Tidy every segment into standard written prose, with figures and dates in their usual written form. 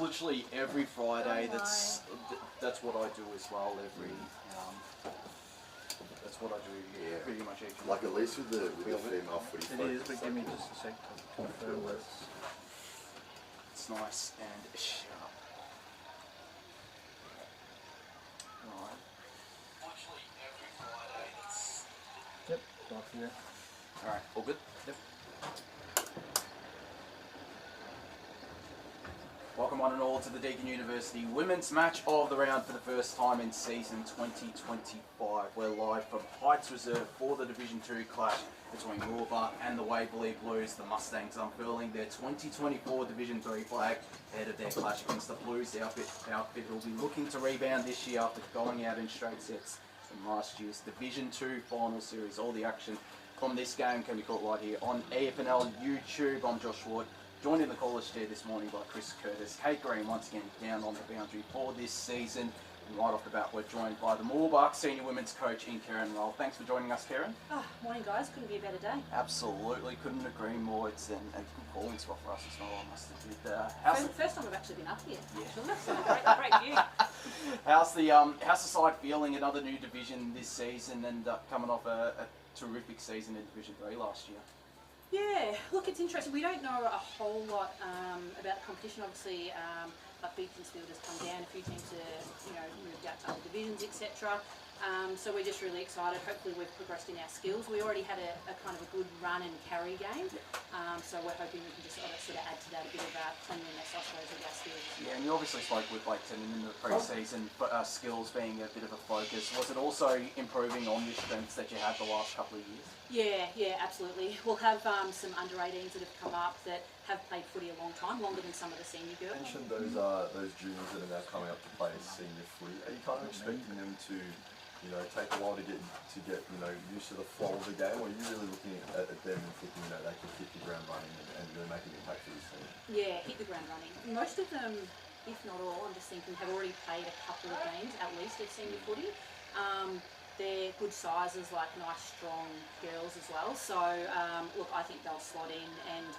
literally every Friday. That's what I do as well. That's what I do. Yeah, pretty much each. Like at least with the female footy. It is, but give me just a sec to confirm that. It's nice and sharp. Right. Literally every Friday. Yep. Right here. All right. All good. Yep. Welcome one and all to the Deakin University Women's Match of the Round for the first time in season 2025. We're live from Heights Reserve for the Division 2 clash between Mooroolbark and the Waverley Blues. The Mustangs unfurling their 2024 Division 3 flag ahead of their clash against the Blues. The outfit will be looking to rebound this year after going out in straight sets from last year's Division 2 final series. All the action from this game can be caught right here on EFNL YouTube. I'm Josh Ward. Joined in the caller's chair this morning by Chris Curtis. Kate Green once again down on the boundary for this season. And right off the bat, we're joined by the Mooroolbark senior women's coach in Karen Roll. Thanks for joining us, Karen. Morning, guys. Couldn't be a better day. Absolutely, couldn't agree more. It's a good calling spot for us as well, I must admit. First time I've actually been up here. Yeah. So great view. How's the side feeling? Another new division this season, and coming off a terrific season in Division 3 last year. Yeah, look, it's interesting. We don't know a whole lot about the competition. Obviously, like Beaconsfield has come down. A few teams have, moved out to other divisions, etc. So we're just really excited. Hopefully, we've progressed in our skills. We already had a kind of a good run and carry game. So we're hoping we can just sort of add to that a bit of cleanliness, I suppose, of our skills. Yeah, and you obviously spoke with Blake Tennant in the pre-season, but skills being a bit of a focus. Was it also improving on your strengths that you had the last couple of years? Yeah, absolutely. We'll have some under-18s that have come up that have played footy a long time, longer than some of the senior girls. You mentioned those juniors that are now coming up to play senior footy. Are you kind of expecting them to, take a while to get used to the flow of the game, or are you really looking at them and thinking that they can hit the ground running and really make an impact for this team? Yeah, hit the ground running. Most of them, if not all, I'm just thinking, have already played a couple of games at least of senior footy. They're good sizes, like nice, strong girls as well. So, look, I think they'll slot in. And,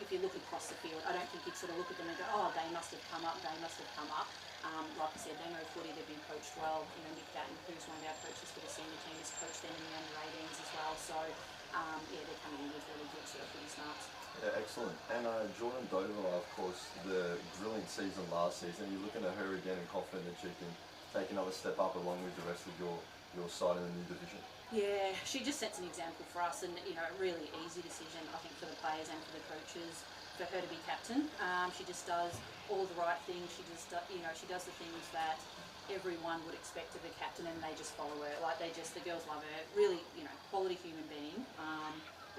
if you look across the field, I don't think you'd sort of look at them and go, oh, they must have come up, they must have come up. Like I said, they know footy, they've been coached well. Nick Deakin, who's one of our coaches for the senior team, has coached them in the under-18s as well. So, they're coming in with really good sort of footy smarts. Yeah, excellent. And Jordan Dover, of course, the brilliant season last season. You're looking at her again and confident that she can take another step up along with the rest of your side in the new division. Yeah, she just sets an example for us, and a really easy decision, I think, for the players and for the coaches, for her to be captain. She just does all the right things. She just, she does the things that everyone would expect of a captain, and they just follow her. Like the girls love her. Really, quality human being.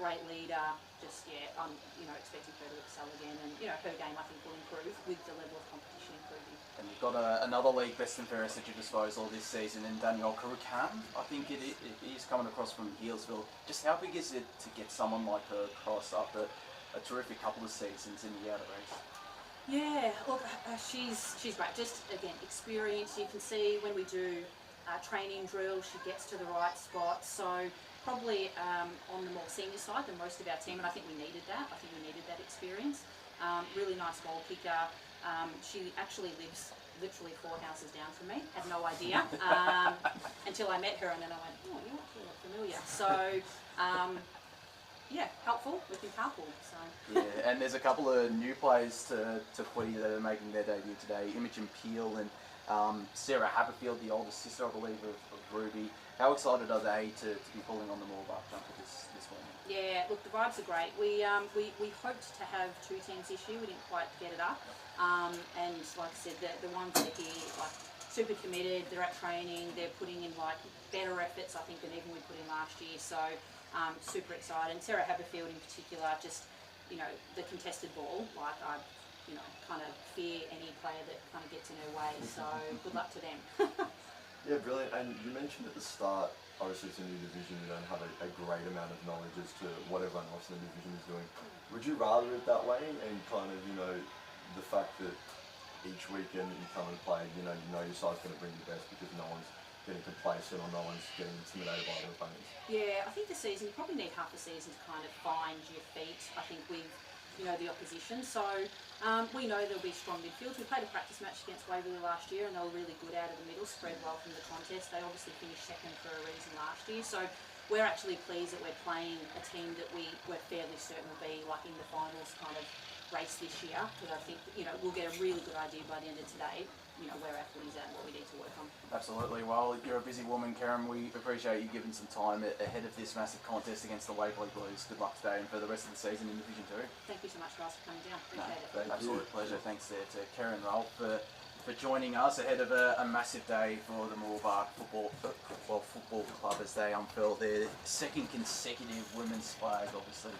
Great leader. Just I'm expecting her to excel again, and her game I think will improve with the level of competition improving. And you've got another league best and fairest at your disposal this season in Danielle Karukan. I think it is coming across from Healesville. Just how big is it to get someone like her across after a terrific couple of seasons in the outer race? Yeah, look, she's great. Just again, experience. You can see when we do training drills, she gets to the right spot. So probably on the more senior side than most of our team, and I think we needed that. I think we needed that experience. Really nice ball kicker. She actually lives literally 4 houses down from me. Had no idea until I met her, and then I went, oh, you actually look familiar. So, helpful. We can carpool. So. Yeah, and there's a couple of new players to footy that are making their debut today. Imogen Peel and Sarah Haberfield, the older sister, I believe, of Ruby. How excited are they to be pulling on the Mooroolbark jumper this morning? Yeah, look, the vibes are great. We hoped to have 2 teams this year. We didn't quite get it up. And like I said, the ones that are here, like, super committed. They're at training. They're putting in better efforts, I think, than even we put in last year. So super excited. And Sarah Haberfield in particular, just the contested ball. Like I kind of fear any player that kind of gets in her way. So good luck to them. Yeah, brilliant. And you mentioned at the start, obviously it's a new division, you don't have a great amount of knowledge as to what everyone else in the division is doing. Would you rather it that way, and kind of, the fact that each weekend that you come and play, you know your side's going to bring the best because no one's getting complacent or no one's getting intimidated by their opponents? Yeah, I think the season, you probably need half the season to kind of find your feet. I think with the opposition. So we know there'll be strong midfields. We played a practice match against Waverley last year, and they were really good out of the middle, spread well from the contest. They obviously finished second for a reason last year. So we're actually pleased that we're playing a team that we're fairly certain will be like in the finals kind of race this year, because I think we'll get a really good idea by the end of today, where our footy's at and what we need to work on. Absolutely. Well, you're a busy woman, Karen. We appreciate you giving some time ahead of this massive contest against the Waverley Blues. Good luck today and for the rest of the season in Division 2. Thank you so much, guys, for coming down. Appreciate it. Absolute pleasure. Thanks there to Karen Ralph for joining us ahead of a massive day for the Mooroolbark Football Club as they unveil their second consecutive women's flag. Obviously,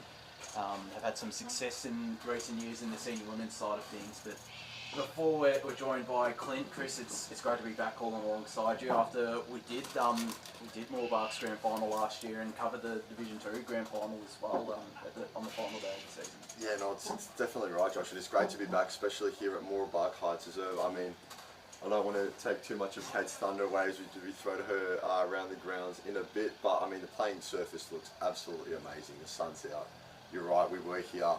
have had some success in recent years in the senior women's side of things, but before we're joined by Clint, Chris, it's great to be back all alongside you after we did Mooroolbark's grand final last year and covered the Division 2 grand final as well on the final day of the season. Yeah, no, it's definitely right, Josh. And it's great to be back, especially here at Mooroolbark Heights Reserve. I mean, I don't want to take too much of Kate's thunder away as we throw to her around the grounds in a bit, but I mean, the playing surface looks absolutely amazing. The sun's out. You're right, we were here.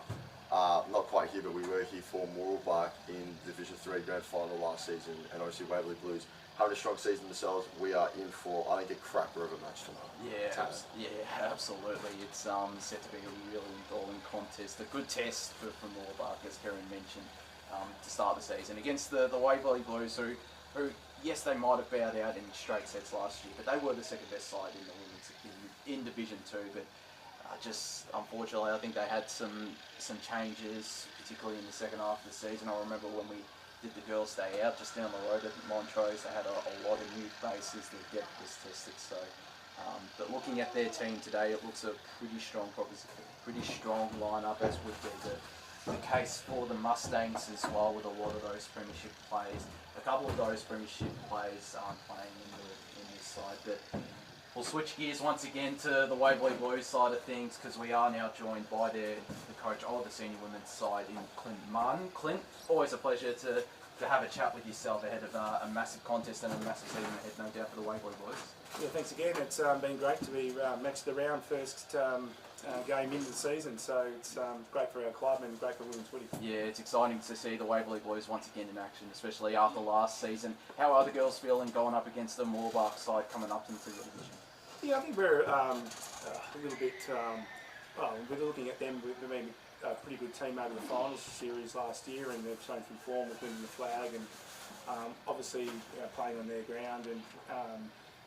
Not quite here, but we were here for Mooroolbark in Division 3 Grand Final last season, and obviously Waverley Blues having a strong season themselves. We are in for, I think, a cracker of a match tonight. Yeah, absolutely. It's set to be a really enthralling contest, a good test for Mooroolbark, as Karen mentioned, to start the season against the Waverley Blues, who yes, they might have bowed out in straight sets last year, but they were the second best side in the women's in Division 2. But just unfortunately, I think they had some changes, particularly in the second half of the season. I remember when we did the girls' day out just down the road at Montrose, they had a lot of new faces. Their depth was tested. So, but looking at their team today, it looks a pretty strong lineup, as would be the case for the Mustangs as well, with a lot of those premiership players. A couple of those premiership players aren't playing in this side, but we'll switch gears once again to the Waverley Blues side of things, because we are now joined by the coach of the senior women's side in Clint Martin. Clint, always a pleasure to have a chat with yourself ahead of a massive contest and a massive season ahead, no doubt, for the Waverley Blues. Yeah, thanks again. It's been great to be matched around first game into the season, so it's great for our club and great for women's footy. Yeah, it's exciting to see the Waverley Blues once again in action, especially after last season. How are the girls feeling going up against the Mooroolbark side coming up into the division? Yeah, I think we're a little bit, we're looking at them. We've been a pretty good team over the finals series last year, and they've shown some form with winning the flag, and obviously playing on their ground. And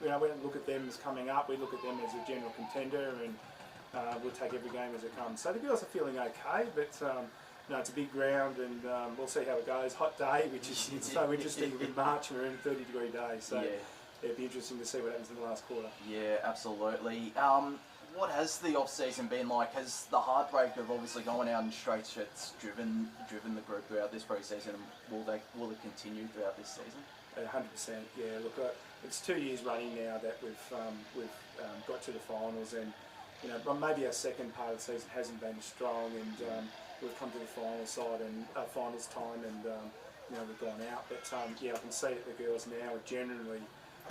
we don't look at them as coming up, we look at them as a general contender, and we'll take every game as it comes. So the girls are feeling okay, but it's a big ground, and we'll see how it goes. Hot day, which is so interesting in March. We're in a 30-degree day, so it'd be interesting to see what happens in the last quarter. Yeah, absolutely. What has the off-season been like? Has the heartbreak of obviously going out in straight sets driven the group throughout this pre-season, and will it continue throughout this season? 100%. Yeah. Look, it's 2 years running now that we've got to the finals, and maybe our second part of the season hasn't been strong, and we've come to the final side and finals time, and we've gone out. But I can see that the girls now are generally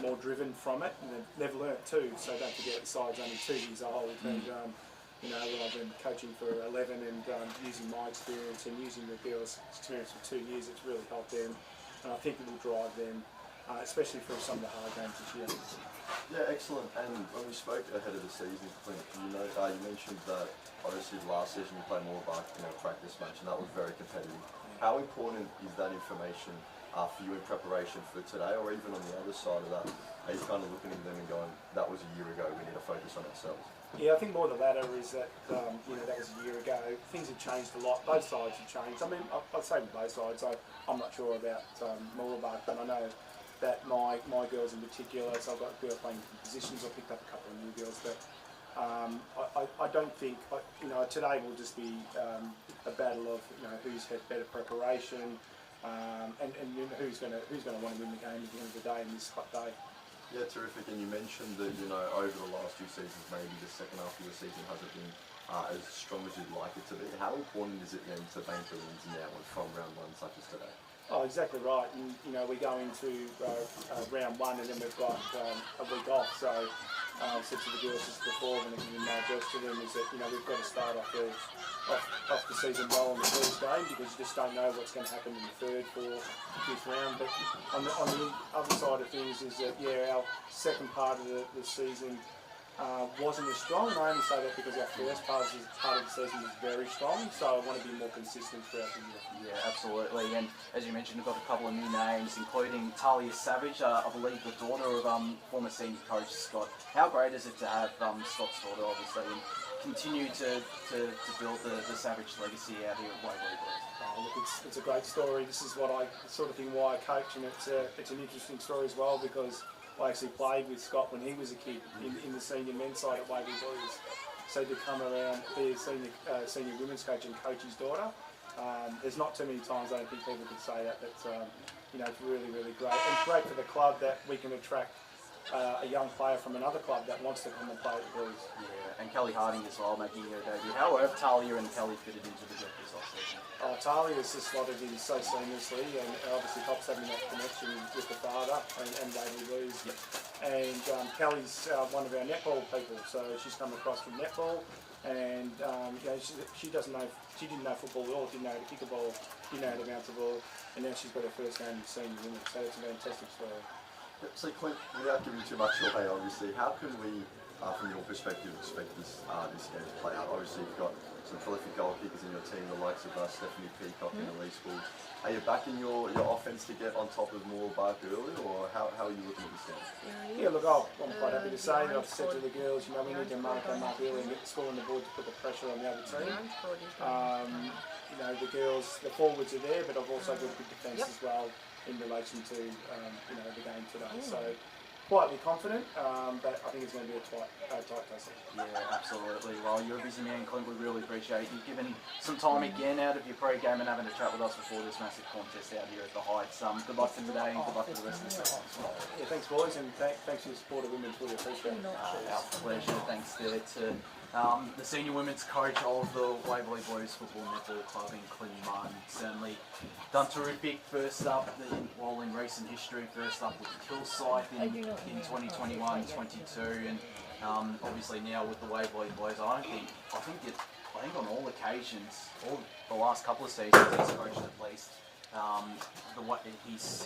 more driven from it, and they've learnt too. So don't forget, the side's only 2 years old, and I've been coaching for 11, and using my experience and using the girls' experience for 2 years, it's really helped them, and I think it will drive them, especially for some of the hard games this year. Yeah, excellent. And when we spoke ahead of the season, Clint, you mentioned that obviously last season you played Mooroolbark in a practice match, and that was very competitive. How important is that information for you in preparation for today, or even on the other side of that, are you kind of looking at them and going, that was a year ago, we need to focus on ourselves? Yeah, I think more the latter is that, that was a year ago. Things have changed a lot. Both sides have changed. I mean, I'd say both sides. I'm not sure about Mooroolbark, but I know that my girls in particular, so I've got girls playing different positions. I picked up a couple of new girls, but I don't think, today will just be a battle of, who's had better preparation, and who's going to want to win the game at the end of the day in this hot day. Yeah, terrific. And you mentioned that over the last few seasons, maybe the second half of the season hasn't been as strong as you'd like it to be. How important is it then to bank the wins now from round one, such as today? Oh, exactly right. And we go into round one, and then we've got a week off. So I said to the girls just before, when I give them my address to them, is that we've got to start off off the season well on the first game because you just don't know what's going to happen in the third, fourth, fifth round. But on the other side of things is that, our second part of the season wasn't as strong, and I only say that because our first part of the season was very strong, so I want to be more consistent throughout the year. Yeah, absolutely. And as you mentioned, we've got a couple of new names, including Talia Savage, I believe the daughter of former senior coach Scott. How great is it to have Scott's daughter, obviously, and continue to build the Savage legacy out here at Waverley Blues? Oh, look, it's a great story. This is the sort of thing why I coach, and it's an interesting story as well because I actually played with Scott when he was a kid in the senior men's side at Waverley Blues. So to come around, be a senior women's coach and coach his daughter, there's not too many times I don't think people could say that. But it's really, really great, and great for the club that we can attract a young player from another club that wants to come and play at the Blues. Yeah, and Kelly Harding as well, making her debut. How have Talia and Kelly fitted into the group this off-season? Talia's just slotted in so seamlessly, and obviously Top's having that connection with the father and Waverley Blues. Yep. And Kelly's one of our netball people, so she's come across from netball, and she didn't know football at all, didn't know how to kick a ball, didn't know how to bounce a ball, and now she's got her first game in senior women, so it's a fantastic story. So Clint, without giving too much away, obviously, how can we, from your perspective, expect this game to play out? Obviously, you've got some prolific goal kickers in your team, the likes of Stephanie Peacock and Elise Bulls. Are you backing your offence to get on top of Mooroolbark early, or how are you looking at this game? Yeah, look, I'm quite happy to say that I've said to the girls, we need to mark early and get the score on the board to put the pressure on the other team. The girls, the forwards are there, but I've also got good defence as well in relation to the game today. So quietly confident, but I think it's going to be a tight tussle. Yeah, absolutely. Well, you're a busy man, Clint. We really appreciate you giving some time again out of your pre-game and having a chat with us before this massive contest out here at the Heights. Good luck for today and good luck for the rest of the season as well. Yeah, thanks boys, and thanks for your support of women. Really appreciate it. Our pleasure. Thanks there to the senior women's coach of the Waverley Blues Football Netball Club in Clint Martin. Certainly done terrific first up in recent history. First up with Kilsyth in 2021-22, and obviously now with the Waverley Blues. I think on all occasions, the last couple of seasons, he's coached at least.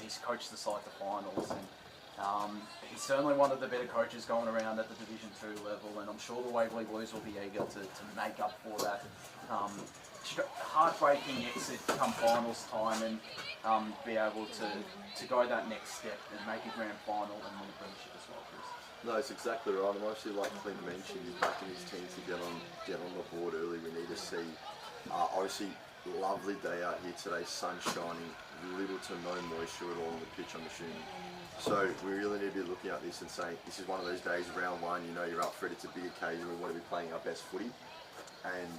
He's coached the side to finals, and he's certainly one of the better coaches going around at the Division 2 level, and I'm sure the Waverley Blues will be eager to make up for that heartbreaking exit come finals time, and be able to go that next step and make a grand final and win a premiership as well, Chris. No, it's exactly right. And obviously, like Clint mentioned, he's backing his team to get on the board early. We need to see, obviously, lovely day out here today, sun shining, little to no moisture at all on the pitch, I'm assuming. So we really need to be looking at this and saying, this is one of those days, round one, you're up for it, it's a big occasion, we want to be playing our best footy. And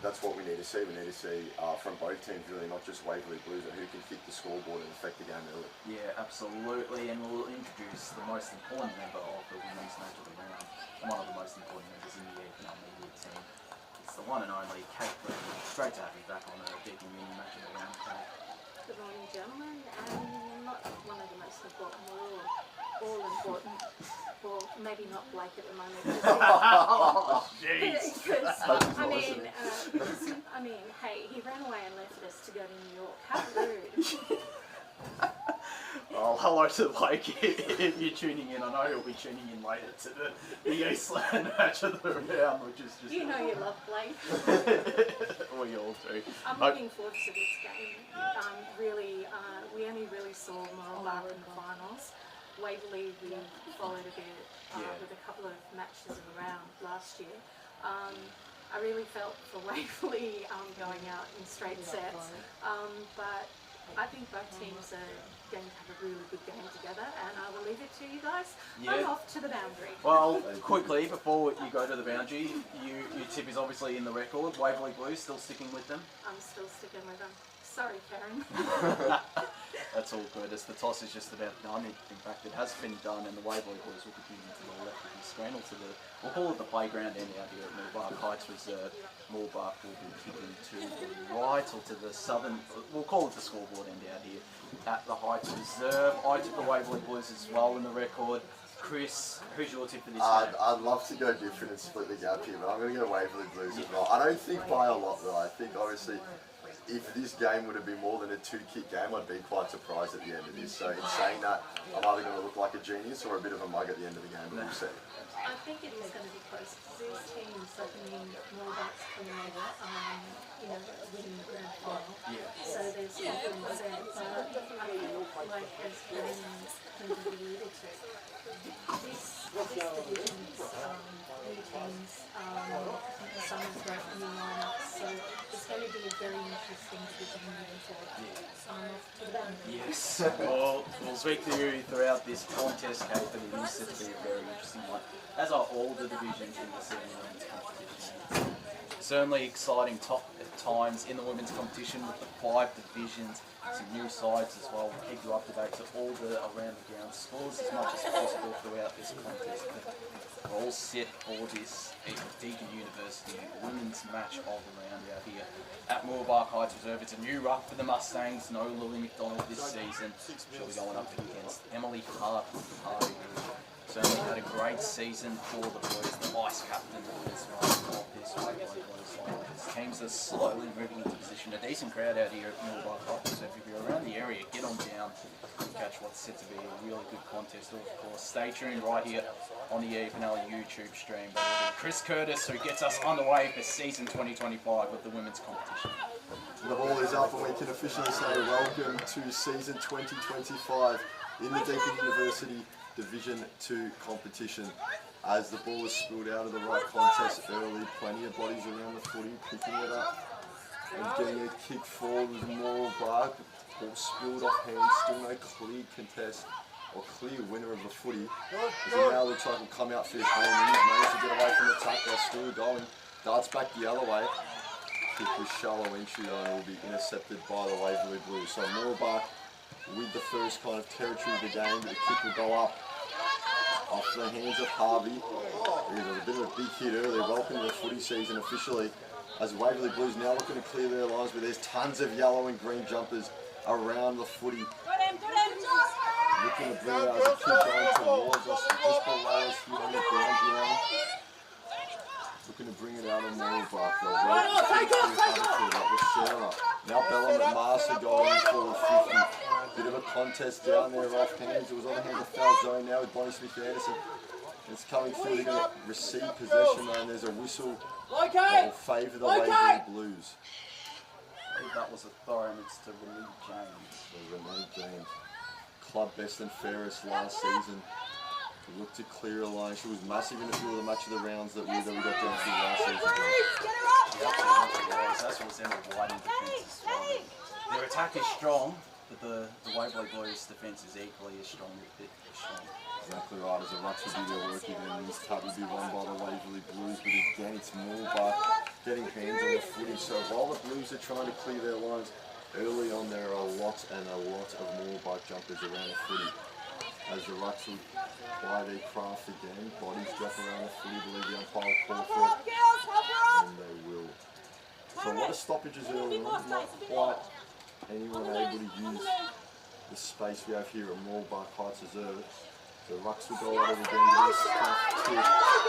that's what we need to see. We need to see from both teams, really, not just Waverley Blues, but who can hit the scoreboard and affect the game early. Yeah, absolutely. And we'll introduce the most important member of the women's match of the round, one of the most important members in the EFNL media team. It's the one and only Kate Pregame. Great to have you back on the Deakin mini match of the round, Kate. Good morning, gentlemen. Not one of the most important, all important. Well, maybe not Blake at the moment. Oh, jeez. Hey, he ran away and left us to go to New York. How rude. Oh, hello to Blake if you're tuning in. I know he'll be tuning in later to the Eastland match of the round, which is just... You know you love Blake. We all do. I'm looking forward to this game. We only really saw Mooroolbark in the finals. Waverley, we followed a bit with a couple of matches in the round last year. I really felt for Waverley going out in straight sets, but I think both teams are going to have a really good game together, and I will leave it to you guys. Yeah. I'm off to the boundary. Well, quickly, before you go to the boundary, your tip is obviously in the record. Waverley Blues still sticking with them? I'm still sticking with them. Sorry, Karen. That's all good. As the toss is just about done. In fact, it has been done, and the Waverley Blues will be moving to the left of the screen, or to we'll call it the playground end out here at Mooroolbark Heights Reserve. Mooroolbark will be kicking to the right, or to the southern, we'll call it the scoreboard end out here at the Heights Reserve. I took the Waverley Blues as well in the record. Chris, who's your tip for this game? I'd love to go different and split the gap here, but I'm going to go Waverley Blues as well. I don't think by a lot though. I think obviously if this game would have been more than a 2-kick game, I'd be quite surprised at the end of this. So in saying that, I'm either going to look like a genius or a bit of a mug at the end of the game, but we'll see. I think it is going to be close because these teams, like Mooroolbark's coming over, winning the grand final. So there's confidence there. But I feel like as Glenn kind of alluded to, this division's new teams, some have got new lineups, so it's going to be a very interesting division moving forward. To the band. Yes, well, we'll speak to you throughout this contest, Kate, but it is set to be a very interesting one, as are all the divisions in the senior women's competition. Certainly exciting times in the women's competition with the 5 divisions, some new sides as well. We'll keep you up to date to all the around the ground scores as much as possible throughout this contest. But we're all set for this Deakin University women's match of the round out here at Mooroolbark Heights Reserve. It's a new ruck for the Mustangs. No Lily McDonald this season. She'll be going up against Emily Harvey. Certainly had a great season for the boys. The vice captain as well of this Waverley Blues side. Teams are slowly moving into position. A decent crowd out here at Mooroolbark Heights. So if you're around the area, get on down and catch what's set to be a really good contest. Of course, stay tuned right here on the EFNL YouTube stream. But it'll be Chris Curtis who gets us underway for season 2025 of the women's competition. The ball is up and we can officially say welcome to season 2025 in the Deakin University Division 2 competition. As the ball is spilled out of the right contest early, plenty of bodies around the footy, picking it up and getting a kick forward with Mooroolbark. Ball spilled off hands, still no clear contest or clear winner of the footy. As it now looks like we'll come out for the corner, managed to get away from the tackle, still going, darts back the other way. Kick with shallow entry though, and will be intercepted by the Waverley Blues. So Mooroolbark with the first kind of territory of the game, but the kick will go up off the hands of Harvey. It was a bit of a big hit earlier. Welcome to the footy season officially, as Waverley Blues now looking to clear their lines, but there's tons of yellow and green jumpers around the footy. Looking to bring it out as a kick going towards us, just below us here on the boundary line. Looking to bring it out on Mooroolbark though. Now Bella McMaster going for 50. Bit of a contest down there off hands. It was on the hands of foul zone now with Bonnie Smith-Anderson. It's coming through. They're going to receive possession though, and there's a whistle that will favour the Waverley Blues. I think that was a throw, and it's to Renee James. So Renee James, club best and fairest last season. To look to clear a line. She was massive in a few of the match of the rounds that we got down to last season. That's what Emma White in defence as well. Their attack is strong, but the Waverley Blues defence is equally as strong. Exactly right, as the Rucks will be there working and this cut will be won by the Waverley Blues, but again it's Mooroolbark getting hands on the footy. So while the Blues are trying to clear their lines, early on there are a lot of Mooroolbark jumpers around the footy. As the Rucks will apply their craft again, bodies drop around the footy, believe the umpire will call for it, and they will. So a lot of stoppages early on, not quite anyone able to use the space we have here at Mooroolbark Heights Reserve. So Rucks will go out of again to this tough kick.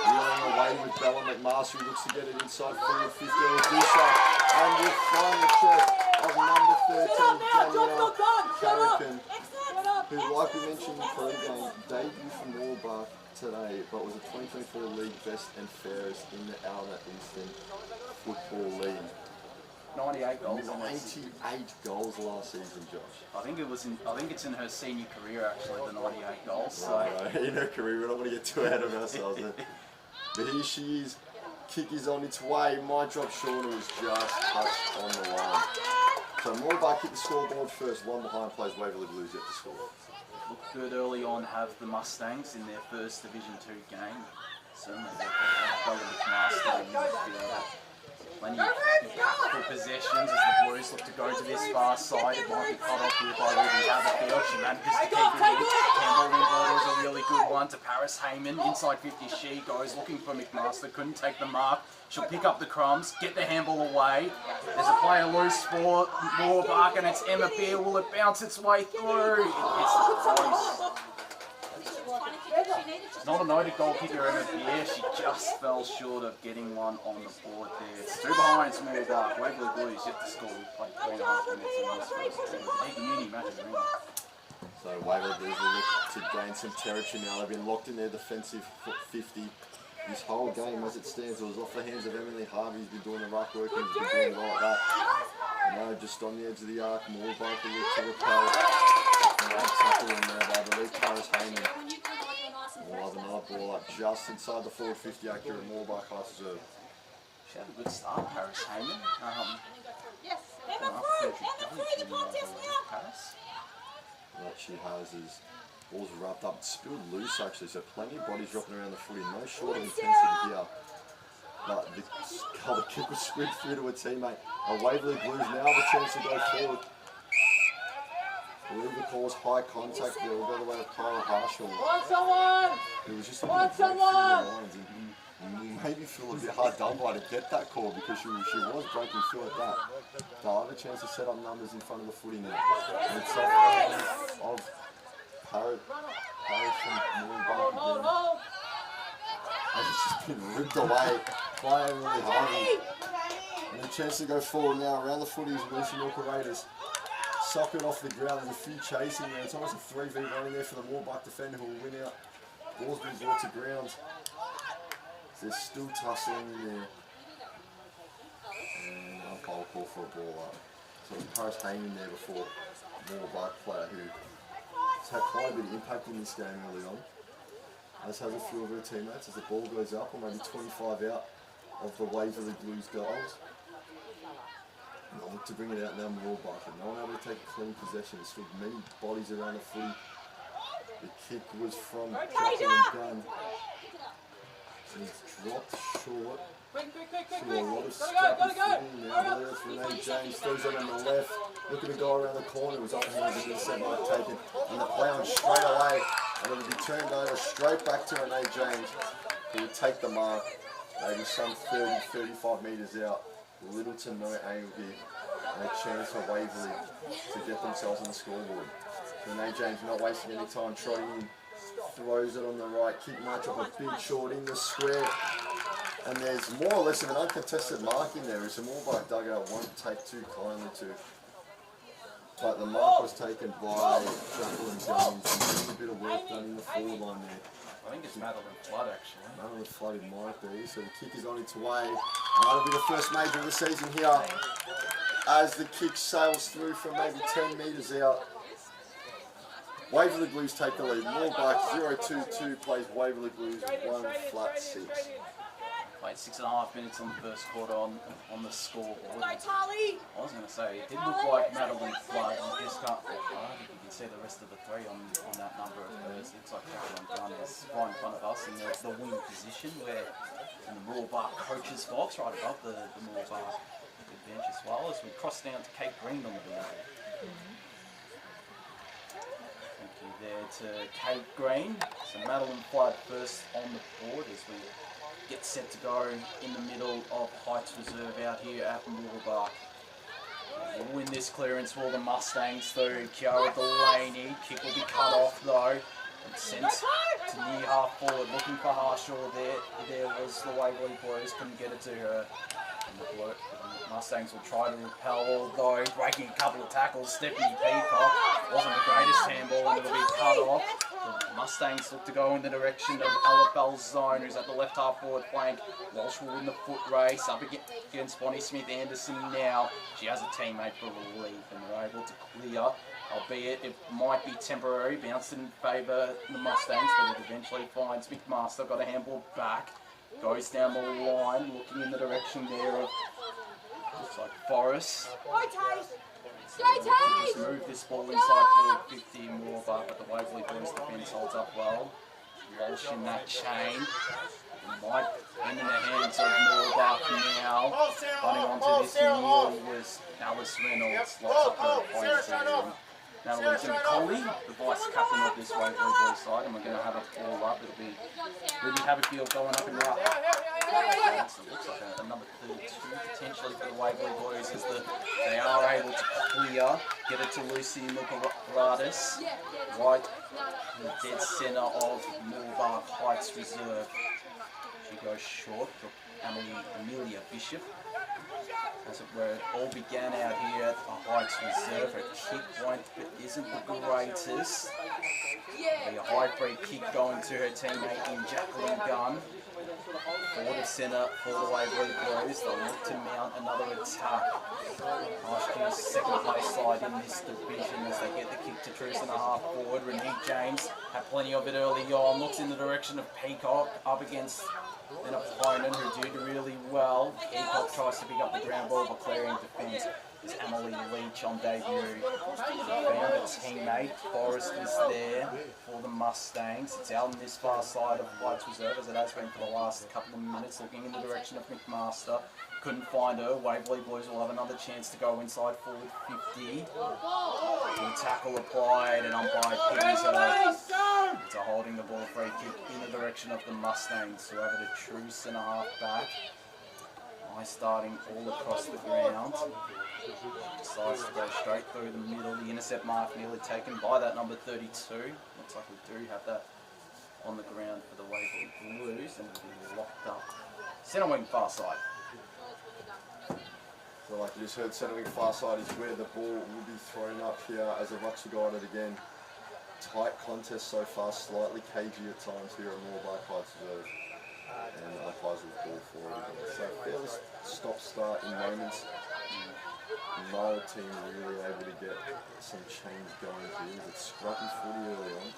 Wheeling away with Bella McMaster, who looks to get it inside forward 50 will do so. And will find the chest of number 13, Danielle Carrican, who, like we mentioned in Pregame, debuted for Mooroolbark today, but was a 2024 league best and fairest in the Outer Eastern Football League. 98 goals. 98 goals last season, Josh. I think it's in her senior career actually, the 98 goals. So Right. In her career, we don't want to get too ahead of ourselves. But here she is. Kick is on its way. My drop short was just touched on the line. So Mooroolbark hit the scoreboard first. One behind plays Waverley Blues yet to score. Looked good early on, have the Mustangs in their first Division 2 game. Certainly they've got McMaster in midfield. Plenty of good possessions as the Blues look to go to this far side. It might be cut off here by Ruby Haverfield. She manages to keep it in. Campbell Ringwater is a really good one to Paris Heyman. Inside 50 she goes, looking for McMaster. Couldn't take the mark. She'll pick up the crumbs, get the handball away. There's a player loose for Mooroolbark and it's Emma Beer. Will it bounce its way through? It hits the post. She's not a noted goal kicker over here. She just fell short of getting one on the board there. It's 2 behind Mooroolbark. Waverley Blues yet to score. We've played 3.5 minutes in this first game. Deakin Uni matches around. So Waverley Blues will look to gain some territory now. They've been locked in their defensive 50. This whole game, as it stands, it was off the hands of Emily Harvey. He's been doing the ruck work and he's been doing it like that. No, just on the edge of the arc, Mooroolbark will look to repel. Great tackle in there by the lead Paris Heyman. We'll have another ball up just inside the forward 50 accurate Mooroolbark High Reserve. She had a good start, Paris Heyman. What she has is balls wrapped up, spilled loose actually, so plenty of bodies dropping around the footy, no short of intensity here. But the kick was squeaked through to a teammate. A Waverley Blues now have a chance to go forward. I believe the call's high contact there. We'll go the way of Kyla Harshall. Who was just looking through the lines and maybe feel a bit hard done by to get that call because she was breaking through at that. They'll have a chance to set up numbers in front of the footy now. And it's of Paris from Mooroolbark again. And it's just been ripped away by Emily Harvey. And a chance to go forward now around the footy is Lucy Milker Raiders. Sock it off the ground, there's a few chasing there. It's almost a 3v1 in there for the Mooroolbark defender who will win out. Ball's been brought to ground. There's still tussling in there. And umpire call for a ball up. So it was Paris Heyman there before, Mooroolbark player who's had quite a bit of impact in this game early on. As has a few of her teammates as the ball goes up, or maybe 25 out of the Waverley Blues goals. And they'll look to bring it out now, Mooroolbark. No one able to take a clean possession. There's still many bodies around the footy. The kick was from Jacqueline Gunn. She's dropped short. Through a lot of scrappy footy now. Whether it's Renee James, throws it on the left. Looking to go around the corner. It was up the hands of the set by Taken. And the play on straight away. And it'll be turned over straight back to Renee James, who will take the mark. Maybe some 30-35 metres out. Little to no angle here. And a chance for Waverley to get themselves on the scoreboard. Renee James not wasting any time, trotting in. Throws it on the right, kick march up a big short in the square. And there's more or less of an uncontested mark in there, which the Mooroolbark dugout won't take too kindly to. But the mark was taken by Jacqueline James. There's a bit of work done in the forward line there. I think it's Madeline Flood actually. Madeline Flood it might be. So the kick is on its way. And that'll be the first major of the season here. As the kick sails through from maybe 10 metres out. Waverley Blues take the lead. Mooroolbark 0-2-2 plays Waverley Blues 1-6. Played 6.5 minutes on the first quarter on the scoreboard. I was going to say, it did look like Madeline Flood. I just can't, I don't think you can see the rest of the three on that number of hers. It looks like Caroline Gunn is right in front of us in the wing position where in the Mooroolbark coach's box, right above the Mooroolbark bench as well, as we cross down to Kate Green on the board. Thank you there to Kate Green. So Madeline Flood first on the board as we get set to go in the middle of Heights Reserve out here at Mooroolbark. We'll win this clearance for the Mustangs through. Kiara Delaney. Kick will be cut off though. And sent to near half forward. Looking for Harshaw there. There was the Waverley Blues. Couldn't get it to her. And the Mustangs will try to repel, although breaking a couple of tackles. Stephanie Peacock wasn't the greatest handball and it'll be cut off. The Mustangs look to go in the direction of Ella Belzone, who's at the left half forward flank. Walsh will win the foot race up against Bonnie Smith-Anderson now. She has a teammate for relief and they're able to clear, albeit it might be temporary. Bounced in favour of the Mustangs, but it eventually finds McMaster. Got a handball back. Goes down the line, looking in the direction there of, looks like Forrest. Just move this ball inside forward 50 more, but the Waverley Blues defence holds up well. Walsh in that chain. It might end in the hands of Mooroolbark now. Running onto this kneel was Alice Reynolds. Lots of her points there. Natalie's going to be Coley, the vice captain of this Waverley Blues side, and we're going to have a ball up. It'll be Ruby Haverfield going up in the right. It looks like a number 32 potentially for the Waverley Blues as they are able to clear, get it to Lucy Milkaradis, right in the dead centre of Mooroolbark Heights Reserve. She goes short for Amelia Bishop. As it were, it all began out here at the Heights Reserve. Her kick isn't the greatest. A high-breed kick going to her teammate in Jacqueline Gunn. Forward of centre for the Waverley Blues. They'll look to mount another attack. Last year's second place side in this division as they get the kick to Truce and a half forward. Renee James had plenty of it early on. Looks in the direction of Peacock up against an opponent who did really well. Peacock tries to pick up the ground ball, but clearing defence is Emily Leach on debut. Found a teammate. Forrest is there for the Mustangs. It's out on this far side of Heights Reserve as it has been for the last couple of minutes, looking in the direction of McMaster. Couldn't find her. Waverley Blues will have another chance to go inside forward 50. The tackle applied and umpire pins her. It's a holding the ball free kick in the direction of the Mustangs, who have it a Truce and a half back. Eye starting all across the ground. Decides to go straight through the middle. The intercept mark nearly taken by that number 32. Looks like we do have that on the ground for the Waverley Blues, and it'll be locked up. Centre wing far side. So like you just heard, centre wing far side is where the ball will be thrown up here as the Rucks are guarded again. Tight contest so far, slightly cagey at times here at Mooroolbark Heights Reserve. And the umpires will ball forward again. So fairly stop-start in moments. Neither team really able to get some change going here. It's scruffy footy early on.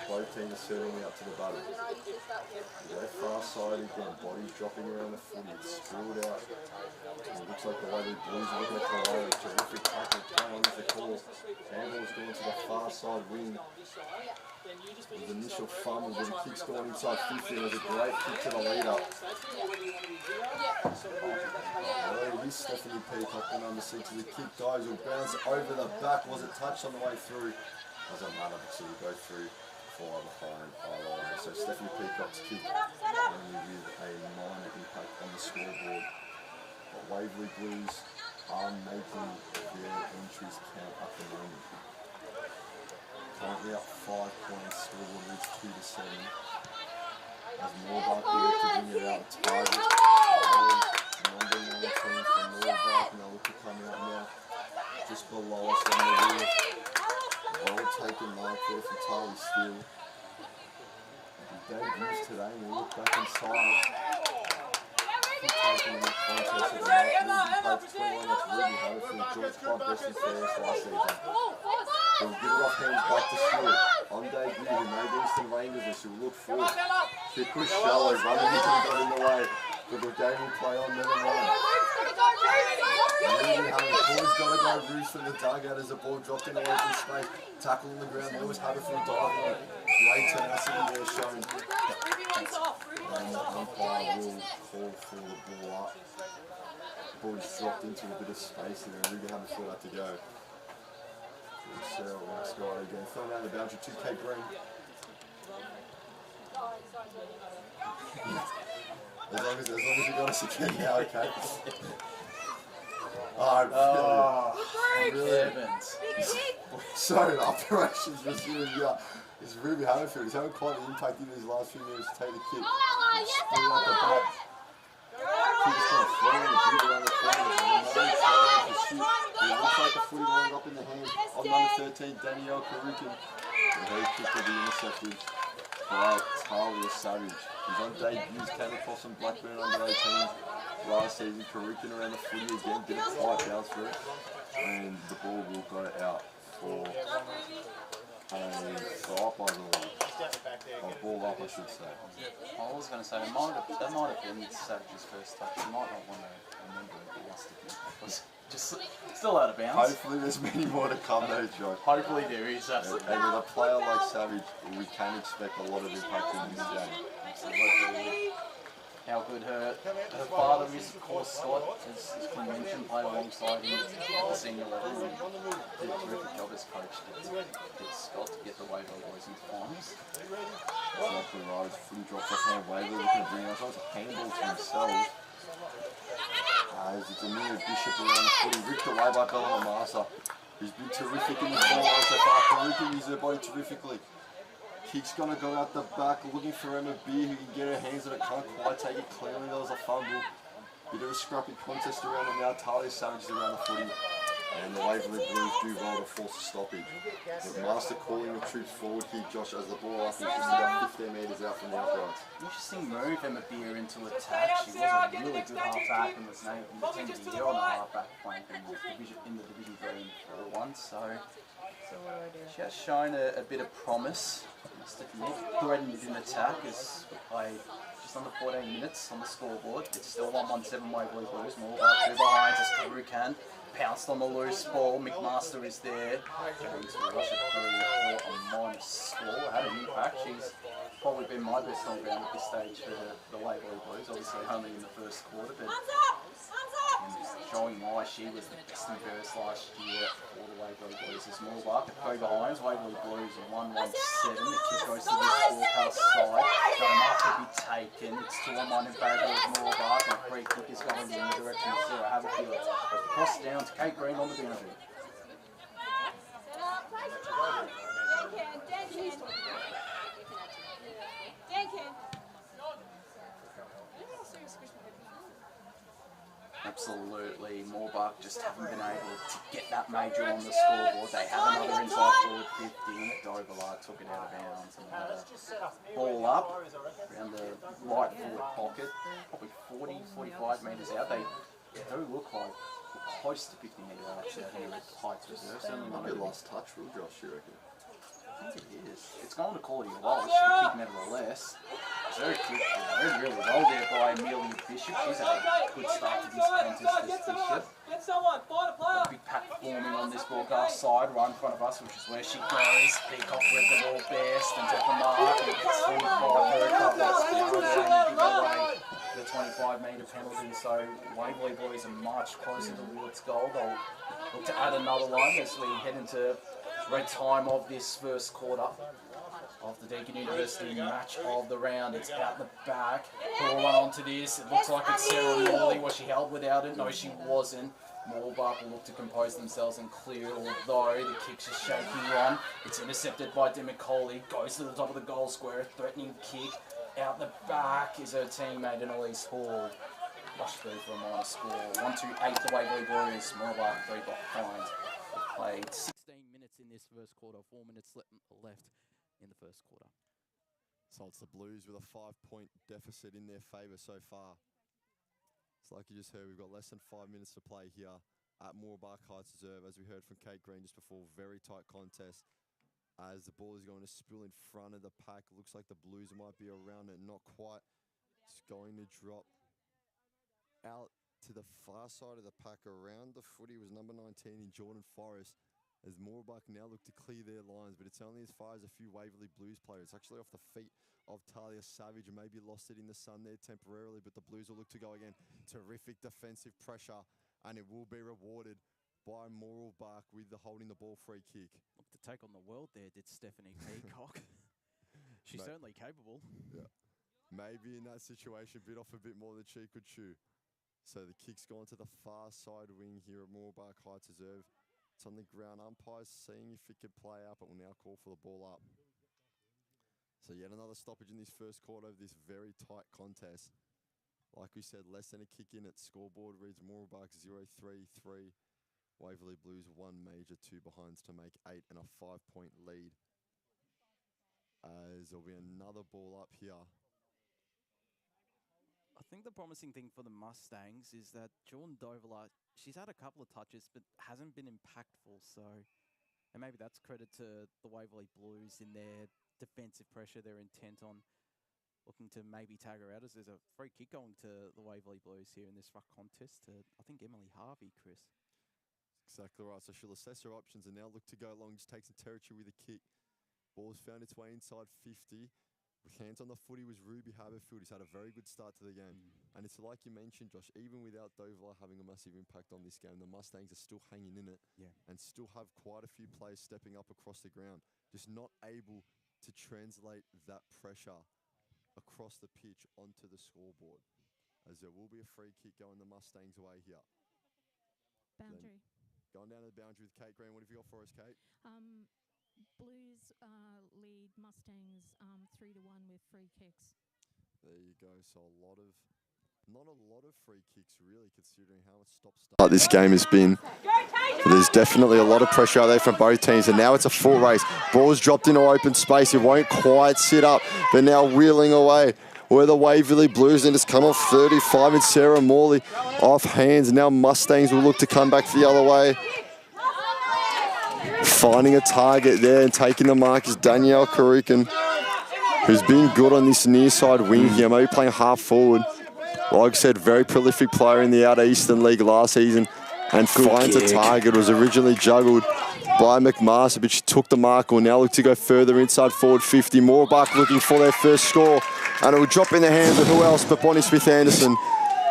Both teams are certainly up to the button. Go far side again, bodies dropping around the footy, it's spilled out. And it looks like the Waverley Blues are looking at the line. Terrific tackle, play on the call. Campbell's going to the far side wing. With initial fumble, but the kick's going inside 50. It was a great kick to the leader. Oh, it is Stephanie Peacock, the number 6. The kick goes, will bounce over the back. Was it touched on the way through? Doesn't matter, so we go through far behind our line. So Stephanie Peacock's kick only with a minor impact on the scoreboard. But Waverley Blues are making their entries count at the moment. Currently up 5 points, scoreboard leads 2-7. As Mooroolbark look to bring it out, target. Number 19 from Mooroolbark, and they'll look to come out now just below us on the wheel. Well taken mark there for Tali Steele. He debuts today, and we'll look back inside. Taking the contest at the mark, he played 21 off Ruby Haverfield, George Club, best and fairest last season. He'll give it off hands back to Stewart. On debut, who made Eastern Rangers, and she'll look forward. She pushed shallow, running into the got in the way. But the game will play on, never mind. Ruby Haverfield's got to go loose from the dugout as the ball dropped in away from space. Tackle on the ground, Lewis Haverfield diving. Great tenacity there shown. And the umpire will call for the ball up. The ball just dropped into a bit of space there, and Ruby Haverfield had to go. Sarah Ross guard again, thrown out of the boundary to Kate Green. as long as you got us again now, okay. Really. So the operations resumed here. It's Ruby Haverfield. He's having quite an impact in these last few minutes to take the kick. Spin out the back. Kick is kind of floating the big around the corner. It looks like the footy lined up in the hand of number 13, Danielle Karukin. The very kick will be intercepted by Talia Savage. He's on debuts, came across from Blackburn under 18 last season. Karukin around the footy again, did a tight bounce through, and the ball will go out for a stop, I believe. Or ball up, I should say. I was going to say, that might have been Savage's first touch. You might not want to remember it, but must have been. It was just still out of bounds. Hopefully there's many more to come though, Josh. Hopefully there is, absolutely. And with a player like Savage, we can expect a lot of impact in this game. Absolutely. how good her father is, of course, Scott, as Clint mentioned, played alongside him at the senior level and did a terrific job as coach to get Scott to get the Waverley Blues into finals. Exactly right. His footy drops off hand. Waverley looking to bring it. I thought it was a handball to himself. As it's Amelia Bishop around the footy, ripped away by Bella Massa, who's been terrific in the forward so far. Karuka uses her body terrifically. Kick's gonna go out the back, looking for Emma Beer, who can get her hands on it, can't quite take it clearly. There was a fumble. Bit of a scrappy contest around it now. Talia Savage is around the footy. And the Waverley Blues do well to force a stoppage. But Master calling the troops forward here, Josh, as the ball up is just about 15 metres out from the uprights. Interesting move, Emma Beer into attack. She was a really good half-back and was named in the team of the year on the half-back flank in the Division 3 and 4-1. So she has shown a bit of promise. Stephanie threatened in attack as we played just under 14 minutes on the scoreboard. It's still 1-1-7 Waverley Blues. Mooroolbark 2 behind as Karukan pounced on the loose ball. McMaster is there. Going to rush it through for a minus score. Had an impact. She's probably been my best on ground at this stage for the Waverley Blues. Obviously only in the first quarter, but showing why she was the best in burst last year for the Waverley Blues. As Mooroolbark at 3 behind, Waverley Blues 1-1-7. The kick goes to the forecast side. Going up to be taken. It's 2-1 in favour of Mooroolbark. And the free kick is going in the direction of Sarah Haverfield. Cross down to Kate Green on the boundary. Absolutely, Mooroolbark just haven't been able to get that major on the scoreboard. They have another inside forward 50. Dovelar took it out of bounds and had a ball up around the right forward pocket, probably 40-45 metres out. They do look like we're close to 50 metre outs out here at Heights Reserve. Certainly Might be a lost touch, real Josh, you reckon? I think it is. It's going to quality Walsh, the kick nevertheless. Very quick, really well there by Amelia Bishop. She's had a good start to this contest, this Bishop. A big pack forming on this broadcast side right in front of us, which is where she goes. Peacock read the ball best and took the mark and gets 25 very couple give away the 25 metre penalty. So Waverley Blues are much closer towards goal. They'll look to add another one as we head into red time of this first quarter of the Deakin University match of the round. It's out the back. Ball run onto this. It looks like it's Sarah Morley. Was she held without it? No, she wasn't. Mooroolbark will look to compose themselves and clear, although the kick's a shaky one. It's intercepted by Demicoli. Goes to the top of the goal square. Threatening kick. Out the back is her teammate Annalise Hall. Rush through for a minor score. 1-2-8 the Waverley Blues. Mooroolbark 3 behind. They played 16 minutes in this first quarter. 4 minutes left in the first quarter. So it's the Blues with a 5-point deficit in their favour so far. It's like you just heard, we've got less than 5 minutes to play here at Mooroolbark Heights Reserve. As we heard from Kate Green just before, very tight contest. As the ball is going to spill in front of the pack. Looks like the Blues might be around it, not quite. It's going to drop out to the far side of the pack. Around the footy was number 19 in Jordan Forrest. As Mooroolbark now look to clear their lines, but it's only as far as a few Waverley Blues players. It's actually off the feet of Talia Savage and maybe lost it in the sun there temporarily, but the Blues will look to go again. Terrific defensive pressure, and it will be rewarded by Mooroolbark with the holding the ball free kick. Look to take on the world there, did Stephanie Peacock. She's certainly capable. Yeah. Maybe in that situation, bit off a bit more than she could chew. So the kick's gone to the far side wing here at Mooroolbark Heights Reserve. It's on the ground. Umpires seeing if it could play out, but will now call for the ball up. So yet another stoppage in this first quarter of this very tight contest. Like we said, less than a kick in at scoreboard reads Mooroolbark 0-3-3. Waverley Blues 1 major, 2 behinds to make 8 and a 5-point lead. As there'll be another ball up here. I think the promising thing for the Mustangs is that Jordan Dovelar, she's had a couple of touches but hasn't been impactful, so and maybe that's credit to the Waverley Blues in their defensive pressure. They're intent on looking to maybe tag her out as there's a free kick going to the Waverley Blues here in this ruck contest to, I think, Emily Harvey, Chris. Exactly right, so she'll assess her options and now look to go long, just take some territory with a kick. Ball's found its way inside 50. hands on the footy was Ruby Haberfield. He's had a very good start to the game. And it's like you mentioned, Josh, even without Dover having a massive impact on this game, the Mustangs are still hanging in it and still have quite a few players stepping up across the ground, just not able to translate that pressure across the pitch onto the scoreboard. As there will be a free kick going the Mustangs' way here. Boundary. Going down to the boundary with Kate Green. What have you got for us, Kate? Blues lead Mustangs 3-1 with free kicks. There you go. So not a lot of free kicks really, considering how much stop-start this game has been. But there's definitely a lot of pressure out there from both teams, and now it's a foot race. Ball's dropped into open space. It won't quite sit up, but now wheeling away. Where the Waverley Blues, and it's come off 35 and Sarah Morley off hands. Now Mustangs will look to come back the other way. Finding a target there and taking the mark is Danielle Karukin, who's been good on this near side wing here, maybe playing half forward. Like I said, very prolific player in the Outer Eastern League last season, and finds a target. Was originally juggled by McMaster, but she took the mark. Will now look to go further inside forward 50. Mooroolbark looking for their first score, and it will drop in the hands of who else but Bonnie Smith-Anderson,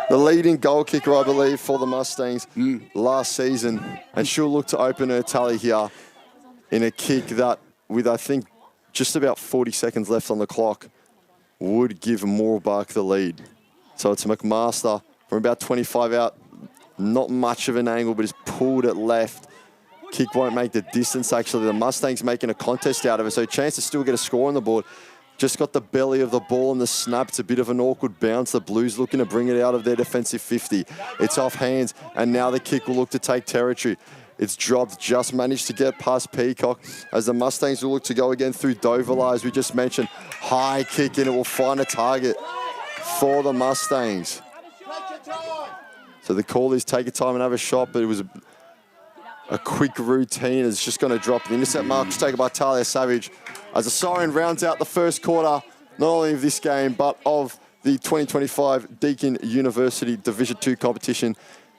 the leading goal kicker, I believe, for the Mustangs last season. And she'll look to open her tally here in a kick that, with I think just about 40 seconds left on the clock, would give Mooroolbark the lead. So it's McMaster from about 25 out. Not much of an angle, but is pulled it left. Kick won't make the distance, actually. The Mustangs making a contest out of it, so a chance to still get a score on the board. Just got the belly of the ball and the snap. It's a bit of an awkward bounce. The Blues looking to bring it out of their defensive 50. It's off hands, and now the kick will look to take territory. It's dropped, just managed to get past Peacock, as the Mustangs will look to go again through Doverla, as we just mentioned. High kick, and it will find a target for the Mustangs. So the call is take your time and have a shot, but it was a quick routine. It's just going to drop. The intercept mark was taken by Talia Savage, as the siren rounds out the first quarter, not only of this game, but of the 2025 Deakin University Division 2 competition.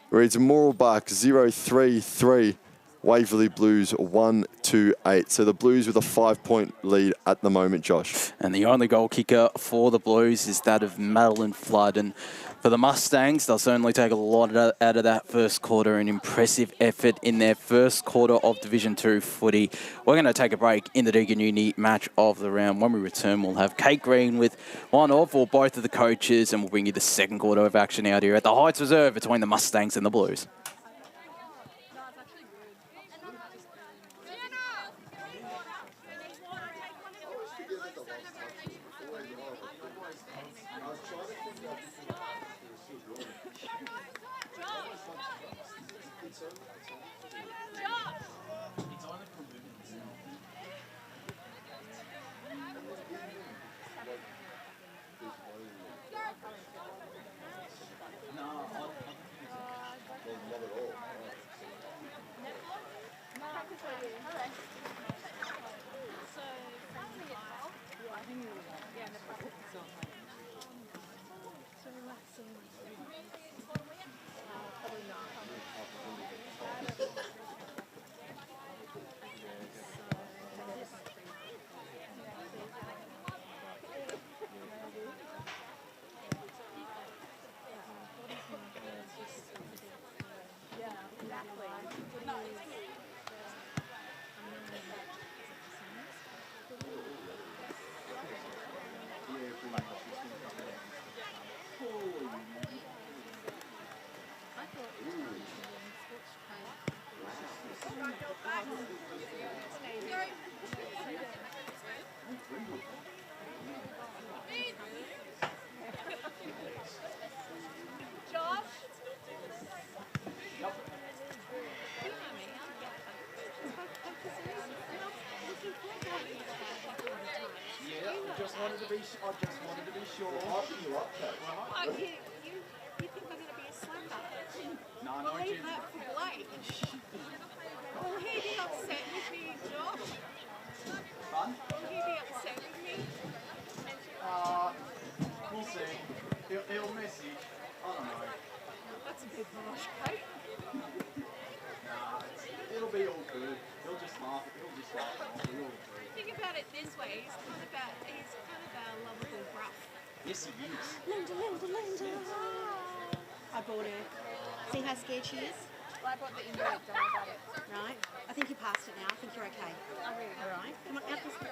Reads Mooroolbark 0-3-3, Waverley Blues 1-2-8. So the Blues with a 5-point lead at the moment, Josh. And the only goal kicker for the Blues is that of Madeline Flood. And for the Mustangs, they'll certainly take a lot out of that first quarter. An impressive effort in their first quarter of Division 2 footy. We're going to take a break in the Deakin Uni match of the round. When we return, we'll have Kate Green with one of or both of the coaches, and we'll bring you the second quarter of action out here at the Heights Reserve between the Mustangs and the Blues. I just wanted to be sure. You up, Kate? Oh, you think I'm going to be a slacker? No, Well, leave that for Blake. Will he be upset with me, Josh? Fun? Will he be upset with me? We'll see. He'll message. I don't know. That's a bit harsh, Kate. Nah, it'll be all good. He'll just laugh. He'll just laugh. It'll be all good. Think about it this way. He's kind of a lovable gruff. Yes, he is. Linda. I bought her. See how scared she is? Well, I bought the invite, don't worry about it. Right. I think you passed it now. I think you're okay. All right. Come on, out this way.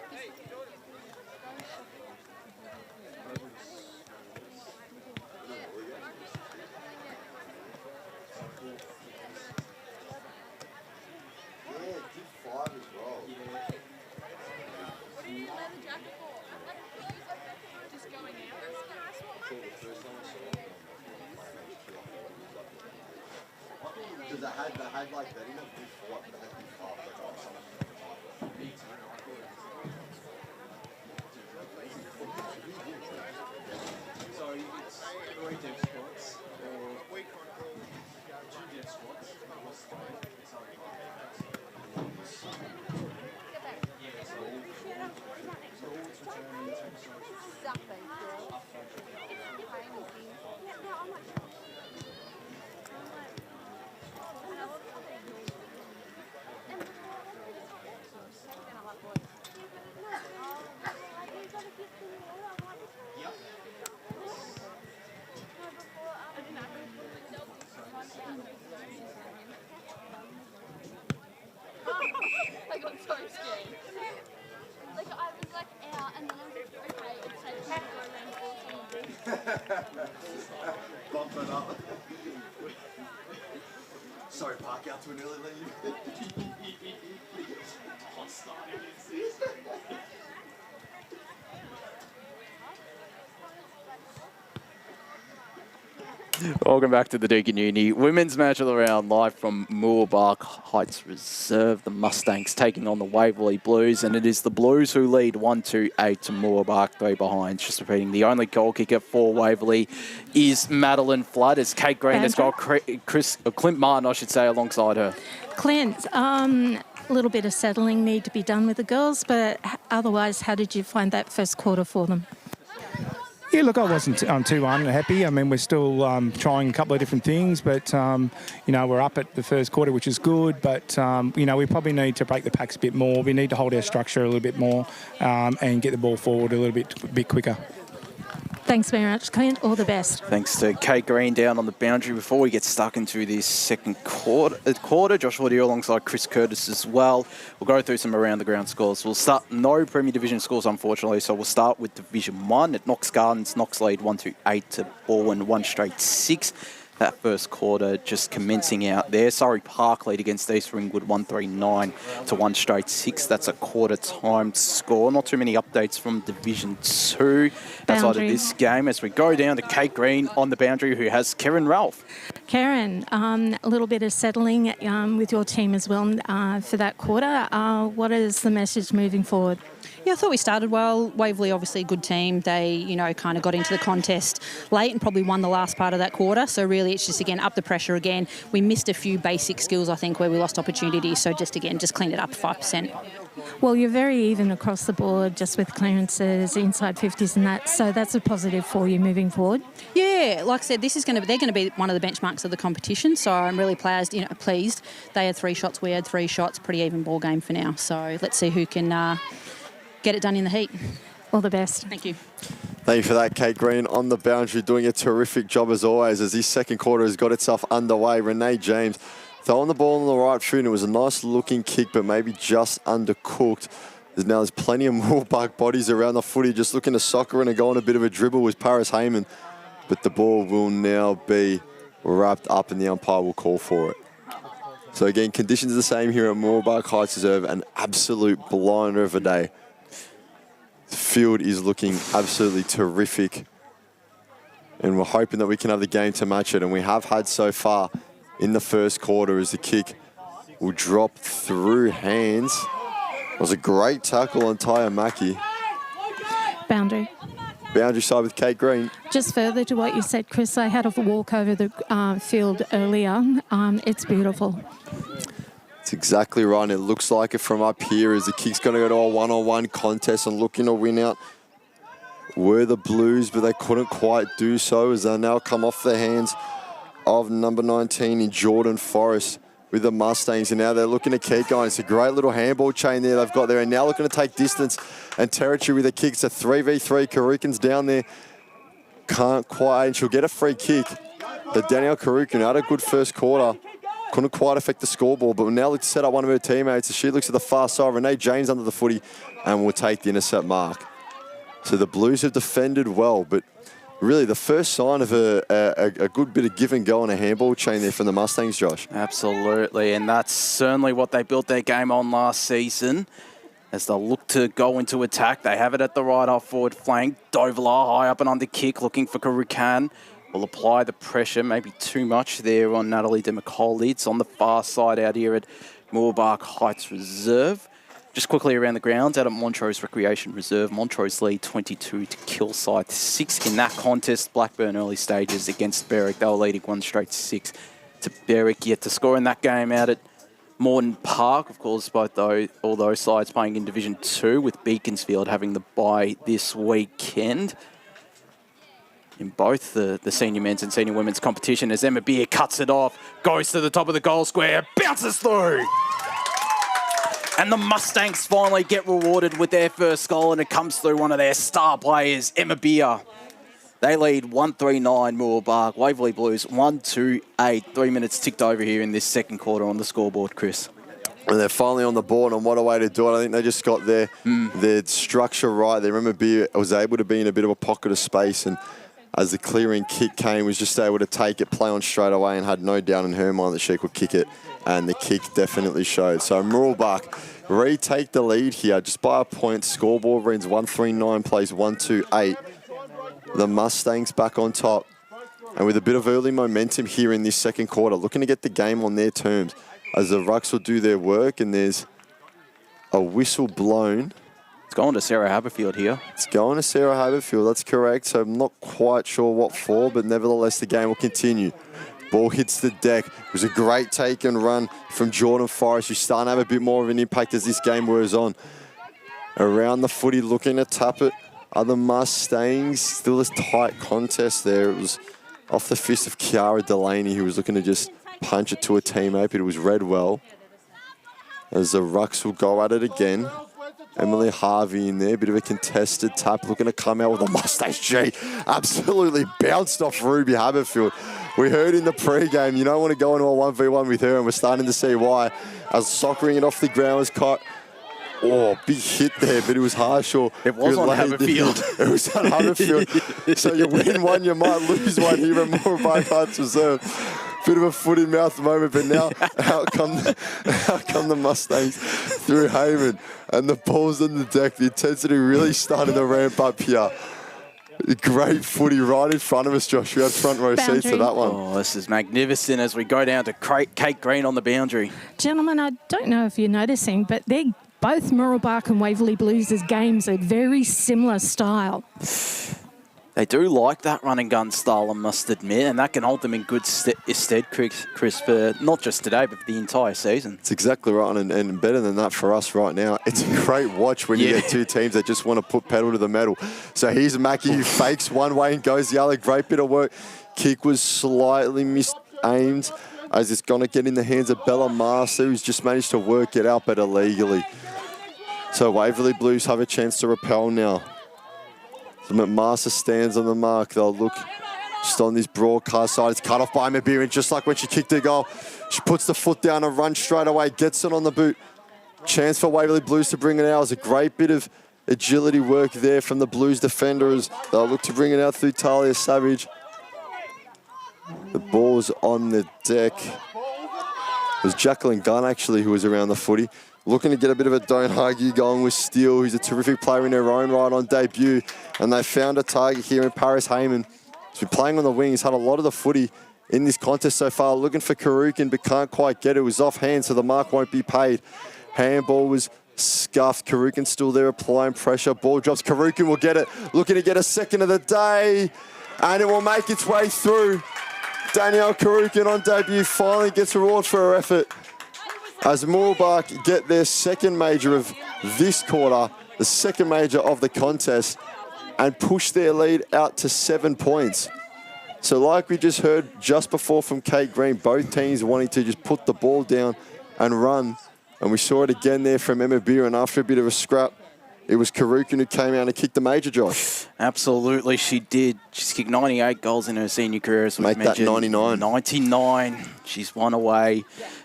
Yeah, did 5 as well. What do you need a leather jacket for? Just going out? Because they had like, they didn't have big 4, but they had big 5. Like, oh, So it's 3 dev squats or 2 dev squats. I got so scared. Like, I was like out and then I was like, okay, it's safe to go around all the bump it up. Sorry, park out to an early leave. Hot start. Welcome back to the Deakin Uni women's match of the round, live from Mooroolbark Heights Reserve. The Mustangs taking on the Waverley Blues, and it is the Blues who lead 1-2-8 to Mooroolbark, 3 behind. Just repeating, the only goal kicker for Waverley is Madeline Flood, as Kate Green has got Clint Martin, I should say, alongside her. Clint, a little bit of settling need to be done with the girls, but otherwise, how did you find that first quarter for them? Yeah, look, I wasn't too unhappy. I mean, we're still trying a couple of different things, but, you know, we're up at the first quarter, which is good, but, you know, we probably need to break the packs a bit more. We need to hold our structure a little bit more and get the ball forward a little bit quicker. Thanks very much, Clint. All the best. Thanks to Kate Green down on the boundary. Before we get stuck into this second quarter, Josh Wood here alongside Chris Curtis as well. We'll go through some around the ground scores. We'll start, no Premier Division scores unfortunately, so we'll start with Division 1 at Knox Gardens. Knox lead 1-8 to Baldwin, 1-6. That first quarter just commencing out there. Surrey Park lead against East Ringwood 139 to 1-6. That's a quarter time score. Not too many updates from Division 2 outside of this game as we go down to Kate Green on the boundary, who has Karen Ralph. Karen, a little bit of settling with your team as well for that quarter. What is the message moving forward? Yeah, I thought we started well. Waverley, obviously a good team. They, you know, kind of got into the contest late and probably won the last part of that quarter. So really it's just, again, up the pressure again. We missed a few basic skills, I think, where we lost opportunities. So just, again, just clean it up 5%. Well, you're very even across the board, just with clearances, inside 50s and that. So that's a positive for you moving forward. Yeah, like I said, they're going to be one of the benchmarks of the competition. So I'm really pleased. They had 3 shots, we had 3 shots. Pretty even ball game for now. So let's see who can get it done in the heat. All the best. Thank you. Thank you for that, Kate Green on the boundary, doing a terrific job as always as this second quarter has got itself underway. Renee James throwing the ball on the right foot, and it was a nice looking kick, but maybe just undercooked. There's plenty of Mooroolbark bodies around the footy just looking to soccer and go on a bit of a dribble with Paris Heyman, but the ball will now be wrapped up and the umpire will call for it. So again, conditions are the same here at Mooroolbark Heights Reserve, an absolute blinder of a day. The field is looking absolutely terrific, and we're hoping that we can have the game to match it, and we have had so far in the first quarter as the kick will drop through hands. It was a great tackle on Taya Mackey. Boundary. Boundary side with Kate Green. Just further to what you said, Chris, I had a walk over the field earlier. It's beautiful. That's exactly right, and it looks like it from up here as the kick's going to go to a one-on-one contest, and looking to win out were the Blues, but they couldn't quite do so as they now come off the hands of number 19 in Jordan Forrest. with the Mustangs, and now they're looking to keep going. It's a great little handball chain there they've got there, and now looking to take distance and territory with a kick. It's a 3v3. Karukin's down there. Can't quite, and she'll get a free kick. But Danielle Karukin had a good first quarter. Couldn't quite affect the scoreboard, but now looks to set up one of her teammates. As she looks at the far side, Renee James under the footy, and will take the intercept mark. So the Blues have defended well, but really the first sign of a good bit of give and go on a handball chain there from the Mustangs, Josh. Absolutely, and that's certainly what they built their game on last season. As they'll look to go into attack, they have it at the right half forward flank. Dovelar high up and under kick, looking for Karukan. Will apply the pressure, maybe too much there on Natalie DeMcCauley. It's on the far side out here at Mooroolbark Heights Reserve. Just quickly around the grounds, out at Montrose Recreation Reserve. Montrose lead 22 to Kilsyth 6 in that contest. Blackburn early stages against Berwick. They were leading 1 straight 6 to Berwick. Yet to score in that game out at Moreton Park. Of course, all those sides playing in Division 2, with Beaconsfield having the bye this weekend. In both the senior men's and senior women's competition, as Emma Beer cuts it off, goes to the top of the goal square, bounces through. And the Mustangs finally get rewarded with their first goal, and it comes through one of their star players, Emma Beer. They lead 139 Mooroolbark. Waverley Blues 128. 3 minutes ticked over here in this second quarter on the scoreboard, Chris. And they're finally on the board, and what a way to do it. I think they just got their structure right. They remember Beer was able to be in a bit of a pocket of space, and as the clearing kick came, was just able to take it, play on straight away, and had no doubt in her mind that she could kick it. And the kick definitely showed. So Mooroolbark retake the lead here just by a point. Scoreboard reads 139 plays 128. The Mustangs back on top. And with a bit of early momentum here in this second quarter, looking to get the game on their terms as the Rucks will do their work, and there's a whistle blown. It's going to Sarah Haberfield here. It's going to Sarah Haberfield, that's correct. So I'm not quite sure what for, but nevertheless the game will continue. Ball hits the deck. It was a great take and run from Jordan Forrest, who's starting to have a bit more of an impact as this game wears on. Around the footy, looking to tap it. Other Mustangs, still a tight contest there. It was off the fist of Kiara Delaney, who was looking to just punch it to a teammate, but it was read well. As the Rucks will go at it again. Emily Harvey in there, bit of a contested tap, looking to come out with a Mustangs. Gee, absolutely bounced off Ruby Haberfield. We heard in the pre-game, you don't want to go into a 1v1 with her, and we're starting to see why. As soccering it off the ground was caught. Oh, big hit there, but it was Harshaw. It was on Haberfield. It was on Haberfield. So you win one, you might lose one here at Mooroolbark Heights Reserve. Bit of a foot in mouth moment, but now out come the Mustangs through Heyman, and the ball's on the deck. The intensity really started to ramp up here. Great footy right in front of us, Josh. We had front row seats to that one. Oh, this is magnificent as we go down to Kate Green on the boundary. Gentlemen, I don't know if you're noticing, but they're both Mooroolbark and Waverley Blues' games are very similar style. They do like that run and gun style, I must admit, and that can hold them in good stead, Chris, for not just today, but for the entire season. It's exactly right, and better than that for us right now. It's a great watch when you get two teams that just want to put pedal to the metal. So here's Mackie, who fakes one way and goes the other. Great bit of work. Kick was slightly misaimed, as it's going to get in the hands of Bella Master, who's just managed to work it out, but illegally. So Waverley Blues have a chance to repel now. So McMaster stands on the mark. They'll look just on this broadcast side. It's cut off by Mabirin, just like when she kicked her goal. She puts the foot down and runs straight away, gets it on the boot. Chance for Waverley Blues to bring it out. It was a great bit of agility work there from the Blues defenders. They'll look to bring it out through Talia Savage. The ball's on the deck. It was Jacqueline Gunn, actually, who was around the footy. Looking to get a bit of a don't argue going with Steele, who's a terrific player in her own right on debut. And they found a target here in Paris Heyman. He's been playing on the wing. He's had a lot of the footy in this contest so far. Looking for Karukin, but can't quite get it. It was offhand, so the mark won't be paid. Handball was scuffed. Karukin still there applying pressure. Ball drops. Karukin will get it. Looking to get a second of the day. And it will make its way through. Danielle Karukin on debut finally gets a reward for her effort. As Mooroolbark get their second major of this quarter, the second major of the contest, and push their lead out to 7 points. So like we just heard just before from Kate Green, both teams wanting to just put the ball down and run. And we saw it again there from Emma Beer, and after a bit of a scrap, it was Karukin who came out and kicked the major, Josh. Absolutely, she did. She's kicked 98 goals in her senior career, as we Make mentioned. that 99. 99. She's one away,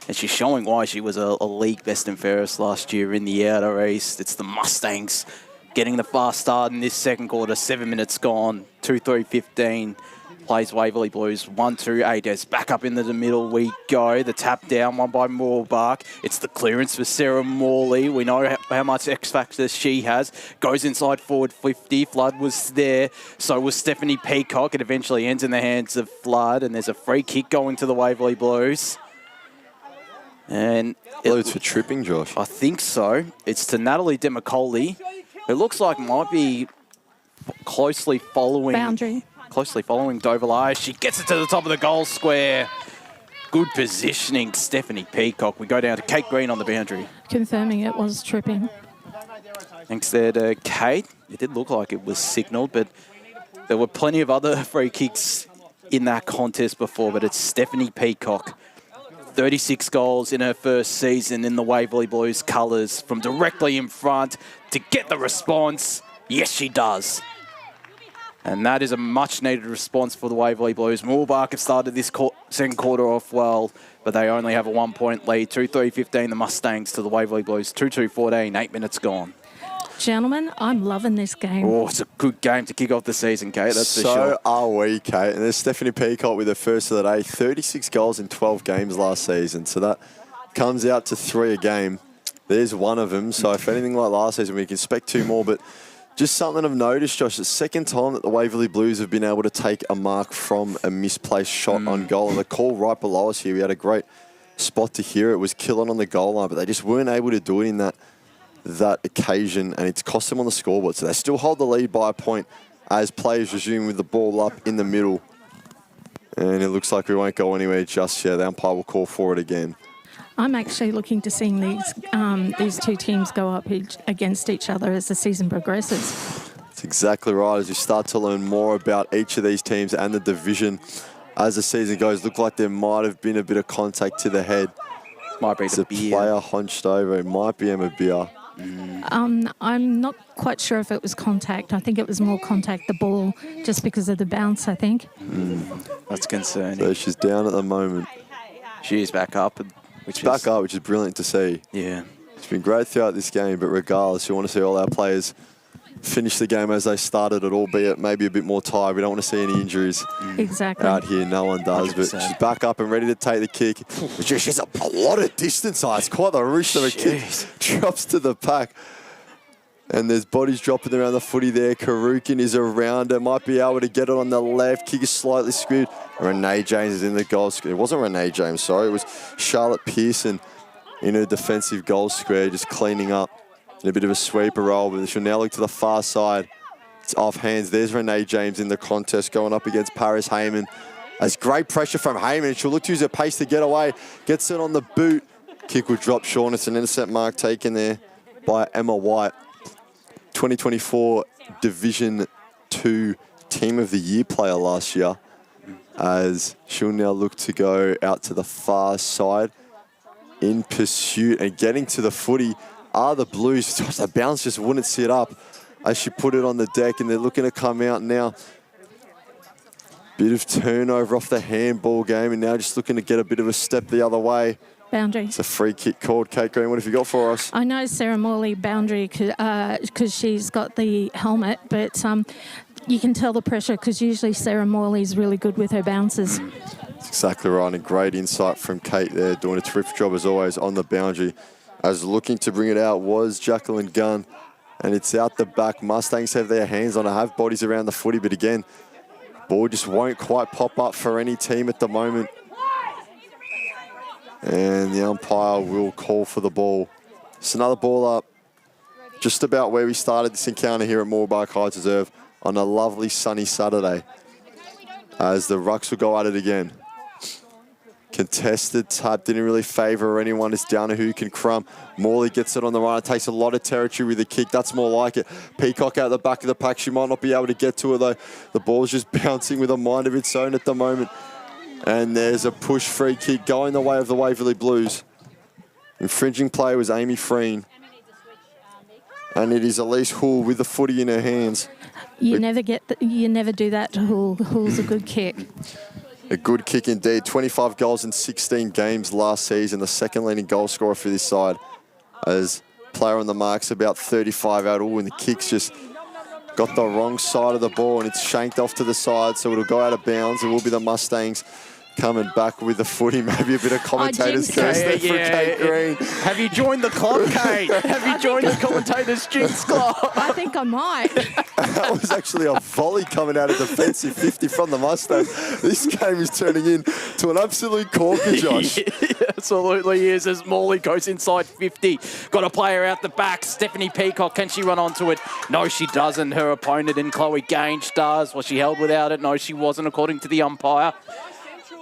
and she's showing why she was a league best and fairest last year in the outer east. It's the Mustangs getting the fast start in this second quarter. 7 minutes gone. 2-3-15. Plays Waverley Blues. 1-2. Ades back up into the middle we go. The tap down, one by Mooroolbark. It's the clearance for Sarah Morley. We know how much X factor she has. Goes inside forward 50. Flood was there. So was Stephanie Peacock. It eventually ends in the hands of Flood, and there's a free kick going to the Waverley Blues. And It's for tripping, Josh. I think so. It's to Natalie Demicoli. It looks like might be closely following Dovalai. She gets it to the top of the goal square. Good positioning, Stephanie Peacock. We go down to Kate Green on the boundary. Confirming it was tripping. Thanks there to Kate. It did look like it was signalled, but there were plenty of other free kicks in that contest before, but it's Stephanie Peacock. 36 goals in her first season in the Waverley Blues colours, from directly in front to get the response. Yes, she does. And that is a much-needed response for the Waverley Blues. Mooroolbark have started this second quarter off well, but they only have a 1-point lead. 2-3-15, the Mustangs to the Waverley Blues. 2-2-14, 8 minutes gone. Gentlemen, I'm loving this game. Oh, it's a good game to kick off the season, Kate, that's for sure. So are we, Kate. And there's Stephanie Peacock with her first of the day. 36 goals in 12 games last season. So that comes out to 3 a game. There's one of them. So if anything like last season, we can expect 2 more. But just something I've noticed, Josh, the second time that the Waverley Blues have been able to take a mark from a misplaced shot on goal. And the call right below us here, we had a great spot to hear it. Was killing on the goal line, but they just weren't able to do it in that occasion, and it's cost them on the scoreboard. So they still hold the lead by a point as players resume with the ball up in the middle. And it looks like we won't go anywhere just yet. The umpire will call for it again. I'm actually looking to seeing these two teams go up against each other as the season progresses. That's exactly right. As you start to learn more about each of these teams and the division as the season goes, look like there might have been a bit of contact to the head. Might be the player hunched over. It might be Emma Beer. I'm not quite sure if it was contact. I think it was more contact the ball, just because of the bounce, I think. That's concerning. So she's down at the moment. She is back up. Which is brilliant to see. Yeah. It's been great throughout this game, but regardless, you want to see all our players finish the game as they started it, albeit maybe a bit more tired. We don't want to see any injuries exactly out here. No one does, 100%. But she's back up and ready to take the kick. She's a lot of distance. It's quite the roost of a kick. Drops to the pack. And there's bodies dropping around the footy there. Karukin is around her. Might be able to get it on the left. Kick is slightly skewed. Renee James is in the goal square. It wasn't Renee James, sorry. It was Charlotte Pearson in her defensive goal square, just cleaning up. In a bit of a sweeper roll, but she'll now look to the far side. It's off hands. There's Renee James in the contest going up against Paris Heyman. As great pressure from Heyman. She'll look to use her pace to get away. Gets it on the boot. Kick will drop short. It's an intercept mark taken there by Emma White. 2024 Division 2 Team of the Year player last year. As she'll now look to go out to the far side in pursuit and getting to the footy are the Blues. The bounce just wouldn't sit up as she put it on the deck, and they're looking to come out now. Bit of turnover off the handball game, and now just looking to get a bit of a step the other way. Boundary. It's a free kick called. Kate Green, what have you got for us? I know Sarah Morley boundary because she's got the helmet, but you can tell the pressure because usually Sarah Morley's really good with her bounces. That's exactly right, and great insight from Kate there, doing a terrific job as always on the boundary. As looking to bring it out was Jacqueline Gunn, and it's out the back. Mustangs have their hands on it, have bodies around the footy, but again, ball just won't quite pop up for any team at the moment. And the umpire will call for the ball. It's another ball up, just about where we started this encounter here at Mooroolbark Heights Reserve on a lovely sunny Saturday, as the Rucks will go at it again. Contested tap, didn't really favour anyone. It's down to who can crumb. Morley gets it on the run. It takes a lot of territory with the kick. That's more like it. Peacock out the back of the pack. She might not be able to get to her though. The ball's just bouncing with a mind of its own at the moment. And there's a push free kick going the way of the Waverley Blues. Infringing play was Amy Freen. And it is Elise Hull with the footy in her hands. You never do that to Hull. Hull's a good kick. A good kick indeed. 25 goals in 16 games last season. The second leading goal scorer for this side. As player on the mark's about 35 out. And the kick's just got the wrong side of the ball and it's shanked off to the side. So it'll go out of bounds. It will be the Mustangs coming back with the footy. Maybe a bit of commentators curse there for Kate Green. Have you joined the club, Kate? Have you joined the commentators' jinx club? I think I might. That was actually a volley coming out of defensive 50 from the Mustangs. This game is turning into an absolute corker, Josh. It absolutely is as Morley goes inside 50. Got a player out the back. Stephanie Peacock, can she run onto it? No, she doesn't. Her opponent in Chloe Gange does. Was she held without it? No, she wasn't, according to the umpire.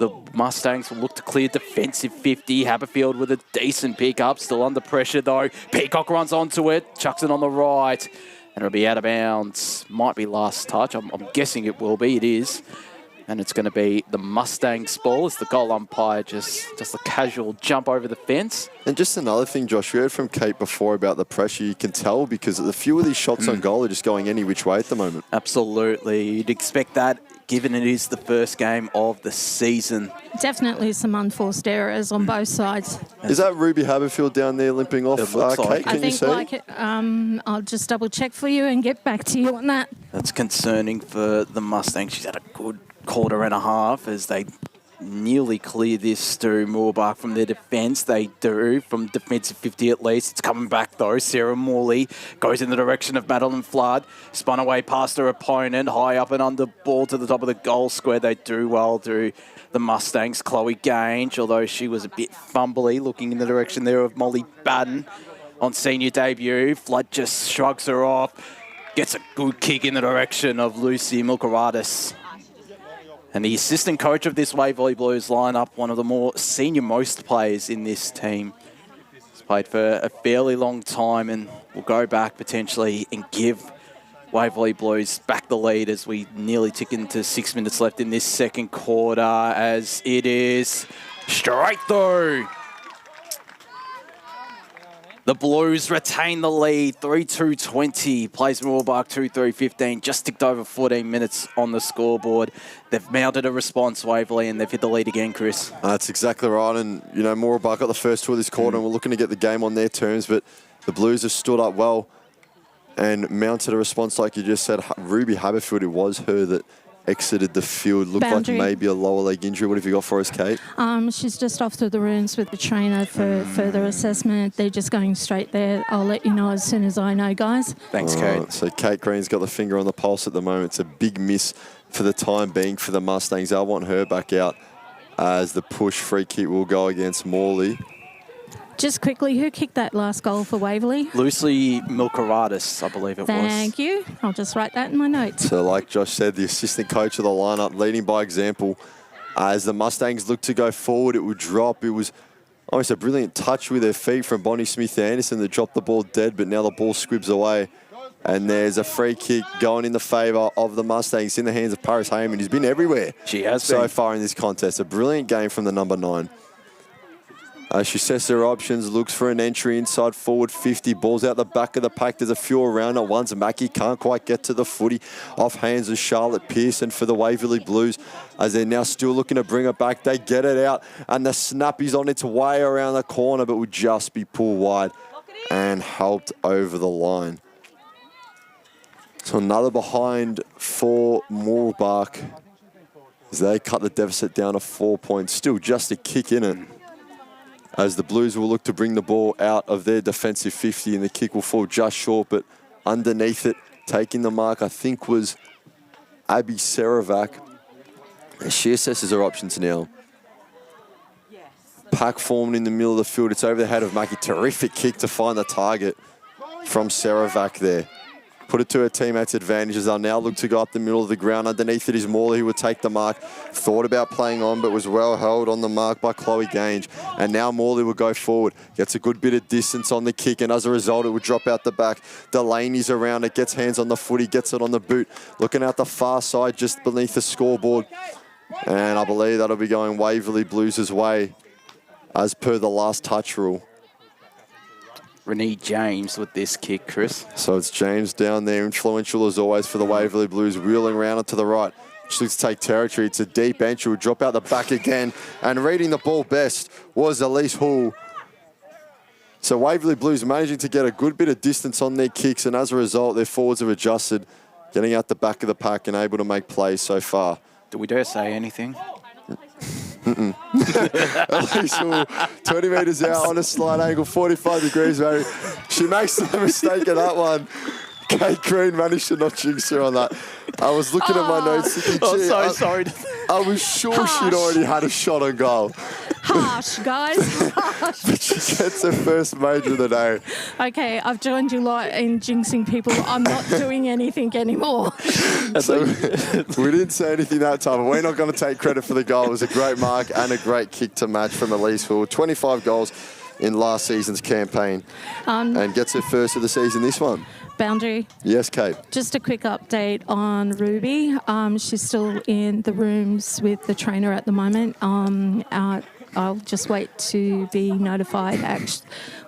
The Mustangs will look to clear defensive 50. Haberfield with a decent pick up. Still under pressure, though. Peacock runs onto it. Chucks it on the right. And it'll be out of bounds. Might be last touch. I'm guessing it will be. It is. And it's going to be the Mustangs' ball as the goal umpire just a casual jump over the fence. And just another thing, Josh, we heard from Kate before about the pressure. You can tell because a few of these shots on goal are just going any which way at the moment. Absolutely. You'd expect that, given it is the first game of the season. Definitely some unforced errors on both sides. Is that Ruby Haberfield down there limping off, It looks like Kate? it. Can you see? Like it, I'll just double check for you and get back to you on that. That's concerning for the Mustangs. She's had a good quarter and a half as they nearly clear this to Mooroolbark from their defence. They do, from defensive 50 at least. It's coming back though. Sarah Morley goes in the direction of Madeline Flood. Spun away past her opponent. High up and under ball to the top of the goal square. They do well, do the Mustangs. Chloe Gange, although she was a bit fumbly, looking in the direction there of Molly Batten on senior debut. Flood just shrugs her off. Gets a good kick in the direction of Lucy Milkaradis. And the assistant coach of this Waverley Blues lineup, one of the more senior-most players in this team. He's played for a fairly long time and will go back potentially and give Waverley Blues back the lead as we nearly tick into 6 minutes left in this second quarter, as it is straight through. The Blues retain the lead, 3-2-20, plays Mooroolbark 2-3-15, just ticked over 14 minutes on the scoreboard. They've mounted a response, Waverley, and they've hit the lead again, Chris. That's exactly right, and you know, Mooroolbark got the first two of this quarter and we're looking to get the game on their terms, but the Blues have stood up well and mounted a response like you just said. Ruby Haberfield, it was her that exited the field. Looked Boundary. like maybe a lower leg injury. What have you got for us, Kate? She's just off to the rooms with the trainer for further assessment. They're just going straight there. I'll let you know as soon as I know, guys. Thanks, Kate. So Kate Green's got the finger on the pulse at the moment. It's a big miss for the time being for the Mustangs. They'll want her back out as the push free kick will go against Morley. Just quickly, who kicked that last goal for Waverley? Lucy Milkaradis, I believe it was. Thank you. I'll just write that in my notes. So like Josh said, the assistant coach of the lineup leading by example. As the Mustangs look to go forward, it would drop. It was almost a brilliant touch with their feet from Bonnie Smith-Anderson that dropped the ball dead, but now the ball squibs away. And there's a free kick going in the favour of the Mustangs in the hands of Paris Heyman, who's been everywhere She has so been. far in this contest. A brilliant game from the number 9. She sets her options, looks for an entry inside forward 50, balls out the back of the pack. There's a few around at once. Mackie can't quite get to the footy. Off hands of Charlotte Pearson for the Waverley Blues as they're now still looking to bring it back. They get it out and the snap is on its way around the corner but would just be pulled wide and helped over the line. So another behind for Mooroolbark as they cut the deficit down to 4 points. Still just a kick in it, as the Blues will look to bring the ball out of their defensive 50 and the kick will fall just short, but underneath it, taking the mark, I think was Abby Seravac. And she assesses her options now. Pack formed in the middle of the field. It's over the head of Mackie. Terrific kick to find the target from Seravac there. put it to her teammates' advantage as they'll now look to go up the middle of the ground. Underneath it is Morley, who would take the mark. Thought about playing on, but was well held on the mark by Chloe Gange. And now Morley will go forward. Gets a good bit of distance on the kick, and as a result, it would drop out the back. Delaney's around it, gets hands on the footy, gets it on the boot. Looking out the far side, just beneath the scoreboard. And I believe that'll be going Waverley Blues' way, as per the last touch rule. Renee James with this kick, Chris. So it's James down there, influential as always for the Waverley Blues, wheeling around to the right. She looks to take territory. It's a deep entry. Will drop out the back again. And reading the ball best was Elise Hull. So Waverley Blues managing to get a good bit of distance on their kicks, and as a result, their forwards have adjusted, getting out the back of the pack and able to make plays so far. Do we dare say anything? Elise Hull, 20 metres out on a slight angle, 45 degrees, maybe. She makes no mistake in that one. Kate Green managed to not jinx her on that. I was looking at my notes thinking, I'm so sorry. I was sure she'd already had a shot on goal. Harsh, guys. Harsh. But she gets her first major of the day. Okay, I've joined you lot in jinxing people. I'm not doing anything anymore. So we didn't say anything that time, but we're not going to take credit for the goal. It was a great mark and a great kick to match from Elise Hull. 25 goals in last season's campaign, and gets her first of the season this one. Boundary. Yes, Kate. Just a quick update on Ruby. She's still in the rooms with the trainer at the moment. I'll just wait to be notified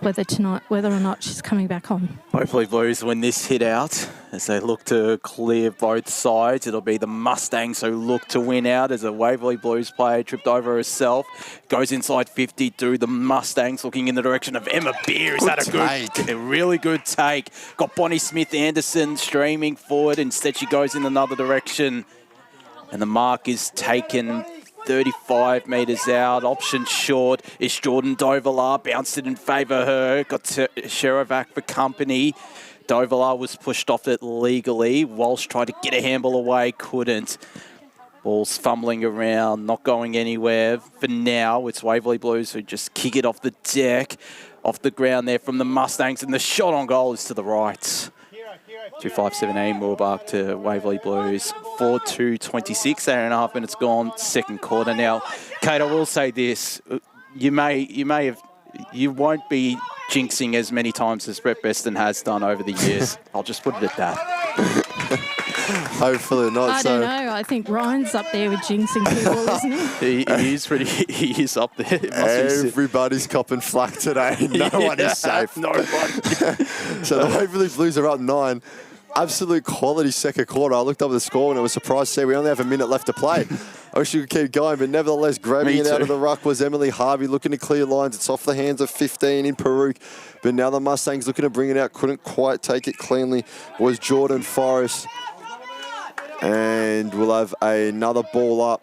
whether or not she's coming back on. Hopefully Blues win this hit out as they look to clear both sides. It'll be the Mustangs who look to win out as a Waverley Blues player tripped over herself. Goes inside 50 through the Mustangs, looking in the direction of Emma Beer. Is that a really good take? Got Bonnie Smith-Anderson streaming forward. Instead she goes in another direction. And the mark is taken 35 metres out. Option short is Jordan Dovalar. Bounced it in favour of her. Got Sherovac for company. Dovalar was pushed off it legally. Walsh tried to get a handball away, couldn't. Ball's fumbling around, not going anywhere. For now, it's Waverley Blues who just kick it off the deck, off the ground there from the Mustangs, and the shot on goal is to the right. 2-5-17, Mooroolbark to Waverley Blues. 4-2-26, 8.5 minutes gone, second quarter now. Kate, I will say this: you won't be jinxing as many times as Brett Beston has done over the years. I'll just put it at that. Hopefully not. I don't know. I think Ryan's up there with jinxing people, isn't he? He is up there. Everybody's copping flack today. No one is safe. Nobody. So the Waverley Blues are up 9. Absolute quality second quarter. I looked up at the score and I was surprised to see we only have a minute left to play. I wish you could keep going, but nevertheless, grabbing it out of the ruck was Emily Harvey, looking to clear lines. It's off the hands of 15 in Peruke, but now the Mustangs looking to bring it out. Couldn't quite take it cleanly. Was Jordan Forrest. And we'll have another ball up.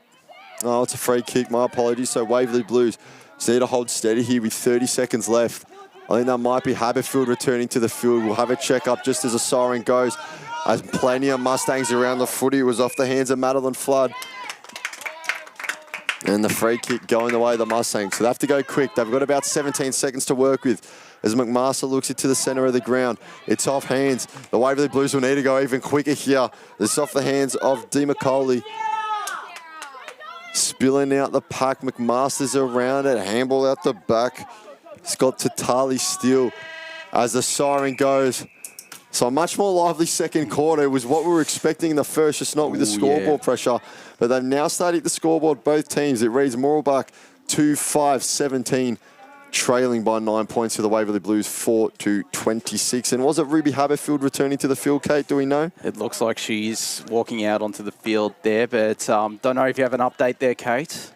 Oh, it's a free kick. My apologies. So Waverley Blues just need to hold steady here with 30 seconds left. I think that might be Haberfield returning to the field. We'll have a check up just as a siren goes. As plenty of Mustangs around the footy. It was off the hands of Madeline Flood. And the free kick going the way of the Mustangs. So they have to go quick. They've got about 17 seconds to work with. As McMaster looks into the centre of the ground. It's off hands. The Waverley Blues will need to go even quicker here. It's off the hands of Dee McCauley. Spilling out the pack. McMaster's around it. Handball out the back. It's got Tatali still as the siren goes. So a much more lively second quarter. It was what we were expecting in the first, just not with the scoreboard pressure. But they've now started the scoreboard, both teams. It reads Mooroolbark 2-5-17, trailing by 9 points to the Waverley Blues 4-26. And was it Ruby Haberfield returning to the field, Kate? Do we know? It looks like she's walking out onto the field there, but don't know if you have an update there, Kate.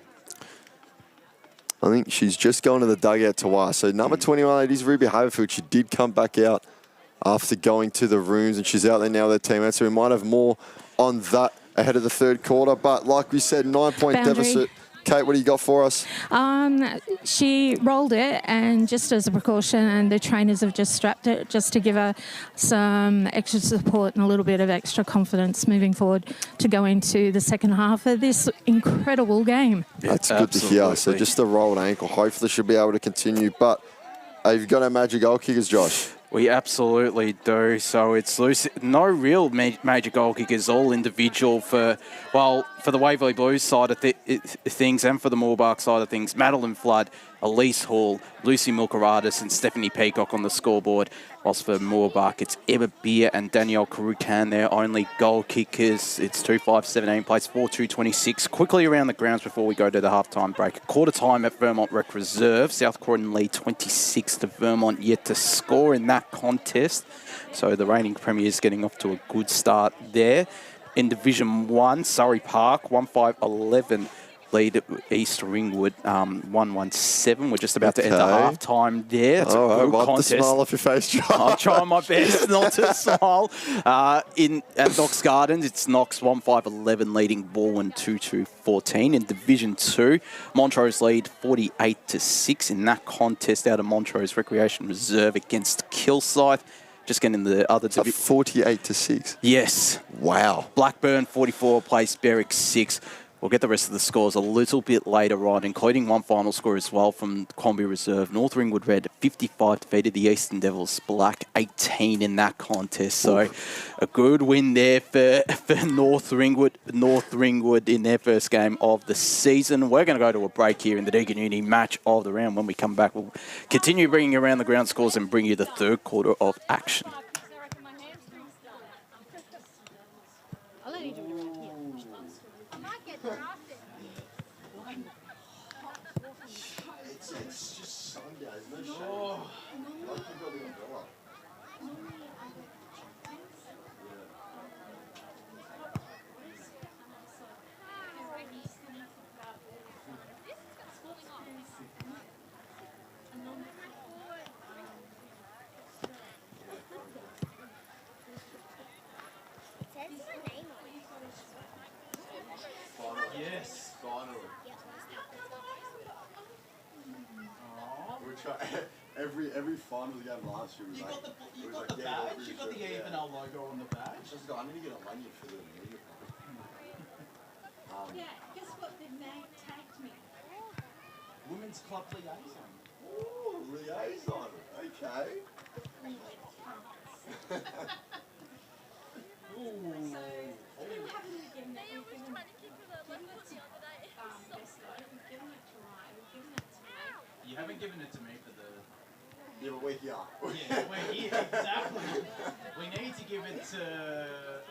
I think she's just going to the dugout to us. So number 21, it is Ruby Haberfield. She did come back out after going to the rooms, and she's out there now with her teammates. So we might have more on that ahead of the third quarter. But like we said, 9-point deficit. Kate, what do you got for us? She rolled it, and just as a precaution, and the trainers have just strapped it just to give her some extra support and a little bit of extra confidence moving forward to go into the second half of this incredible game. That's good to hear. So just a rolled ankle. Hopefully she'll be able to continue. But you've got our magic goal kickers, Josh. We absolutely do. So it's loose. No real major goal kickers, all individual for the Waverley Blues side of things and for the Mooroolbark side of things. Madeline Flood, Elise Hall, Lucy Milkeratis and Stephanie Peacock on the scoreboard. Whilst for Mooroolbark, it's Emma Beer and Danielle Karukan, their only goal kickers. It's 2-5-17, place 4-2-26. Quickly around the grounds before we go to the halftime break. Quarter time at Vermont Rec Reserve. South Croydon lead 26 to Vermont, yet to score in that contest. So the reigning premiers getting off to a good start there. In Division 1, Surrey Park, 1-5-11. Lead East Ringwood 1-1-7. We're just about to enter half-time there. It's a good wipe contest. the smile off your face, John. I'm trying my best not to smile. At Knox Gardens, it's Knox 1-5-11 leading Baldwin 2-2-14. In Division 2, Montrose lead 48-6 in that contest out of Montrose Recreation Reserve against Kilsyth. Just getting the other division. 48-6. Yes. Wow. Blackburn 44, place Berwick 6. We'll get the rest of the scores a little bit later on, including one final score as well from Crombie Reserve. North Ringwood Red 55 defeated the Eastern Devils Black 18 in that contest. So a good win there for North Ringwood in their first game of the season. We're going to go to a break here in the Deakin Uni match of the round. When we come back, we'll continue bringing you around the ground scores and bring you the third quarter of action. It's just Sunday, there's no show. Yes, finally. Every final we had last year was You like, got the, it was got like the getting badge, over you got the each other, EFNL logo on the badge. I need to get a lanyard for the media. Yeah, guess what? They tagged me. Women's Club Liaison. Ooh, liaison. Okay. So we haven't given it. We've given it to Besto. We've given it to Ryan. We've given it to me. You haven't given it to me for the... Yeah, but we're here. Yeah, we're here, exactly. We need to give it to...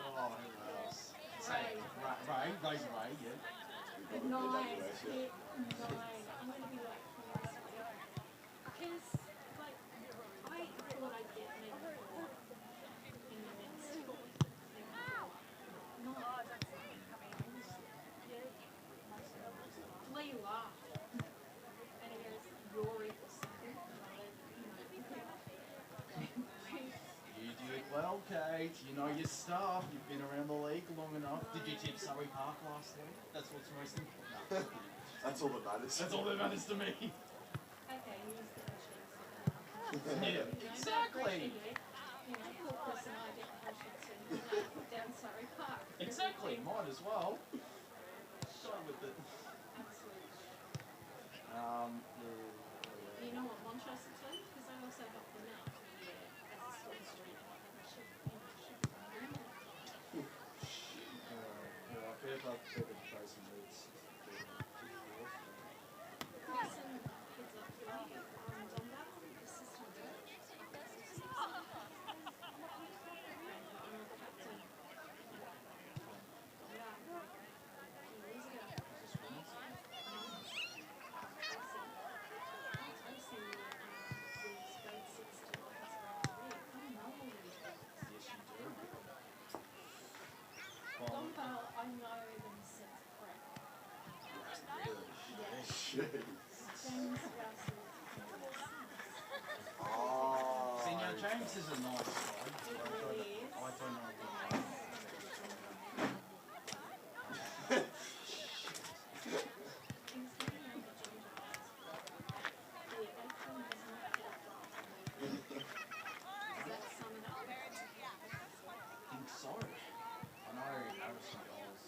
Oh, who else? Say, Ray, yeah. Nine. I'm going to be like, because, like, I thought I'd get maybe 4 in the next. The way you laugh. And he goes, you're equal second. You did well, Kate. You know your stuff. You've been around the league long enough. Did you tip Surrey Park last week? That's what's most important. That's all that matters. That's all that matters to me. Okay, you just get a chance. Yeah, exactly. You know, poor Chris and I didn't push it to down Surrey Park. Exactly. Might as well. Go with it. Absolutely. Yeah. You know what Montrose is doing? Because I also helped them out for the year as a school street partnership. I feel like the Tracy needs. Chris and kids up here, Donda, the sister of Birch. I'm a captain. Yeah. Years ago. I know them since prep. James Russell. See, now James is a nice guy. I don't know. I think so. I know Harrison Goals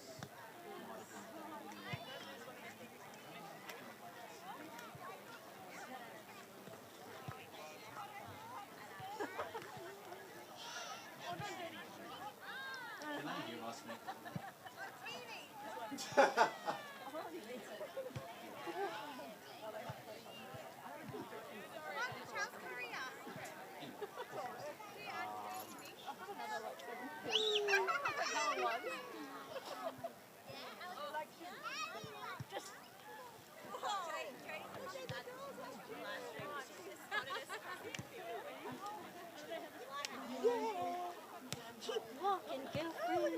might have been ask me. Keep walking, girlfriend.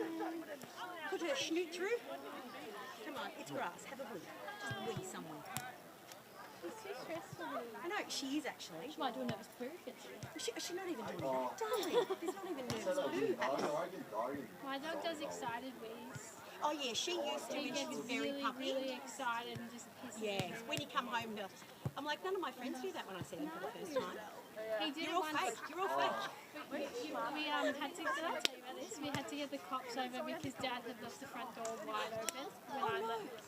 Put her snoot through. Come on, it's grass. Have a wee. Just a wee somewhere. It's too stressful. I know, she is actually. She might do a nervous poo. She's not even doing that, darling. There's not even nervous poo happening. My dog does excited wheeze. Oh yeah, she used to He when she gets was very really, puppy. really excited and just pisses. Yes, when you come home, I'm like, none of my friends do that when I see them for the first time. He did You're it all once. fake. You're all fake. We had to, did I tell you about this? We had to get the cops over because Dad had left the front door wide open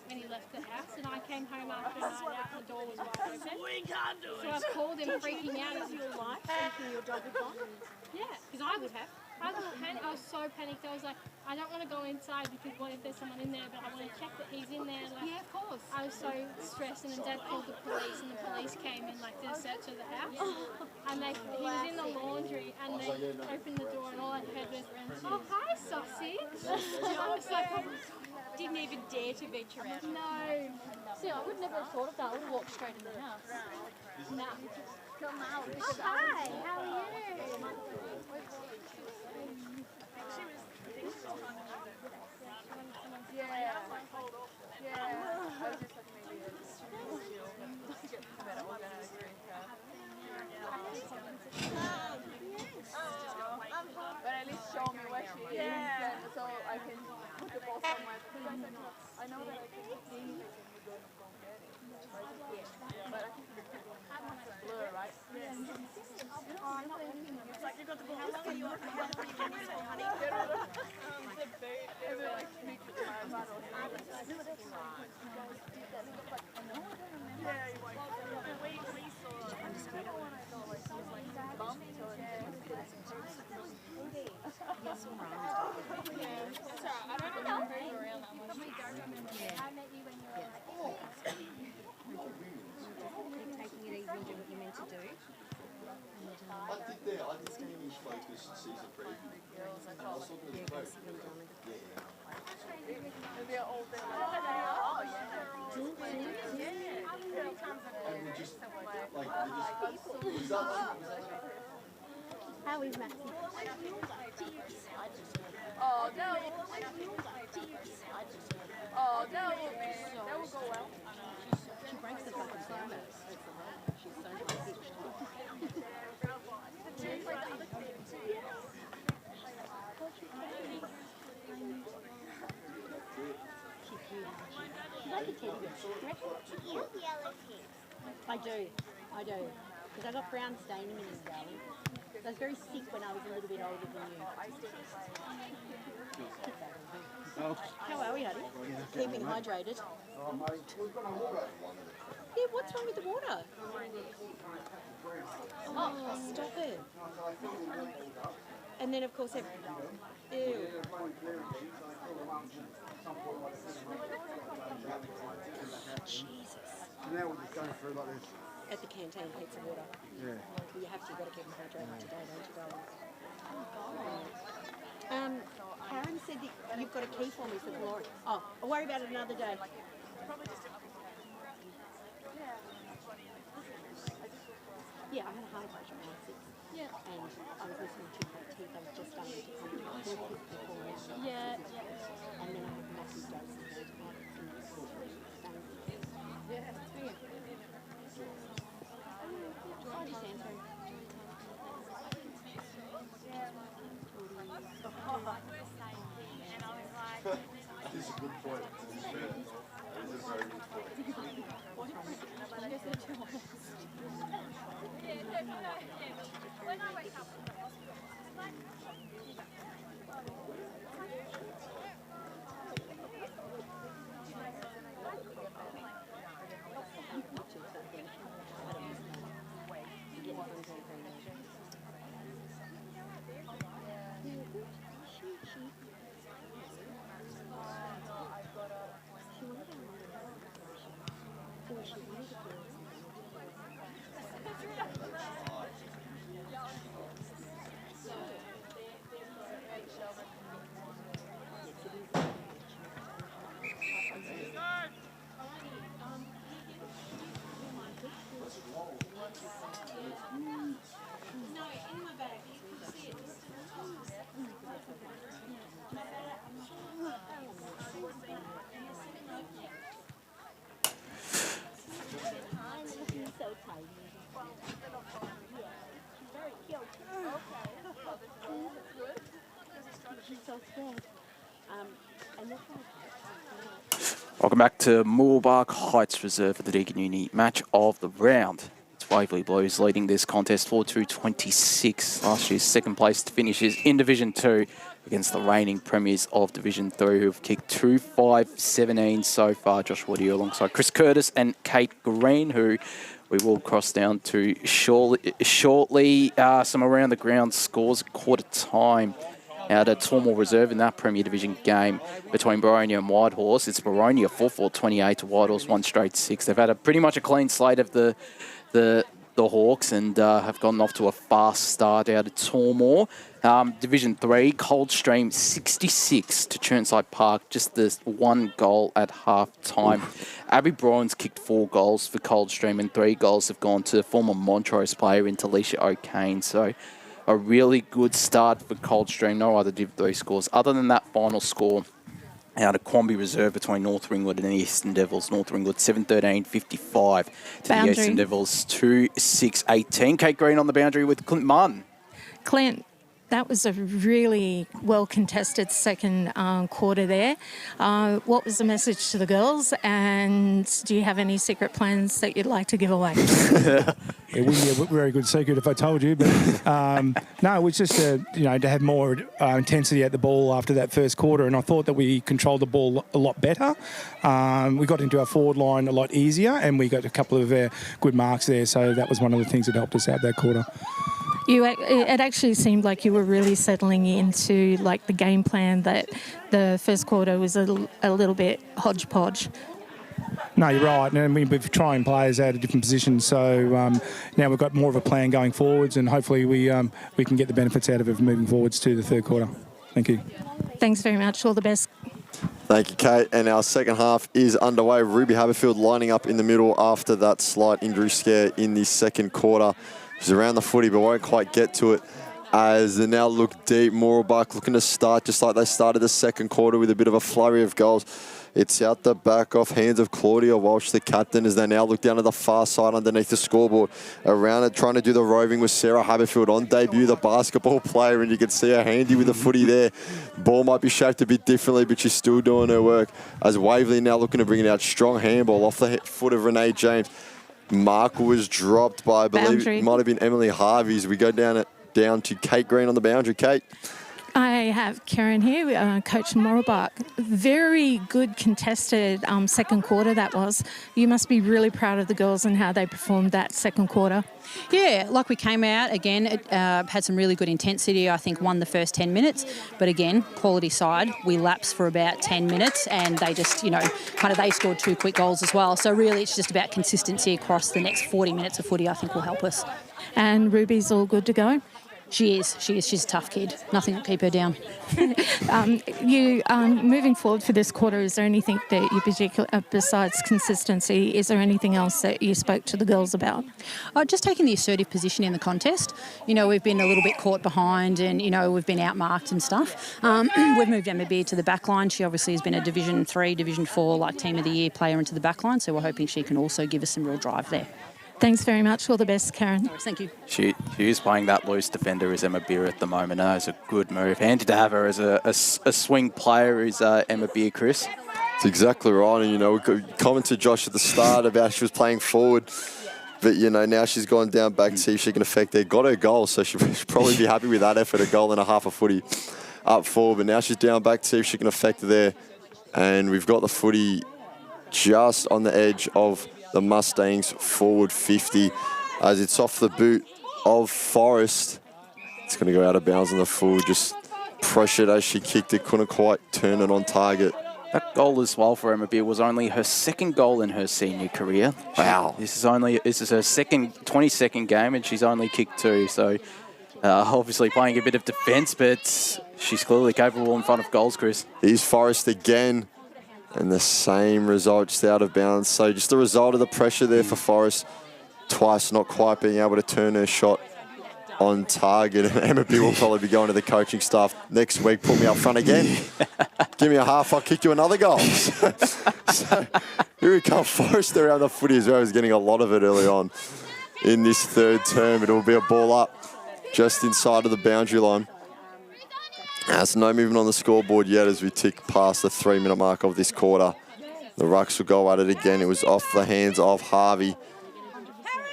when he left the house, and I came home after a night out and the door was wide open. So I called him freaking out. Of your life, thinking your dog had gone. Yeah, because I would have. I was so panicked. I was like, I don't want to go inside because what if there's someone in there? But I want to check that he's in there. Like, Yeah, of course. I was so stressed, and then Dad called the police, and the police came in, like, did a search of the house. And he was in the laundry, and they opened the door, and all I heard was, "Oh, hi, sausage." And I was like, Didn't even dare to venture out. no. See, I would never have thought of that. I would have walked straight in the house. No. Come out. Oh, hi, how are you? But at least show me where she is, so I can put the ball somewhere. Because I said to her, I know that I can see it when you go and get it. But I think it's blur, right? Yes. It's like you got the ball. How long are you on this for, honey? The bait. Is it like sneak with my bottle? Yeah, you like. We saw. Bump. Yes, all right. That's all right. I don't remember you around that much. I met you when you were like, Keep taking it easy and do what you're meant to do. I did Steamy's focused season preview. I was talking to the coach. They're all there like, oh yeah. And we just, like, was that how is Maxie? Oh, that will go well. She breaks the fucking sound out. She's so high pitched. I do. Because I got brown staining in his belly. I was very sick when I was a little bit older than you. How are we, honey? Keeping hydrated. Yeah, what's wrong with the water? Oh, stop it. And then, of course, ew. Jesus. Now we're just going through like this. At the canteen, heaps of water. Yeah. Well, you have to, you've got to keep them hydrated today, don't you, darling? Karen said that you've got a key for me for Glory. Oh, I'll worry about it another day. Yeah, I had a heart attack around 6. Yeah. And I was listening to my teeth, I was just starting to come to Yeah. and then I had massive doses of antibiotics and Yeah. I'll just answer him. That is a good point. To be fair. That is a very good point. When I wake up, Welcome back to Mooroolbark Heights Reserve for the Deakin Uni match of the round. It's Waverley Blues leading this contest 4-2-26. Last year's second place finishes in Division 2 against the reigning premiers of Division 3 who have kicked 2-5-17 so far. Josh Woody alongside Chris Curtis and Kate Green, who we will cross down to shortly. Some around the ground scores quarter time out at Tormore Reserve in that Premier Division game between Boronia and Whitehorse. It's Boronia 4-4-28 to Whitehorse 1 straight 6. They've had a pretty much a clean slate of the Hawks and have gotten off to a fast start out at Tormore. Division 3, Coldstream 66 to Chirnside Park, just this 1 goal at half time. Abby Brown's kicked 4 goals for Coldstream and 3 goals have gone to former Montrose player in Talisha O'Kane. So a really good start for Coldstream. No other Div 3 scores other than that final score out of Quamby Reserve between North Ringwood and the Eastern Devils. North Ringwood 7-13-55 to the Eastern Devils 2-6-18. Kate Green on the boundary with Clint Martin. Clint, that was a really well-contested second quarter there. What was the message to the girls, and do you have any secret plans that you'd like to give away? It wouldn't be a very good secret if I told you, but no, it was just to have more intensity at the ball after that first quarter, and I thought that we controlled the ball a lot better. We got into our forward line a lot easier, and we got a couple of good marks there, so that was one of the things that helped us out that quarter. It actually seemed like you were really settling into like the game plan, that the first quarter was a little bit hodgepodge. No, you're right. And we've trying players out of different positions, so now we've got more of a plan going forwards, and hopefully we can get the benefits out of it moving forwards to the third quarter. Thank you. Thanks very much. All the best. Thank you, Kate. And our second half is underway. Ruby Haberfield lining up in the middle after that slight injury scare in the second quarter. She's around the footy but won't quite get to it as they now look deep. Mooroolbark looking to start just like they started the second quarter with a bit of a flurry of goals. It's out the back off hands of Claudia Walsh, the captain, as they now look down to the far side underneath the scoreboard. Around it, trying to do the roving with Sarah Haberfield on debut, the basketball player, and you can see her handy with the footy there. Ball might be shaped a bit differently, but she's still doing her work. As Waverley now looking to bring it out, strong handball off the foot of Renee James. Mark was dropped by, I believe Boundary. it might have been Emily Harvey's. We go down to Kate Green on the boundary. Kate. I have Karen here, coach Mooroolbark. Very good contested second quarter that was. You must be really proud of the girls and how they performed that second quarter. Yeah, like we came out, again, it had some really good intensity. I think won the first 10 minutes. But again, quality side, we lapsed for about 10 minutes and they just, they scored 2 quick goals as well. So really it's just about consistency across the next 40 minutes of footy, I think will help us. And Ruby's all good to go? She is. She's a tough kid. Nothing will keep her down. Moving forward for this quarter, is there anything that you besides consistency, is there anything else that you spoke to the girls about? Just taking the assertive position in the contest. We've been a little bit caught behind and, we've been outmarked and stuff. We've moved Emma Beard to the back line. She obviously has been a Division 3, Division 4, Team of the Year player into the back line, so we're hoping she can also give us some real drive there. Thanks very much. All the best, Karen. Thank you. She is playing that loose defender as Emma Beer at the moment. It's a good move. Handy to have her as a swing player is Emma Beer, Chris. That's exactly right. And, we commented, Josh, at the start about she was playing forward. But, now she's gone down back to see if she can affect there. Got her goal, so she should probably be happy with that effort, a goal and a half a footy up forward. But now she's down back to see if she can affect there. And we've got the footy just on the edge of the Mustangs forward 50 as it's off the boot of Forrest. It's going to go out of bounds on the full, just pressured as she kicked it, couldn't quite turn it on target. That goal as well for Emma Beer was only her second goal in her senior career. Wow. This is her 22nd game and she's only kicked 2. So obviously playing a bit of defence, but she's clearly capable in front of goals, Chris. Here's Forrest again. And the same result, just out of bounds. So just the result of the pressure there for Forrest. Twice not quite being able to turn her shot on target. And Emma B will probably be going to the coaching staff next week. Put me up front again. Give me a half, I'll kick you another goal. So here we come. Forrest around the footy as well. He's getting a lot of it early on in this third term. It will be a ball up just inside of the boundary line. There's no movement on the scoreboard yet as we tick past the 3-minute mark of this quarter. The Rucks will go at it again. It was off the hands of Harvey.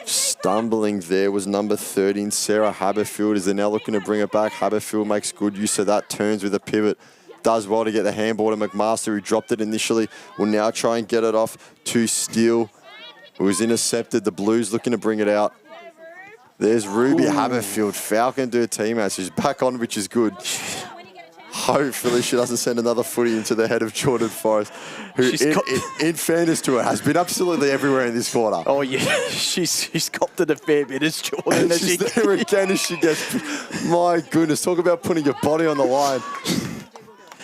Stumbling there was number 13, Sarah Haberfield, as they're now looking to bring it back. Haberfield makes good use of that, turns with a pivot. Does well to get the handball to McMaster, who dropped it initially. Will now try and get it off to Steele, who was intercepted. The Blues looking to bring it out. There's Ruby Haberfield, Falcon to her teammates, who's back on, which is good. Hopefully she doesn't send another footy into the head of Jordan Forrest, who, in fairness to her, has been absolutely everywhere in this quarter. Oh, yeah. she's copped it a fair bit as Jordan. She's there again as she gets... My goodness, talk about putting your body on the line.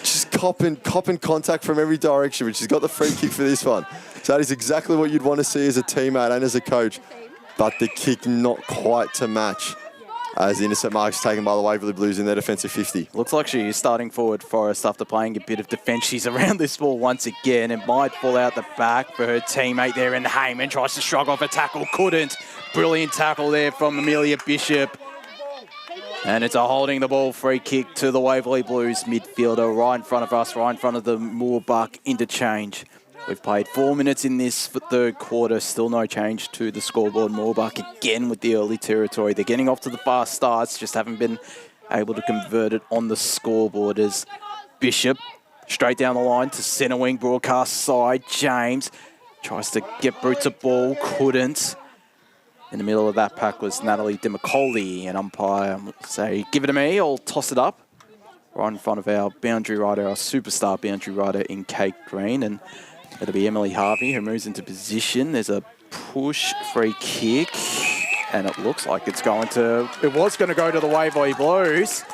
Just copping contact from every direction, but she's got the free kick for this one. So that is exactly what you'd want to see as a teammate and as a coach. But the kick not quite to match as the intercept mark's taken by the Waverley Blues in their defensive 50. Looks like she is starting forward Forrest after playing a bit of defence. She's around this ball once again. It might fall out the back for her teammate there, and Heyman tries to shrug off a tackle. Couldn't. Brilliant tackle there from Amelia Bishop. And it's a holding the ball free kick to the Waverley Blues midfielder right in front of us, right in front of the Mooroolbark interchange. We've played 4 minutes in this third quarter. Still no change to the scoreboard. Mooroolbark again with the early territory. They're getting off to the fast starts, just haven't been able to convert it on the scoreboard as Bishop straight down the line to centre wing broadcast side. James tries to get Brute to ball, couldn't. In the middle of that pack was Natalie DeMacaulay, an umpire. Say, give it to me, I'll toss it up. Right in front of our boundary rider, our superstar boundary rider in Kate Green. And it'll be Emily Harvey who moves into position. There's a push free kick. And it looks like it was going to go to the Waverley Blues.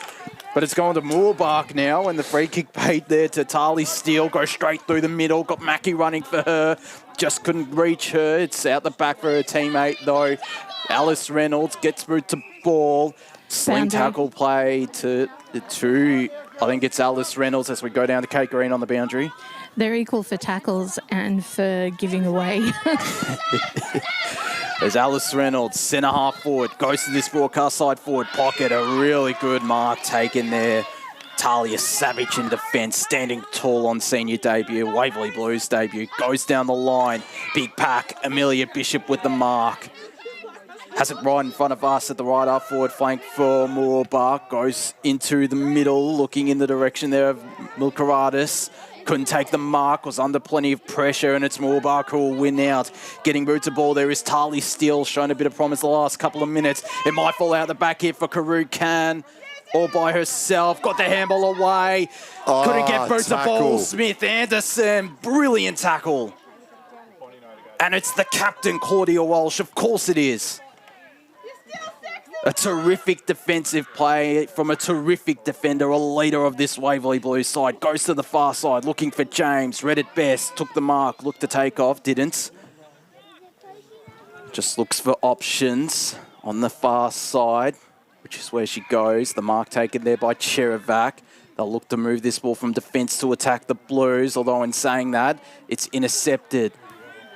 But it's going to Mooroolbark now, and the free kick paid there to Tali Steele. Goes straight through the middle. Got Mackie running for her. Just couldn't reach her. It's out the back for her teammate, though. Alice Reynolds gets through to ball. Sling tackle play to the two. I think it's Alice Reynolds as we go down to Kate Green on the boundary. They're equal for tackles and for giving away. There's Alice Reynolds, centre half forward, goes to this broadcast side forward pocket. A really good mark taken there. Talia Savage in defence, standing tall on senior debut. Waverley Blues debut, goes down the line. Big pack, Amelia Bishop with the mark. Has it right in front of us at the right half forward flank for Mooroolbark. Goes into the middle, looking in the direction there of Milkaradis. Couldn't take the mark, was under plenty of pressure, and it's Mooroolbark who will win out. Getting root to ball there is Tali Steele, showing a bit of promise the last couple of minutes. It might fall out the back here for Karoo Khan, all by herself. Got the handball away. Couldn't get root to ball. Smith Anderson, brilliant tackle. And it's the captain, Claudia Walsh. Of course it is. A terrific defensive play from a terrific defender, a leader of this Waverley Blues side. Goes to the far side, looking for James. Read it best, took the mark, looked to take off, didn't. Just looks for options on the far side, which is where she goes. The mark taken there by Cherevac. They'll look to move this ball from defence to attack the Blues, although in saying that, it's intercepted.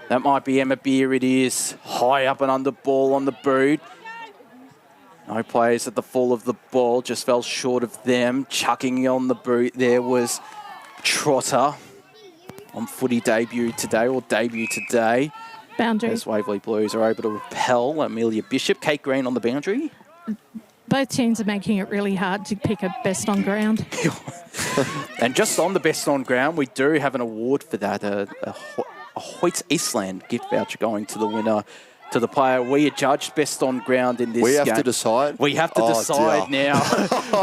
That might be Emma Beer, it is. High up and under ball on the boot. No players at the fall of the ball, just fell short of them. Chucking on the boot there was Trotter on footy debut today. Boundary. As Waverley Blues are able to repel Amelia Bishop. Kate Green on the boundary. Both teams are making it really hard to pick a best on ground. And just on the best on ground, we do have an award for that, a Hoyts Eastland gift voucher going to the winner. To the player we adjudged best on ground in this game. We have to decide? We have to decide now,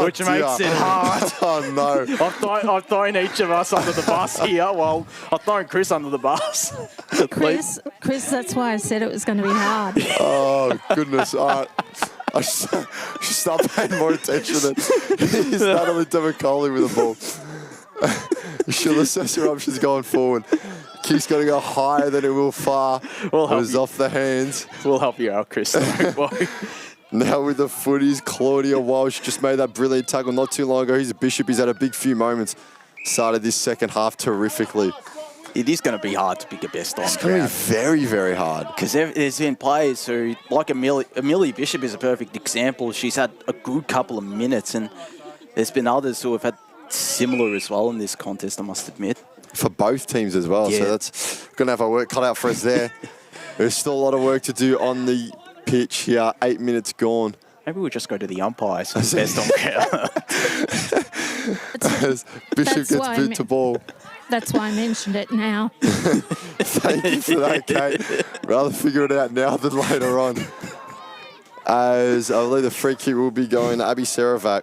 which makes it hard. Oh, no. I've thrown each of us under the bus here. Well, I've thrown Chris under the bus. Chris, that's why I said it was going to be hard. Oh, goodness. I should start paying more attention than he's Natalie DeMacaulay with the ball. You should assess your options going forward. Kick's got to go higher than it will far. It was off the hands. We'll help you out, Chris. Now with the footies, Claudia Walsh just made that brilliant tackle not too long ago. He's a Bishop. He's had a big few moments. Started this second half terrifically. It is going to be hard to pick a best on ground. It's going to be very, very hard. Because there's been players who, like Amelia Bishop is a perfect example. She's had a good couple of minutes, and there's been others who have had similar as well in this contest, I must admit. For both teams as well, Yeah. so that's going to have our work cut out for us there. There's still a lot of work to do on the pitch here. 8 minutes gone. Maybe we'll just go to the umpires for the best on ground. As Bishop gets boot to ball. That's why I mentioned it now. Thank you for that, Kate. Rather figure it out now than later on. As I believe the free kick will be going to Abby Seravac,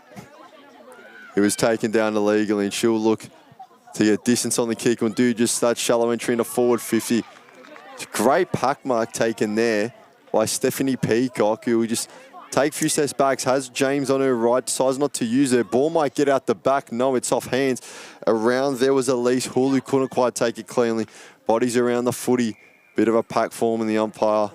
who was taken down illegally, and she'll look to get distance on the kick and do just that shallow entry into forward 50. It's a great pack mark taken there by Stephanie Peacock, who will just take a few steps back, has James on her right, decides not to use her. Ball might get out the back. No, it's off hands. Around there was Elise Hull, who couldn't quite take it cleanly. Bodies around the footy. Bit of a pack form in the umpire.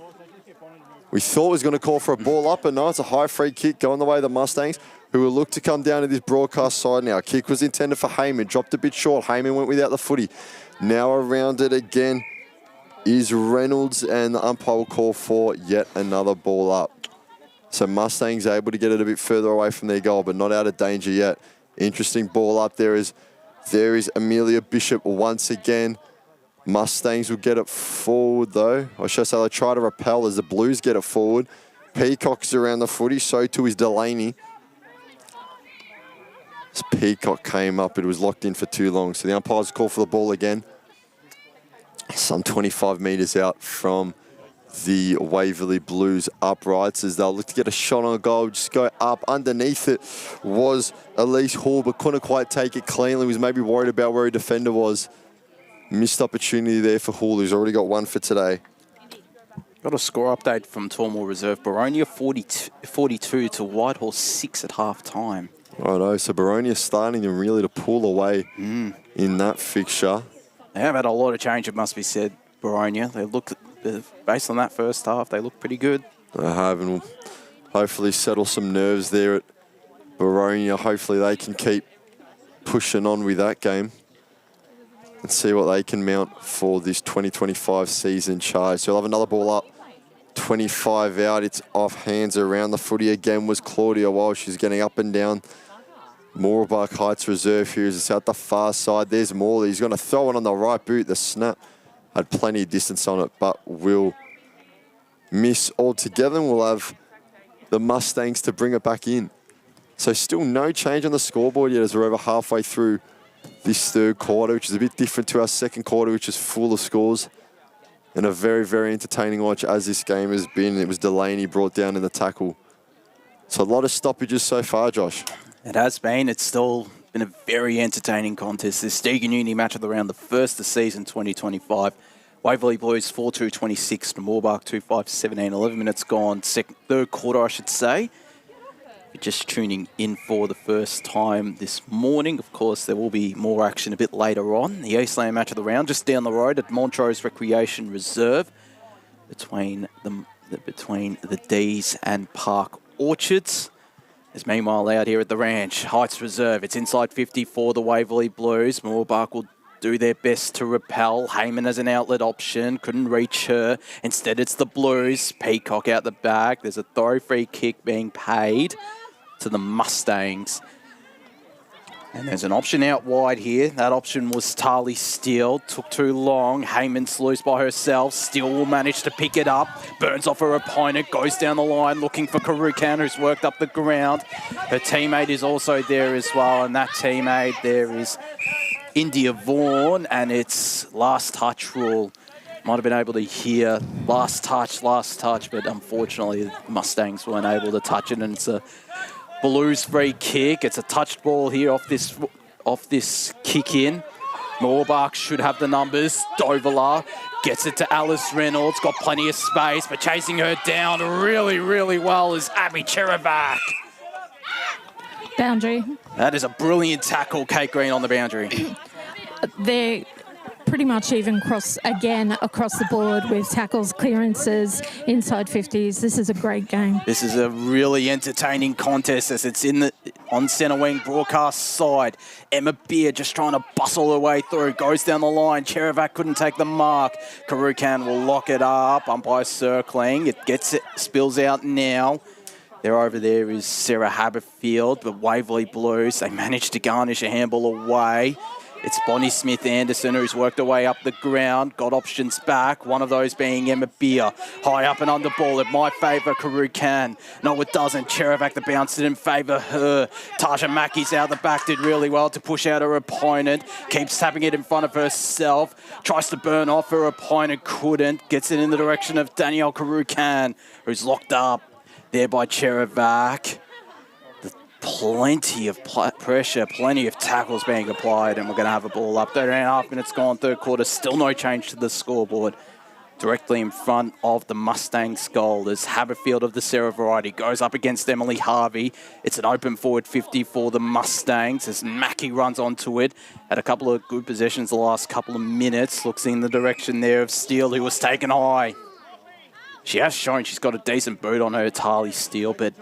We thought it was going to call for a ball up, but no, it's a high free kick going the way of the Mustangs, who will look to come down to this broadcast side now. Kick was intended for Heyman, dropped a bit short. Heyman went without the footy. Now around it again is Reynolds, and the umpire will call for yet another ball up. So Mustangs able to get it a bit further away from their goal, but not out of danger yet. Interesting ball up there is Amelia Bishop once again. Mustangs will get it forward though. Or should I say they try to repel as the Blues get it forward. Peacock's around the footy, so too is Delaney. As Peacock came up, it was locked in for too long. So the umpires call for the ball again. Some 25 metres out from the Waverley Blues uprights as they'll look to get a shot on goal, just go up. Underneath it was Elise Hall, but couldn't quite take it cleanly. Was maybe worried about where her defender was. Missed opportunity there for Hall, who's already got one for today. Got a score update from Tormore Reserve. Baronia 42 to Whitehall 6 at half time. Righto, so Baronia starting them really to pull away in that fixture. They have had a lot of change, it must be said, Baronia. They look, based on that first half, they look pretty good. They have, and will hopefully settle some nerves there at Baronia. Hopefully they can keep pushing on with that game and see what they can mount for this 2025 season charge. So we'll have another ball up, 25 out. It's off hands around the footy again was Claudia while she's getting up and down. Mooroolbark Heights Reserve here as it's out the far side. There's Morley. He's going to throw it on the right boot. The snap had plenty of distance on it, but will miss altogether. And we'll have the Mustangs to bring it back in. So still no change on the scoreboard yet as we're over halfway through this third quarter, which is a bit different to our second quarter, which is full of scores. And a very, very entertaining watch as this game has been. It was Delaney brought down in the tackle. So a lot of stoppages so far, Josh. It has been. It's still been a very entertaining contest. This Deakin Uni match of the round, the first of the season 2025. Waverley Blues 4-2-26 to Mooroolbark 2-5-17. 11 minutes gone. Third quarter, I should say. If you're just tuning in for the first time this morning, of course, there will be more action a bit later on. The Eastland match of the round, just down the road at Montrose Recreation Reserve between the D's and Park Orchards. There's meanwhile out here at the ranch, Heights Reserve. It's inside 50 for the Waverley Blues. Mooroolbark will do their best to repel. Heyman as an outlet option, couldn't reach her. Instead, it's the Blues. Peacock out the back. There's a throw free kick being paid to the Mustangs. And there's an option out wide here. That option was Tarly Steele. Took too long. Heyman's loose by herself. Steele will manage to pick it up. Burns off her opponent. Goes down the line looking for Karukan, who's worked up the ground. Her teammate is also there as well. And that teammate there is India Vaughan. And it's last touch rule. Might have been able to hear last touch, but unfortunately the Mustangs weren't able to touch it. And it's a Blues free kick. It's a touched ball here off this kick in. Mooroolbark should have the numbers. Dovala gets it to Alice Reynolds. Got plenty of space, but chasing her down really, really well is Abby Cheravac. Boundary. That is a brilliant tackle, Kate Green, on the boundary. They're pretty much even across the board with tackles, clearances, inside 50s. This is a great game. This is a really entertaining contest as it's on centre wing broadcast side. Emma Beard just trying to bustle her way through. Goes down the line. Cheravac couldn't take the mark. Karukan will lock it up. Umpire circling. It spills out now. There over there is Sarah Haberfield, but Waverley Blues, they managed to garnish a handball away. It's Bonnie Smith-Anderson who's worked her way up the ground, got options back, one of those being Emma Beer. High up and under ball, it might favour Karoo Khan. No, it doesn't. Cherovac, the bounce didn't favour her. Tasha Mackey's out the back, did really well to push out her opponent. Keeps tapping it in front of herself. Tries to burn off her opponent, couldn't. Gets it in the direction of Danielle Karoo Khan, who's locked up there by Cherovac. Plenty of pressure, plenty of tackles being applied, and we're going to have a ball up. 13.5 minutes gone, third quarter, still no change to the scoreboard. Directly in front of the Mustangs goal as Haberfield of the Sarah variety goes up against Emily Harvey. It's an open forward 50 for the Mustangs as Mackie runs onto it. Had a couple of good possessions the last couple of minutes. Looks in the direction there of Steele, who was taken high. She has shown she's got a decent boot on her. It's Harley Steele, but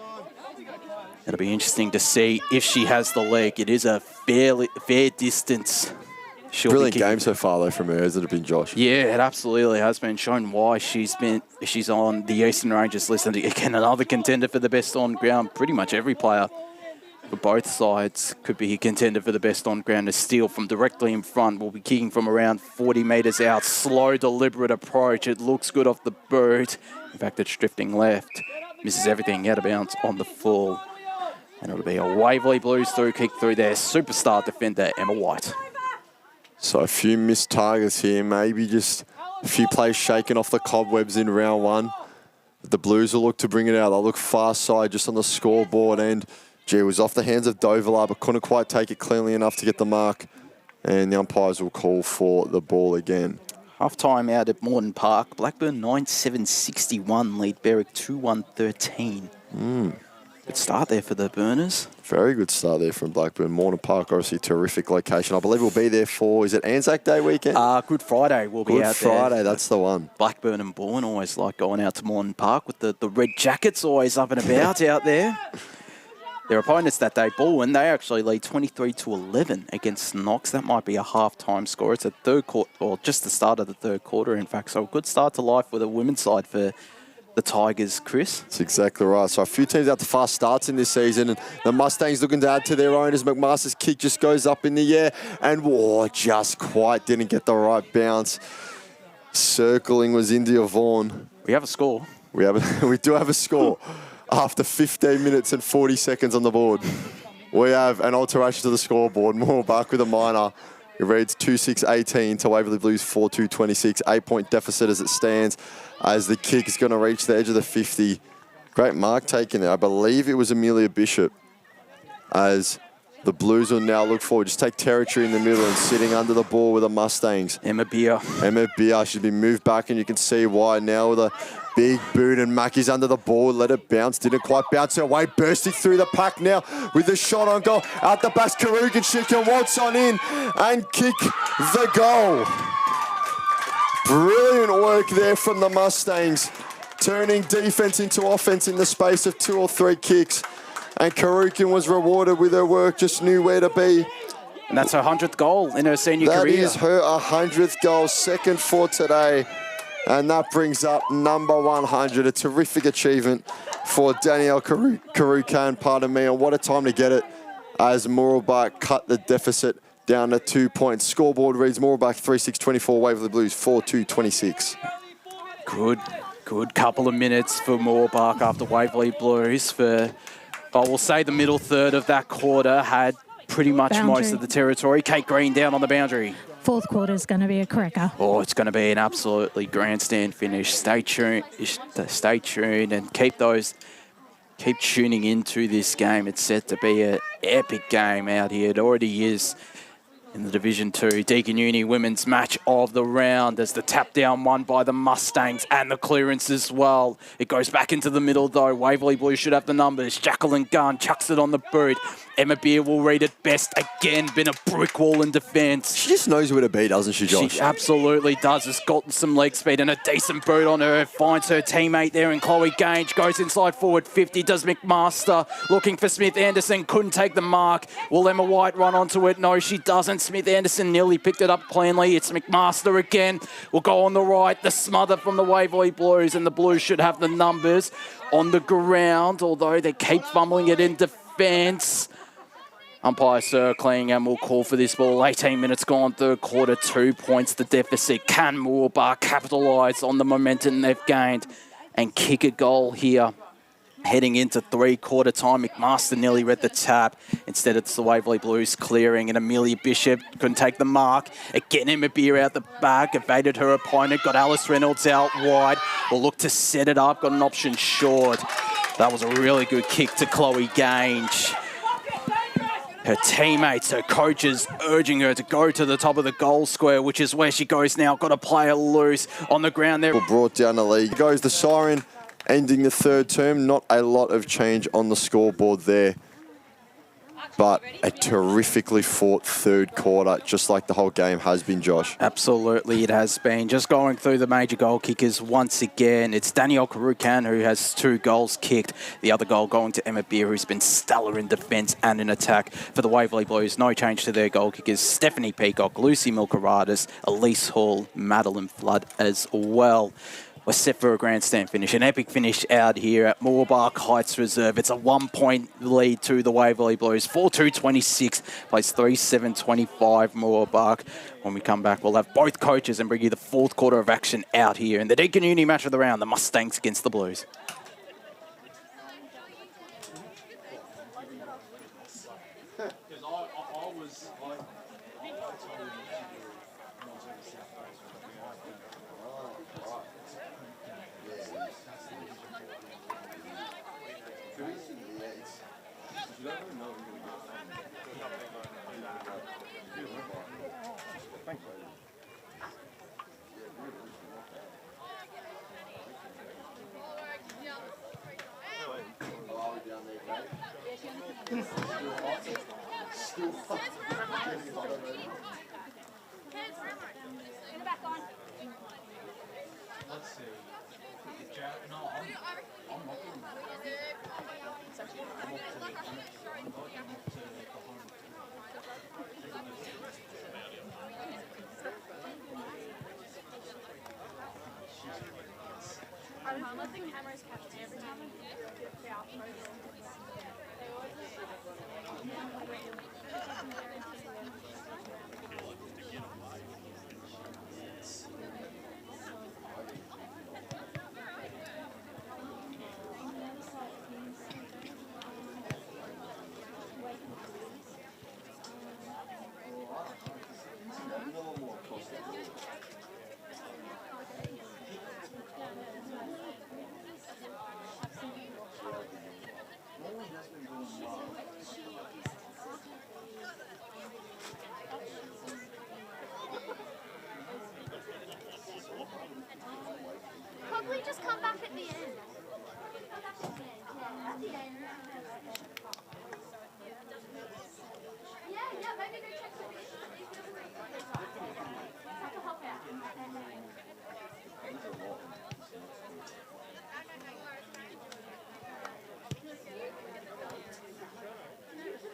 it'll be interesting to see if she has the leg. It is a fair distance. Brilliant game so far, though, from her, hasn't it been, Josh? Yeah, it absolutely has been shown why she's on the Eastern Rangers list. And again, another contender for the best on ground. Pretty much every player for both sides could be a contender for the best on ground. A steal from directly in front. Will be kicking from around 40 metres out. Slow, deliberate approach. It looks good off the boot. In fact, it's drifting left. Misses everything out of bounds on the full. And it'll be a Waverley Blues through kick through their superstar defender, Emma White. So a few missed targets here, maybe just a few plays shaken off the cobwebs in round one. But the Blues will look to bring it out. They'll look far side just on the scoreboard. And, gee, it was off the hands of Dovelar, but couldn't quite take it cleanly enough to get the mark. And the umpires will call for the ball again. Half-time out at Moreton Park. Blackburn 9-7-61, lead Berwick 2-1-13. Good start there for the Burners. Very good start there from Blackburn. Moreton Park, obviously a terrific location. I believe we'll be there for, is it Anzac Day weekend? Good Friday we'll be out there. Good Friday, that's the one. Blackburn and Bourne always like going out to Moreton Park with the red jackets always up and about out there. Their opponents that day, Bourne, they actually lead 23-11 against Knox. That might be a half-time score. It's a third quarter, or just the start of the third quarter, in fact. So a good start to life with a women's side for the Tigers, Chris. That's exactly right. So a few teams out to fast starts in this season, and the Mustangs looking to add to their own as McMaster's kick just goes up in the air, and just quite didn't get the right bounce. Circling was India Vaughan. We have a score. We do have a score. After 15 minutes and 40 seconds on the board, we have an alteration to the scoreboard. Mooroolbark with a minor. It reads 2-6-18 to Waverley Blues 4-2-26. 8-point deficit as it stands, as the kick is going to reach the edge of the 50. Great mark taken there. I believe it was Amelia Bishop, as the Blues will now look forward. Just take territory in the middle and sitting under the ball with the Mustangs. Emma Beer should be moved back, and you can see why now with a big boot, and Mackie's under the ball. Let it bounce. Didn't quite bounce her way. Bursting through the pack now with the shot on goal. Out the back, Karugan. She can waltz on in and kick the goal. Brilliant work there from the Mustangs, turning defense into offense in the space of 2 or 3 kicks. And Karugan was rewarded with her work, just knew where to be. And that's her 100th goal in her senior career. That is her 100th goal, second for today. And that brings up number 100, a terrific achievement for Danielle Karoo Khan, pardon me. And what a time to get it, as Mooroolbark cut the deficit down to 2 points. Scoreboard reads Mooroolbark 3-6-24, Waverley Blues 4-2-26. Good couple of minutes for Mooroolbark after Waverley Blues. For, I will say, the middle third of that quarter had pretty much most of the territory. Kate Green down on the boundary. Fourth quarter is going to be a cracker. Oh, it's going to be an absolutely grandstand finish. Stay tuned and keep tuning into this game. It's set to be an epic game out here. It already is in the Division 2 Deakin Uni women's match of the round, as the tap down won by the Mustangs and the clearance as well. It goes back into the middle though. Waverley Blues should have the numbers. Jacqueline Gunn chucks it on the boot. Emma Beer will read it best. Again, been a brick wall in defence. She just knows where to be, doesn't she, Josh? She absolutely does. Has gotten some leg speed and a decent boot on her. Finds her teammate there in Chloe Gage. Goes inside forward 50. Does McMaster. Looking for Smith Anderson. Couldn't take the mark. Will Emma White run onto it? No, she doesn't. Smith-Anderson nearly picked it up cleanly. It's McMaster again. Will go on the right. The smother from the Waverley Blues, and the Blues should have the numbers on the ground, although they keep fumbling it in defence. Umpire circling and will call for this ball. 18 minutes gone, third quarter, 2 points the deficit. Can Mooroolbark capitalise on the momentum they've gained and kick a goal here? Heading into three-quarter time, McMaster nearly read the tap. Instead, it's the Waverley Blues clearing, and Amelia Bishop couldn't take the mark. Again, Emma Beer out the back, evaded her opponent, got Alice Reynolds out wide. Will look to set it up, got an option short. That was a really good kick to Chloe Gange. Her teammates, her coaches urging her to go to the top of the goal square, which is where she goes now. Got a player loose on the ground there. Brought down the lead. Goes the siren, ending the third term. Not a lot of change on the scoreboard there, but a terrifically fought third quarter, just like the whole game has been, Josh. Absolutely, it has been. Just going through the major goal kickers once again. It's Danielle Karukan, who has 2 goals kicked. The other goal going to Emma Beer, who's been stellar in defence and in attack. For the Waverley Blues, no change to their goal kickers. Stephanie Peacock, Lucy Milkaratis, Elise Hall, Madeline Flood as well. We're set for a grandstand finish. An epic finish out here at Mooroolbark Heights Reserve. It's a 1-point lead to the Waverley Blues. 4-2-26, plays 3-7-25 Mooroolbark. When we come back, we'll have both coaches and bring you the fourth quarter of action out here in the Deakin Uni match of the round, the Mustangs against the Blues. Let the cameras catch me every time I get the outro. Probably just come back at the end. Yeah, maybe go check the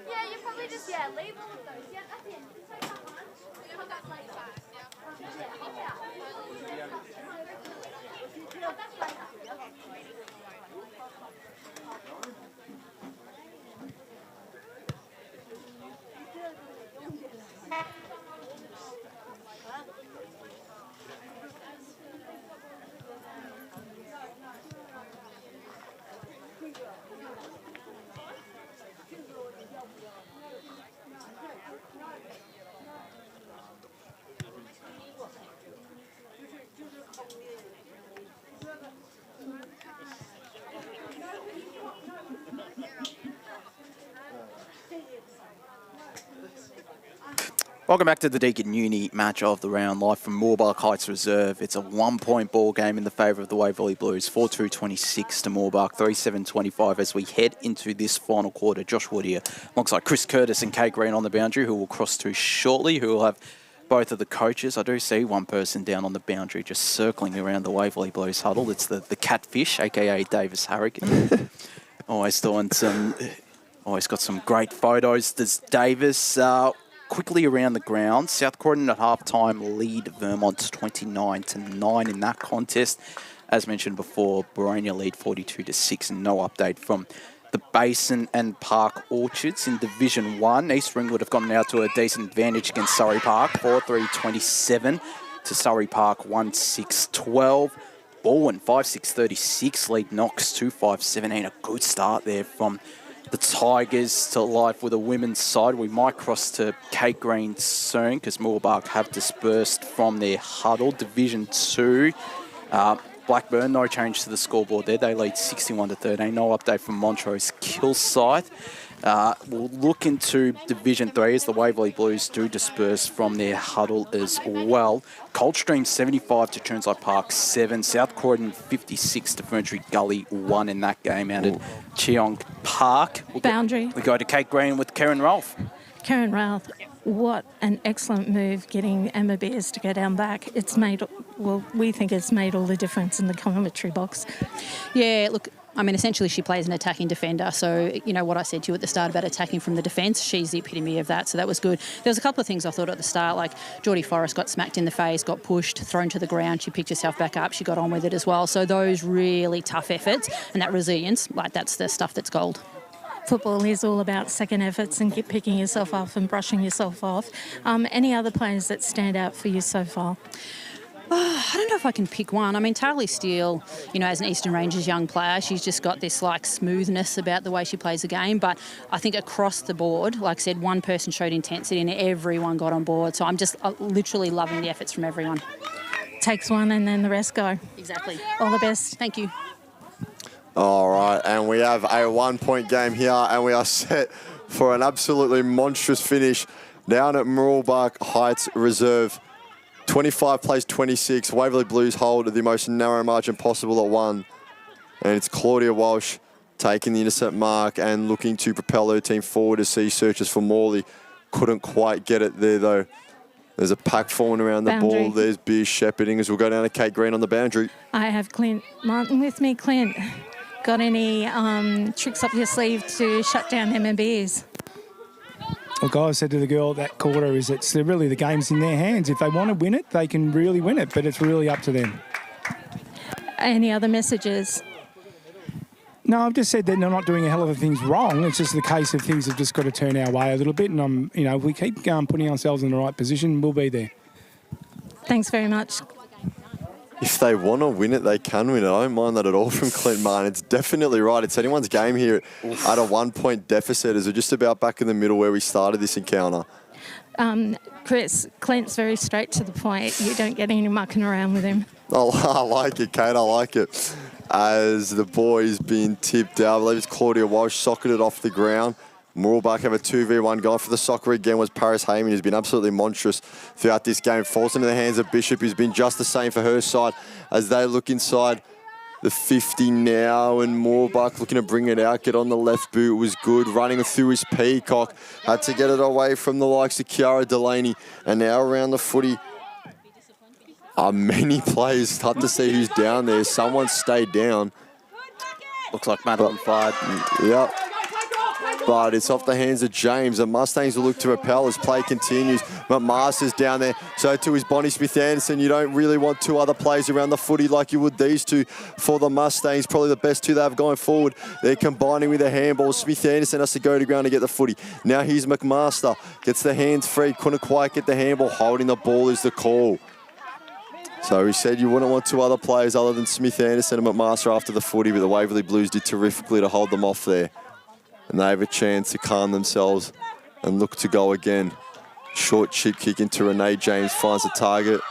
Yeah, you probably just, leave all of those. Yeah, that's it. Just take that one. You know, that's like that. Yeah, hop out. That's like that. Welcome back to the Deakin Uni match of the round, live from Mooroolbark Heights Reserve. It's a 1-point ball game in the favour of the Waverley Blues. 4-2-26 to Mooroolbark, 3-7-25 as we head into this final quarter. Josh Wood here, alongside Chris Curtis and Kate Green on the boundary, who will cross to shortly, who will have both of the coaches. I do see one person down on the boundary just circling around the Waverley Blues huddle. It's the catfish, a.k.a. Davis Harrigan. Always got some great photos. There's Davis. quickly around the ground. South Croydon at halftime lead Vermont 29-9 in that contest. As mentioned before, Boronia lead 42-6, and no update from the Basin and Park Orchards in Division 1. East Ringwood have gotten out to a decent advantage against Surrey Park, 4-3-27 to Surrey Park, 1-6-12. Bowen, 5-6-36, lead Knox, 2-5-17. A good start there from the Tigers to life with a women's side. We might cross to Kate Green soon because Mooroolbark have dispersed from their huddle. Division 2. Blackburn, no change to the scoreboard there. They lead 61-13. No update from Montrose Kilsyth. We'll look into Division 3 as the Waverley Blues do disperse from their huddle as well. Coldstream 75 to Churnside Park 7. South Croydon 56 to Ferntree Gully 1 in that game out at Cheong Park. Boundary. We go to Kate Green with Karen Rolfe. Karen Ralph, what an excellent move getting Emma Beers to go down back. It's made, well, we think it's made all the difference in the commentary box. Yeah, look, I mean, essentially she plays an attacking defender. So, you know, what I said to you at the start about attacking from the defence, she's the epitome of that. So that was good. There was a couple of things I thought at the start, like Geordie Forrest got smacked in the face, got pushed, thrown to the ground. She picked herself back up. She got on with it as well. So those really tough efforts and that resilience, like that's the stuff that's gold. Football is all about second efforts and picking yourself up and brushing yourself off. Any other players that stand out for you so far? I don't know if I can pick one. I mean, Tarly Steele, you know, as an Eastern Rangers young player, she's just got this, like, smoothness about the way she plays the game. But I think across the board, like I said, one person showed intensity and everyone got on board. So I'm just literally loving the efforts from everyone. Takes one and then the rest go. Exactly. All the best. Thank you. All right, and we have a 1 point game here, and we are set for an absolutely monstrous finish down at Mooroolbark Heights Reserve. 25 plays 26. Waverley Blues hold the most narrow margin possible at 1. And it's Claudia Walsh taking the intercept mark and looking to propel her team forward as she searches for Morley. Couldn't quite get it there, though. There's a pack falling around the ball. There's Beers shepherding as we'll go down to Kate Green on the boundary. I have Clint Martin with me. Clint, got any tricks up your sleeve to shut down Emma Beers? Look, I said to the girl at that quarter is it's really the game's in their hands. If they want to win it, they can really win it, but it's really up to them. Any other messages? No, I've just said that they're not doing a hell of a things wrong. It's just the case of things have just got to turn our way a little bit, and if we keep putting ourselves in the right position, we'll be there. Thanks very much. If they want to win it, they can win it. I don't mind that at all from Clint Martin. It's definitely right. It's anyone's game here at a 1 point deficit as we're just about back in the middle where we started this encounter. Chris, Clint's very straight to the point. You don't get any mucking around with him. Oh, I like it, Kate. I like it. As the boys being tipped out, I believe it's Claudia Walsh socketed off the ground. Mooroolbark have a 2v1 going for the soccer again was Paris Heyman, who's been absolutely monstrous throughout this game. Falls into the hands of Bishop, who's been just the same for her side as they look inside the 50 now. And Mooroolbark looking to bring it out, get on the left boot, was good. Running through his Peacock, had to get it away from the likes of Kiara Delaney. And now around the footy are many players. Hard to see who's down there. Someone stayed down. Looks like Madeline fired. Yep. But it's off the hands of James. The Mustangs will look to repel as play continues. McMaster's down there. So too is Bonnie Smith-Anderson. You don't really want two other players around the footy like you would these two for the Mustangs. Probably the best two they have going forward. They're combining with a handball. Smith-Anderson has to go to ground to get the footy. Now here's McMaster. Gets the hands free. Couldn't quite get the handball. Holding the ball is the call. So he said you wouldn't want two other players other than Smith-Anderson and McMaster after the footy, but the Waverley Blues did terrifically to hold them off there. And they have a chance to calm themselves and look to go again. Short chip kick into Renee James, finds the target.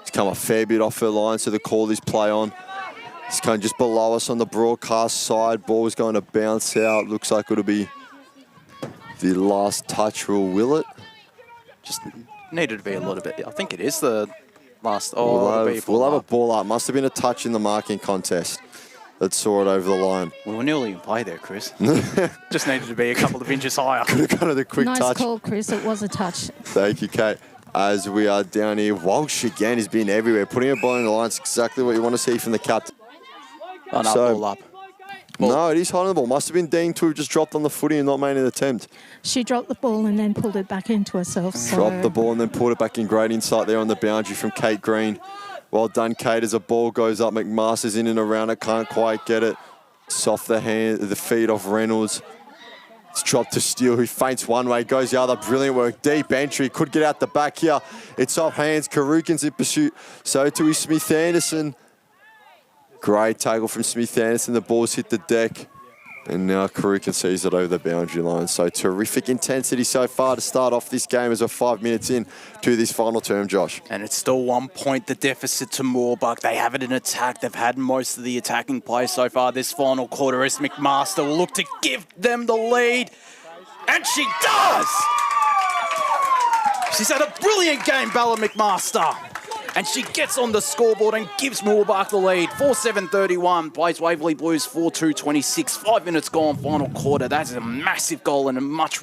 It's come a fair bit off her line, so the call is play on. It's kind of just below us on the broadcast side. Ball's going to bounce out. Looks like it'll be the last touch rule, will it? Just needed to be a little bit. I think it is the last. Oh, we'll have a ball up. Must have been a touch in the marking contest that saw it over the line. We were nearly in play there, Chris. Just needed to be a couple of inches higher. Could have got a quick touch. Nice call, Chris. It was a touch. Thank you, Kate. As we are down here, Walsh again has been everywhere. Putting a ball in the line is exactly what you want to see from the captain. Oh, no, ball up. ball. No, it is holding the ball. Must have been Dean to have just dropped on the footy and not made an attempt. She dropped the ball and then pulled it back into herself. So. Dropped the ball and then pulled it back in. Great insight there on the boundary from Kate Green. Well done, Kate, as a ball goes up. McMaster's in and around it, can't quite get it. It's off the feet of Reynolds. It's dropped to Steele, who feints one way, goes the other. Brilliant work. Deep entry. Could get out the back here. It's off hands. Karukin's in pursuit. So too is Smith Anderson. Great tackle from Smith Anderson. The ball's hit the deck. And now Karukin sees it over the boundary line. So terrific intensity so far to start off this game as we're 5 minutes in to this final term, Josh. And it's still 1 point, the deficit to Mooroolbark. They have it in attack. They've had most of the attacking play so far this final quarter as McMaster will look to give them the lead. And she does! She's had a brilliant game, Bella McMaster. And she gets on the scoreboard and gives Mooroolbark the lead. 4-7-31, plays Waverley Blues 4-2-26. 5 minutes gone, final quarter. That's a massive goal and a much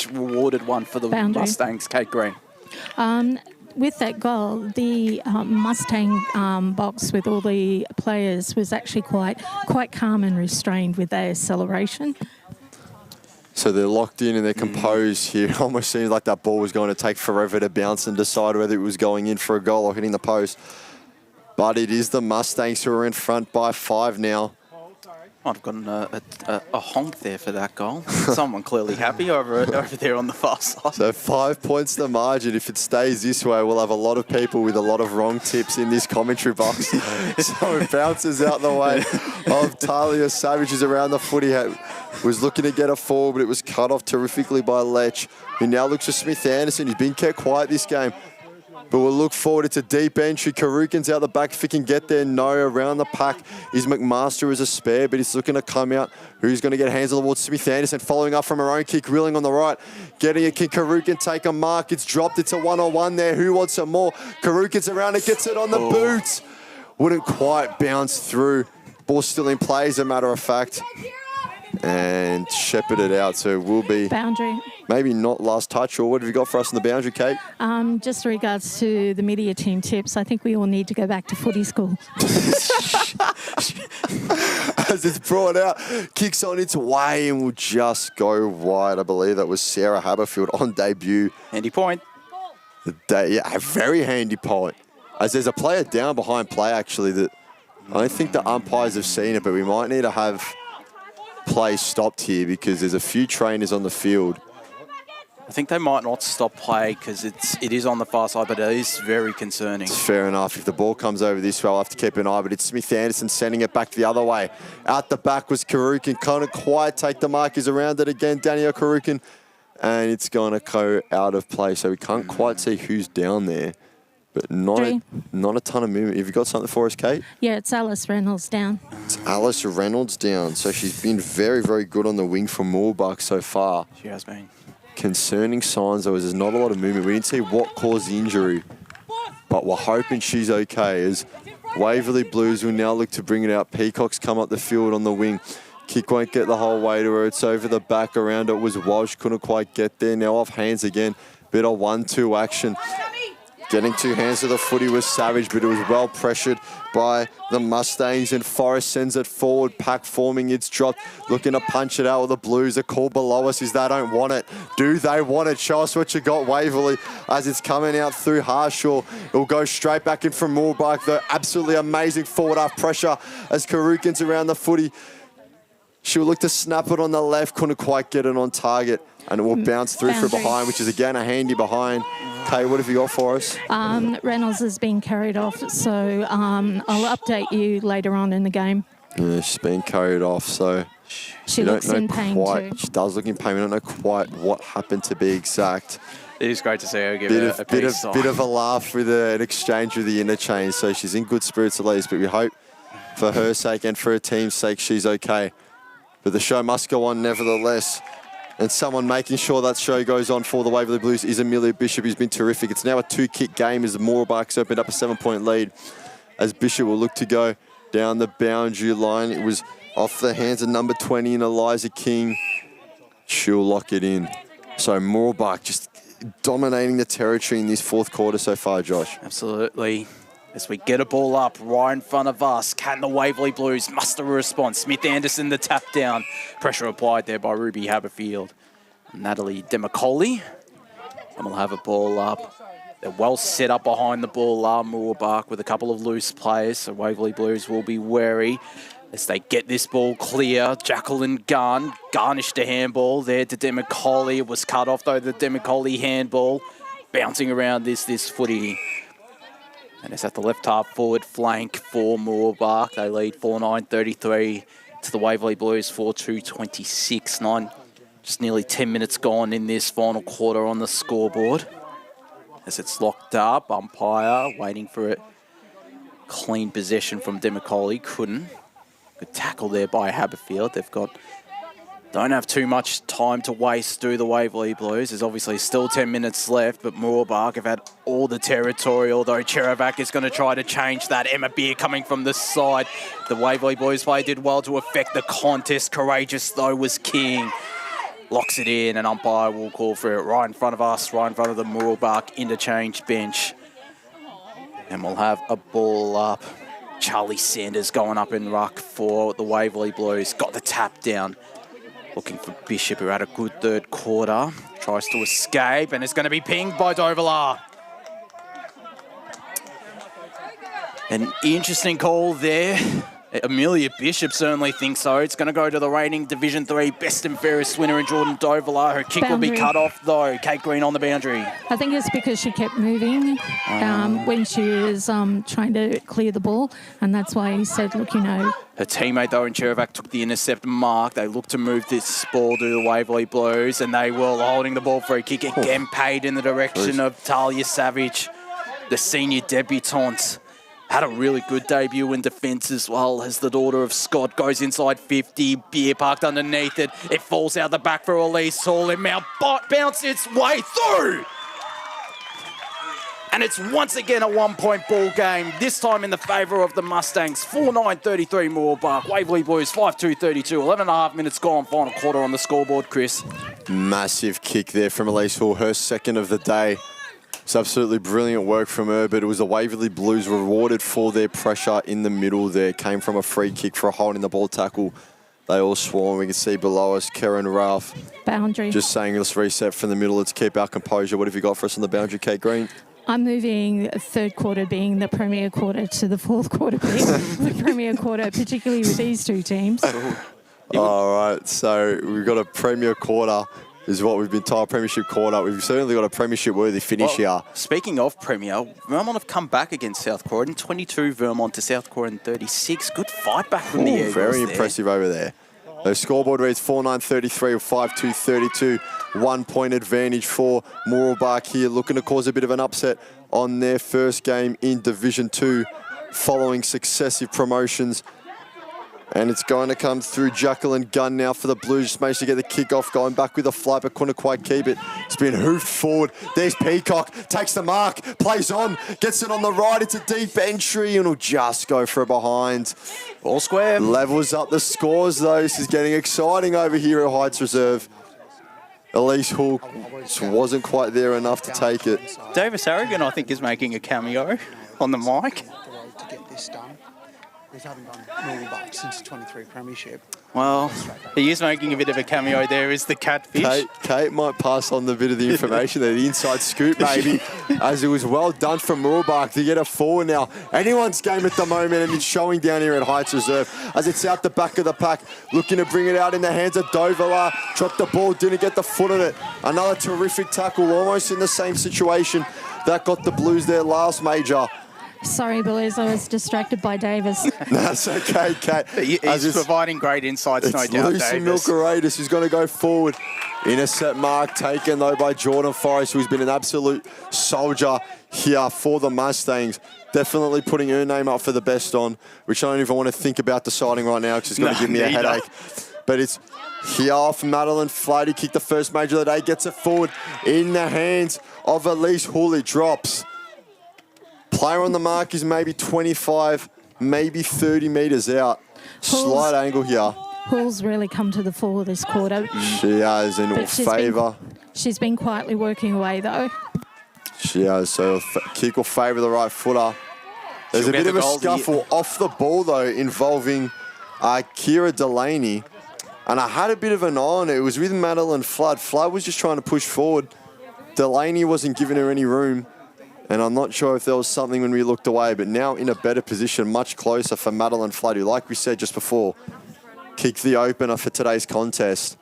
rewarded one for the Boundary. Mustangs, Kate Green. With that goal, the Mustang box with all the players was actually quite calm and restrained with their acceleration. So they're locked in and they're composed here. It almost seems like that ball was going to take forever to bounce and decide whether it was going in for a goal or hitting the post. But it is the Mustangs who are in front by 5 now. I've gotten a honk there for that goal. Someone clearly happy over there on the far side. So 5 points the margin. If it stays this way, we'll have a lot of people with a lot of wrong tips in this commentary box. So it bounces out the way of Talia Savage, who's around the footy. Was looking to get a forward, but it was cut off terrifically by Lech, who now looks for Smith Anderson. He's been kept quiet this game. But we'll look forward. It's a deep entry. Karukin's out the back. If he can get there, no. Around the pack is McMaster as a spare, but he's looking to come out. Who's going to get hands on the wall? Smith Anderson following up from her own kick. Rilling on the right. Getting a kick. Karukin take a mark. It's dropped. It's a one-on-one there. Who wants some more? Karukin's around it. Gets it on the boots. Wouldn't quite bounce through. Ball still in play, as a matter of fact. And shepherded out, so it will be boundary. Maybe not last touch. Or what have you got for us in the boundary, Kate? Just in regards to the media team tips, I think we all need to go back to footy school. As it's brought out, kicks on its way and will just go wide. I believe that was Sarah Haberfield on debut. Handy point. Yeah, a very handy point. As there's a player down behind play, actually, that I don't think the umpires have seen it, but we might need to have play stopped here because there's a few trainers on the field. I think they might not stop play because it is on the far side, but it is very concerning. It's fair enough. If the ball comes over this way, I'll have to keep an eye, but it's Smith Anderson sending it back the other way. Out the back was Karukin. Can't quite take the mark. He's around it again, Danielle Karukin, and it's going to go out of play, so we can't quite see who's down there. But not a ton of movement. Have you got something for us, Kate? Yeah, it's Alice Reynolds down. It's Alice Reynolds down. So she's been very, very good on the wing from Mooroolbark so far. She has been. Concerning signs, though, is there's not a lot of movement. We didn't see what caused the injury, but we're hoping she's okay. As Waverley Blues will now look to bring it out. Peacock's come up the field on the wing. Kick won't get the whole way to her. It's over the back. Around it was Walsh. Couldn't quite get there. Now off hands again. Bit of 1-2 action. Getting 2 hands to the footy was Savage, but it was well pressured by the Mustangs, and Forrest sends it forward. Pack forming, it's dropped. Looking to punch it out with the Blues. A call below us is they don't want it. Do they want it? Show us what you got, Waverley, as it's coming out through Harshaw. It'll go straight back in from Mooroolbark. The absolutely amazing forward half pressure as Karukin's around the footy. She'll look to snap it on the left. Couldn't quite get it on target. And it will bounce through from behind, which is again a handy behind. Kay, what have you got for us? Reynolds has been carried off, so I'll update you later on in the game. Yeah, she's been carried off, so she looks in pain too. She does look in pain. We don't know quite what happened to be exact. It is great to see her give it a peace sign. Bit of a laugh with an exchange with the interchange, so she's in good spirits at least, but we hope for her sake and for her team's sake she's okay. But the show must go on nevertheless. And someone making sure that show goes on for the Waverley Blues is Amelia Bishop, who's been terrific. It's now a 2-kick game as the Mooroolbarks opened up a 7-point lead. As Bishop will look to go down the boundary line. It was off the hands of number 20 and Eliza King. She'll lock it in. So Mooroolbark just dominating the territory in this 4th quarter so far, Josh. Absolutely. As we get a ball up right in front of us, can the Waverley Blues muster a response? Smith Anderson, the tap down. Pressure applied there by Ruby Haberfield. Natalie Demicoli. And we'll have a ball up. They're well set up behind the ball, Mooroolbark, with a couple of loose players, so Waverley Blues will be wary as they get this ball clear. Jacqueline Gunn garnished a handball there to Demicoli. It was cut off, though, the Demicoli handball. Bouncing around this footy. And it's at the left half forward flank for Mooroolbark. They lead 4-9-33 to the Waverley Blues, 4-2-26. Just nearly 10 minutes gone in this final quarter on the scoreboard. As it's locked up, umpire waiting for it. Clean possession from Demicoli, couldn't. Good tackle there by Haberfield. Don't have too much time to waste, do the Waverley Blues. There's obviously still 10 minutes left, but Mooroolbark have had all the territory, although Cherovac is going to try to change that. Emma Beer coming from the side. The Waverley Blues play did well to affect the contest. Courageous, though, was king. Locks it in, and umpire will call for it right in front of us, right in front of the Mooroolbark interchange bench. And we'll have a ball up. Charlie Sanders going up in ruck for the Waverley Blues. Got the tap down. Looking for Bishop, who had a good third quarter. Tries to escape, and it's going to be pinged by Dovelar. An interesting call there. Amelia Bishop certainly thinks so. It's going to go to the reigning Division 3 best and fairest winner in Jordan Dovelar. Her kick will be cut off, though. Kate Green on the boundary. I think it's because she kept moving when she was trying to clear the ball, and that's why he said, look, Her teammate, though, in Cherovac took the intercept mark. They look to move this ball to the Waverley Blues, and they will, holding the ball for a kick again, paid in the direction of Talia Savage, the senior debutante. Had a really good debut in defence as well, as the daughter of Scott goes inside 50. Beer parked underneath it. It falls out the back for Elise Hall. It now bounces its way through. And it's once again a one-point ball game, this time in the favour of the Mustangs. 4-9-33 Mooroolbark. Waverley Blues 5-2-32. 11.5 minutes gone, final quarter on the scoreboard, Chris. Massive kick there from Elise Hall, her second of the day. It's absolutely brilliant work from her, but it was the Waverley Blues rewarded for their pressure in the middle there. Came from a free kick for a hold in the ball tackle. They all swarm. We can see below us, Karen Ralph. Boundary. Just saying, let's reset from the middle. Let's keep our composure. What have you got for us on the boundary, Kate Green? I'm moving third quarter being the premier quarter to the fourth quarter being the premier quarter, particularly with these two teams. All right, so we've got a premier quarter. Is what we've been told, premiership quarter. We've certainly got a premiership-worthy finish here. Speaking of Premier, Vermont have come back against South Croydon. 22 Vermont to South Croydon 36. Good fight back from the Eagles. Very impressive over there. The scoreboard reads 4-9-33 or 5-2-32. 1 point advantage for Mooroolbark here, looking to cause a bit of an upset on their first game in Division 2 following successive promotions. And it's going to come through Jacqueline Gunn now for the Blues. Just managed to get the kick off, going back with a flight, but couldn't quite keep it. It's been hoofed forward. There's Peacock, takes the mark, plays on, gets it on the right. It's a deep entry, and will just go for a behind. All square. Levels up the scores, though. This is getting exciting over here at Heights Reserve. Elise Hall just wasn't quite there enough to take it. Davis Harrigan, I think, is making a cameo on the mic. To get this done. We haven't done Mooroolbark since the 23 premiership. Well, he is making a bit of a cameo there, is the catfish. Kate might pass on the bit of the information there, the inside scoop maybe, as it was well done from Mooroolbark to get a forward now. Anyone's game at the moment, and it's showing down here at Heights Reserve as it's out the back of the pack, looking to bring it out in the hands of Dovelar. Dropped the ball, didn't get the foot on it. Another terrific tackle, almost in the same situation that got the Blues their last major. Sorry, Blues, I was distracted by Davis. That's okay, Kate. He's providing great insights, no doubt, Lucy Davis. Milkeratus who's going to go forward. Intercept mark taken, though, by Jordan Forrest, who's been an absolute soldier here for the Mustangs. Definitely putting her name up for the best on, which I don't even want to think about deciding right now because it's going to give me a headache. But it's here off Madeline Flighty, kicked the first major of the day, gets it forward in the hands of Elise Hull. It drops. Player on the mark is maybe 25, maybe 30 metres out. Slight angle here. Hull's really come to the fore this quarter. She has in favour. She's been quietly working away, though. She has, so kick will favour the right footer. There's She'll a get bit of the a goal scuffle off the ball, though, involving Kira Delaney. And I had a bit of an eye on it. It was with Madeline Flood. Flood was just trying to push forward. Delaney wasn't giving her any room. And I'm not sure if there was something when we looked away, but now in a better position, much closer for Madeline Flood, who, like we said just before, kicked the opener for today's contest.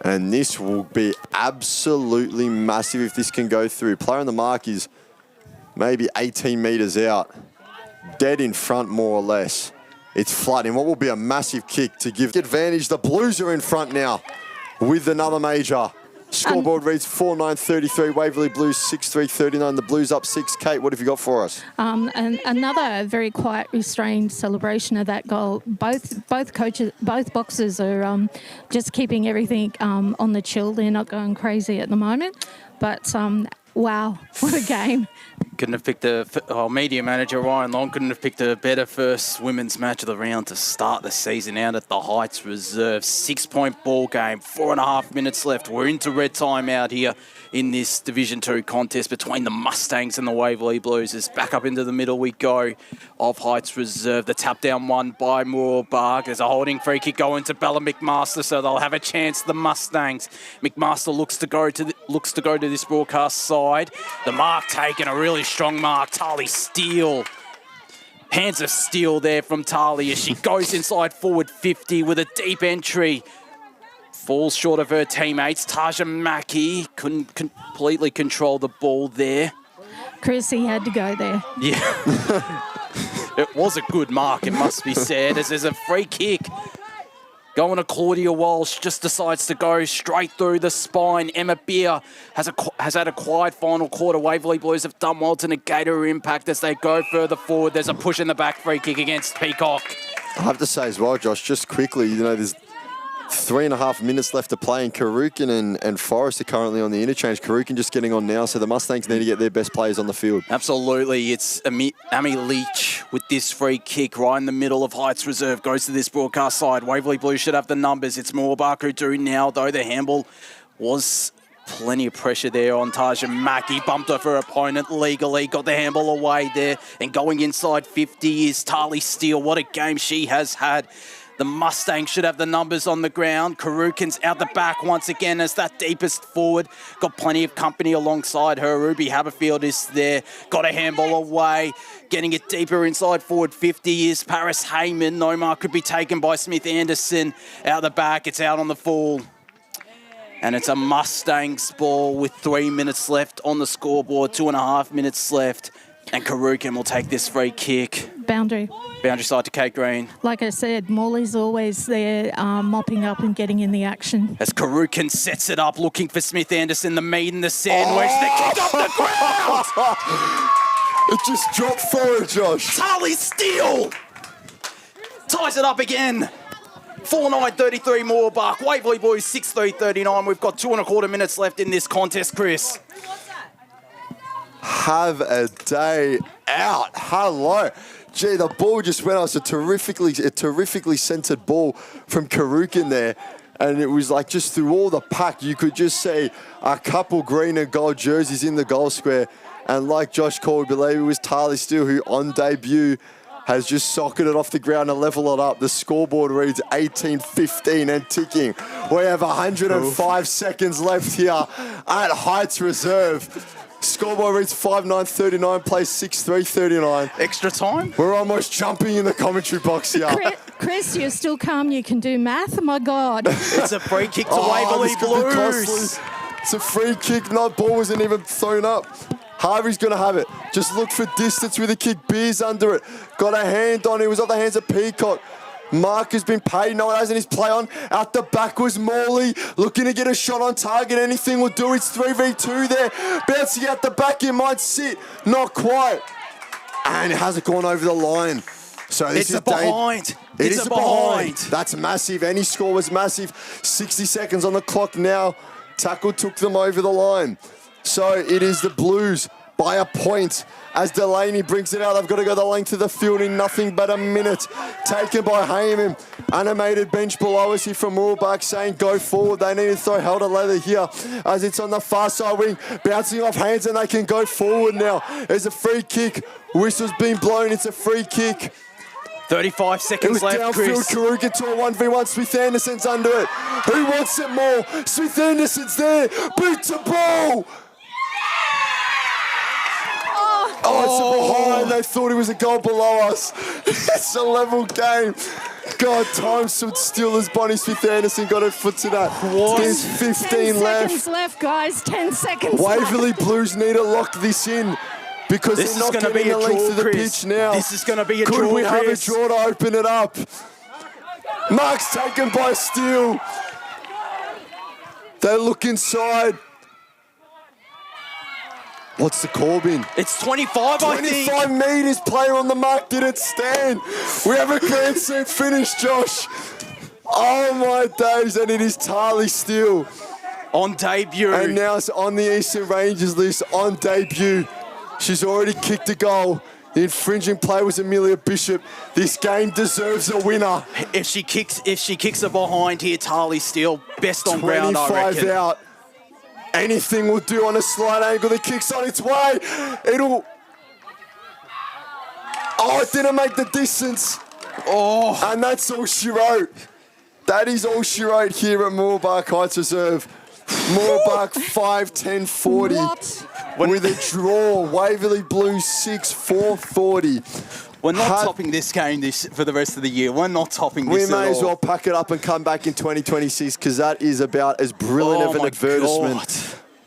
And this will be absolutely massive if this can go through. Player on the mark is maybe 18 metres out. Dead in front, more or less. It's Flood in what will be a massive kick to give advantage. The Blues are in front now with another major. Scoreboard reads 4-9-33, Waverley Blues 6-3-39. The Blues up 6. Kate, what have you got for us? And another very quiet, restrained celebration of that goal. Both boxers are just keeping everything on the chill. They're not going crazy at the moment. But wow, what a game! Couldn't have picked media manager Ryan Long couldn't have picked a better first women's match of the round to start the season out at the Heights Reserve. 6-point ball game, 4.5 minutes left. We're into red time out here in this Division 2 contest between the Mustangs and the Waverley Blues. As back up into the middle we go of Heights Reserve. The tap down one by Mooroolbark. There's a holding free kick going to Bella McMaster, so they'll have a chance. The Mustangs. McMaster looks to go to this broadcast side. The mark taken, a really strong mark. Tali Steele. Hands of steel there from Tali as she goes inside forward 50 with a deep entry. Falls short of her teammates. Taja Mackie couldn't completely control the ball there. Chris, he had to go there. Yeah. It was a good mark, it must be said, as there's a free kick. Going to Claudia Walsh, just decides to go straight through the spine. Emma Beer has had a quiet final quarter. Waverley Blues have done well to negate her impact as they go further forward. There's a push in the back free kick against Peacock. I have to say as well, Josh, just quickly, there's 3.5 minutes left to play, and Karukin and Forrest are currently on the interchange. Karukin just getting on now, so the Mustangs need to get their best players on the field. Absolutely. It's Amy Leach with this free kick right in the middle of Heights Reserve. Goes to this broadcast side. Waverley Blues should have the numbers. It's Mooroolbark who do now, though. The handball was plenty of pressure there on Taja Mackie. Bumped off her opponent legally. Got the handball away there. And going inside 50 is Tali Steele. What a game she has had. The Mustangs should have the numbers on the ground. Karukin's out the back once again as that deepest forward. Got plenty of company alongside her. Ruby Haberfield is there. Got a handball away. Getting it deeper inside forward 50 is Paris Heyman. No mark could be taken by Smith Anderson. Out the back, it's out on the full. And it's a Mustangs ball with 3 minutes left on the scoreboard. 2.5 minutes left. And Karukin will take this free kick. Boundary side to Kate Green. Like I said, Morley's always there mopping up and getting in the action. As Karukin sets it up, looking for Smith Anderson, the meat and the sandwich. The kick off the ground! It just dropped forward, Josh. Tali Steele ties it up again. 4-9-33 Mooroolbark. Waverley Blues 6-3-39. We've got 2.25 minutes left in this contest, Chris. Have a day out. Hello. Gee, the ball just went off. A terrifically centered ball from Karukin there. And it was like just through all the pack, you could just see a couple green and gold jerseys in the goal square. And like Josh called, I believe it was Tali Steele who on debut has just socketed off the ground and level it up. The scoreboard reads 18-15 and ticking. We have 105 seconds left here at Heights Reserve. Scoreboard reads 5-9-39, plays 6-3-39. Extra time? We're almost jumping in the commentary box here. Chris, you're still calm. You can do math. My God. It's a free kick to Waverley Blues. It's a free kick. No, ball wasn't even thrown up. Harvey's going to have it. Just look for distance with a kick. Beers under it. Got a hand on it. It was off the hands of Peacock. Mark has been paid. No one has in his play on. Out the back was Morley. Looking to get a shot on target. Anything will do. It's 3v2 there. Bouncing out the back. It might sit. Not quite. And it hasn't gone over the line. So this is a behind. It is a behind. That's massive. Any score was massive. 60 seconds on the clock now. Tackle took them over the line. So it is the Blues by a point as Delaney brings it out. They've got to go the length of the field in nothing but a minute. Taken by Heyman. Animated bench below us here from Mooroolbark saying go forward. They need to throw hell to leather here as it's on the far side wing, bouncing off hands, and they can go forward now. There's a free kick. Whistle's been blown. It's a free kick. 35 seconds left, downfield, Chris. Karuga to a 1v1. Smith Anderson's under it. Who wants it more? Smith Anderson's there. Boot to ball. Oh, it's a behind. They thought it was a goal below us. It's a level game. God, time stood still as Bonnie Smith Anderson got her foot to that. There's 15 10 left. seconds left, guys. 10 seconds Waverley left. Blues need to lock this in because This they're is not gonna getting be a the length draw, of the Chris. pitch now. This is going to be a Could draw, we have a Chris. draw to open it up? Mark's taken by Steele. They look inside. What's the call been? It's 25, I think. 25 metres, player on the mark, didn't stand. We have a grand set finish, Josh. Oh my days, and it is Tarly Steele. On debut. And now it's on the Eastern Rangers list on debut. She's already kicked a goal. The infringing play was Amelia Bishop. This game deserves a winner. If she kicks it behind here, Tarly Steele, best on ground, I 25 reckon. out. Anything will do on a slight angle. The kick's on its way. It'll... Oh, it didn't make the distance. Oh. And that's all she wrote. That is all she wrote here at Mooroolbark Heights Reserve. Mooroolbark 5-10-40. What? With a draw. Waverley Blues 6-4-40. We're not topping this game for the rest of the year. We're not topping this We may at as all. well pack it up and come back in 2026 because that is about as brilliant of an my advertisement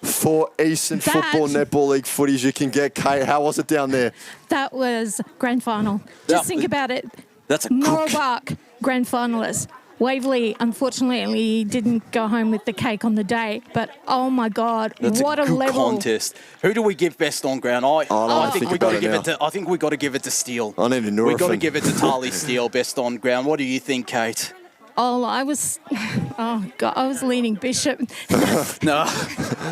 God. for Eastern Football Netball League footy as you can get. Kate, how was it down there? That was grand final. Just think about it. That's a good... Mooroolbark, grand finalists. Waverley, unfortunately, didn't go home with the cake on the day, but oh my God, That's what a a good level. contest. Who do we give best on ground? I think we got to give it to. I think we got to give it to Steele. I need a Nurofen. We got to give it to Tarly Steele, best on ground. What do you think, Kate? Oh, I was leaning Bishop. No.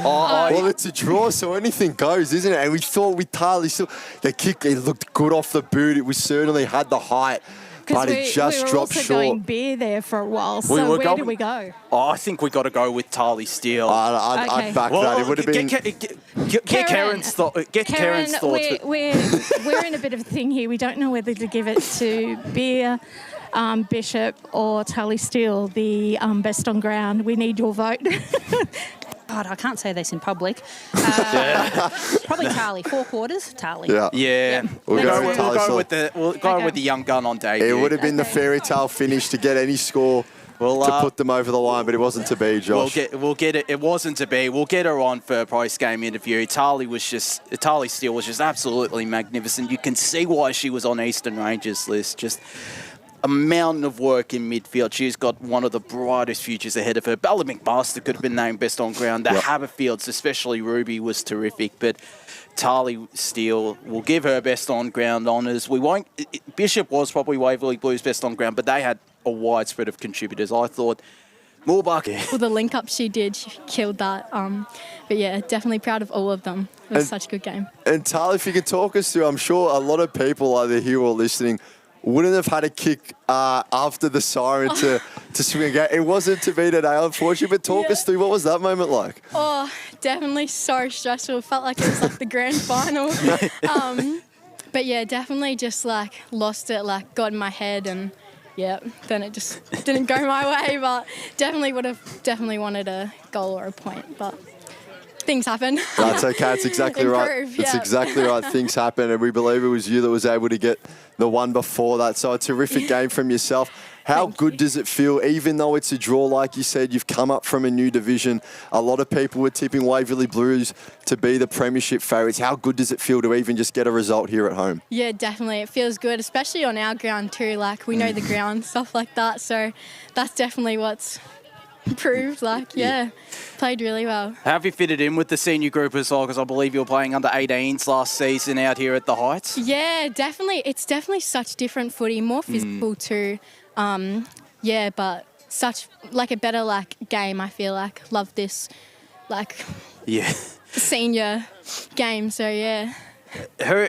Well, it's a draw, so anything goes, isn't it? And we thought with Tarly Steele, the kick, it looked good off the boot. It was certainly had the height. But it just we were dropped also short. going beer there for a while, so where do we go? Oh, I think we got to go with Tarly Steele. I'd back that. It would have been... Get Karen's thoughts. We're in a bit of a thing here. We don't know whether to give it to Beer, Bishop or Tarly Steele, the best on ground. We need your vote. God, I can't say this in public. Probably Tarly. 4 quarters, Tarly. Yeah. We'll go with the young gun on debut. It would have been the fairy tale finish to get any score to put them over the line, but it wasn't to be, Josh. We'll get it. It wasn't to be. We'll get her on for a post-game interview. Tarly Steele was just absolutely magnificent. You can see why she was on Eastern Rangers list. Just a mountain of work in midfield. She's got one of the brightest futures ahead of her. Bella McMaster could have been named best on ground. The Haberfields, especially Ruby, was terrific. But Tarly Steele, will give her best on ground honours. We won't. Bishop was probably Waverley Blues best on ground, but they had a wide spread of contributors. I thought Mooroolbark. Well, the link up she did, she killed that. But yeah, definitely proud of all of them. It was such a good game. And Tarly, if you could talk us through, I'm sure a lot of people either here or listening wouldn't have had a kick after the siren to swing a game. It wasn't to be today, unfortunately, but talk us through, what was that moment like? Oh, definitely so stressful. Felt like it was like the grand final. But yeah, definitely just like lost it, like got in my head, and yeah, then it just didn't go my way, but definitely would have wanted a goal or a point, but things happen. That's okay. That's exactly right. It's exactly right. Things happen, and we believe it was you that was able to get the one before that. So a terrific game from yourself. How good does it feel, even though it's a draw, like you said, you've come up from a new division. A lot of people were tipping Waverley Blues to be the premiership favourites. How good does it feel to even just get a result here at home? Yeah, definitely. It feels good, especially on our ground too. Like, we know the ground, stuff like that. So that's definitely what's improved. Like, played really well. How have you fitted in with the senior group as well? Because I believe you were playing under 18s last season out here at the Heights. Yeah, definitely. It's definitely such different footy, more physical too. But such like a better like game. I feel like love this like Yeah. senior game. So yeah. Who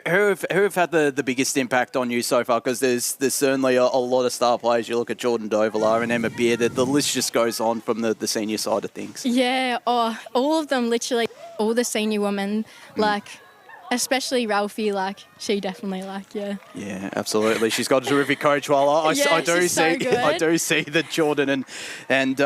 have had the biggest impact on you so far? Because there's certainly a lot of star players. You look at Jordan Dovalar and Emma Beard. The list just goes on from the senior side of things. Yeah, all of them, literally, all the senior women, like, especially Ralphie, like, she definitely, like, yeah. Yeah, absolutely. She's got a terrific coach. Well, I do she's so see good. I do see that Jordan and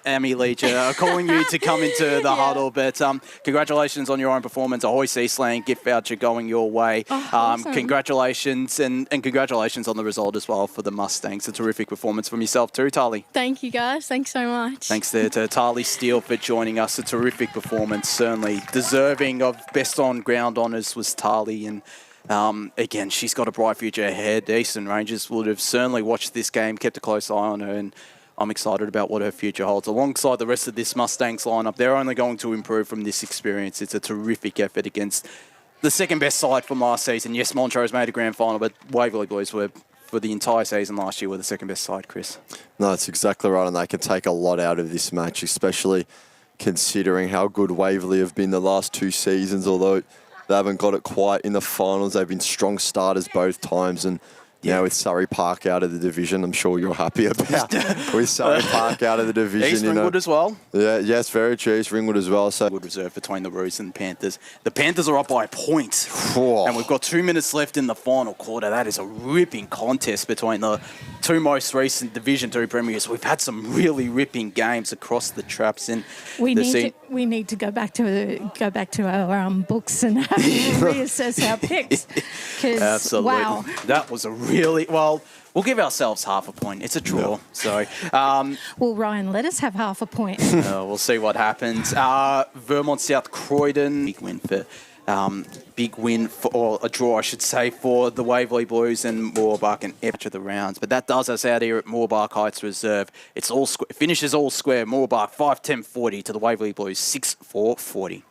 Amy Leach are calling you to come into the huddle. But congratulations on your own performance. A Hoist Eastland gift voucher going your way. Awesome. Congratulations and congratulations on the result as well for the Mustangs. A terrific performance from yourself too, Tali. Thank you, guys. Thanks so much. Thanks there to Tali Steele for joining us. A terrific performance, certainly deserving of best on ground honours was Tali, and again, she's got a bright future ahead. The Eastern Rangers would have certainly watched this game, kept a close eye on her, and I'm excited about what her future holds. Alongside the rest of this Mustangs lineup, they're only going to improve from this experience. It's a terrific effort against the second best side from last season. Yes, Montrose made a grand final, but Waverley Blues were, for the entire season last year, were the second best side, Chris. No, that's exactly right, and they can take a lot out of this match, especially considering how good Waverley have been the last 2 seasons, although they haven't got it quite in the finals. They've been strong starters both times, and now with Surrey Park out of the division, I'm sure you're happy about with Surrey Park out of the division. East Ringwood as well. Yeah, yes, very true. East Ringwood as well. So Wood reserve between the Roos and the Panthers. The Panthers are up by a point, and we've got 2 minutes left in the final quarter. That is a ripping contest between the 2 most recent Division 2 premiers. We've had some really ripping games across the traps, and We need to go back to our books and reassess our picks. 'Cause, absolutely, wow. that was a really well. We'll give ourselves half a point. It's a draw, so. Well, Ryan, let us have half a point. We'll see what happens. Vermont South Croydon, big win or a draw, I should say, for the Waverley Blues and Mooroolbark and each of the rounds. But that does us out here at Mooroolbark Heights Reserve. It's all finishes all square. Mooroolbark 5-10-40 to the Waverley Blues 6-4-40.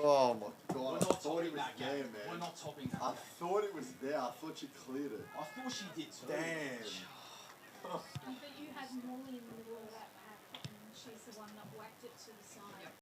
oh my God, I thought it was there, man. We're not topping that. I thought it was there. I thought you cleared it. I thought she did too. Damn. But you had Molly in the middle of that pack, and she's the one that whacked it to the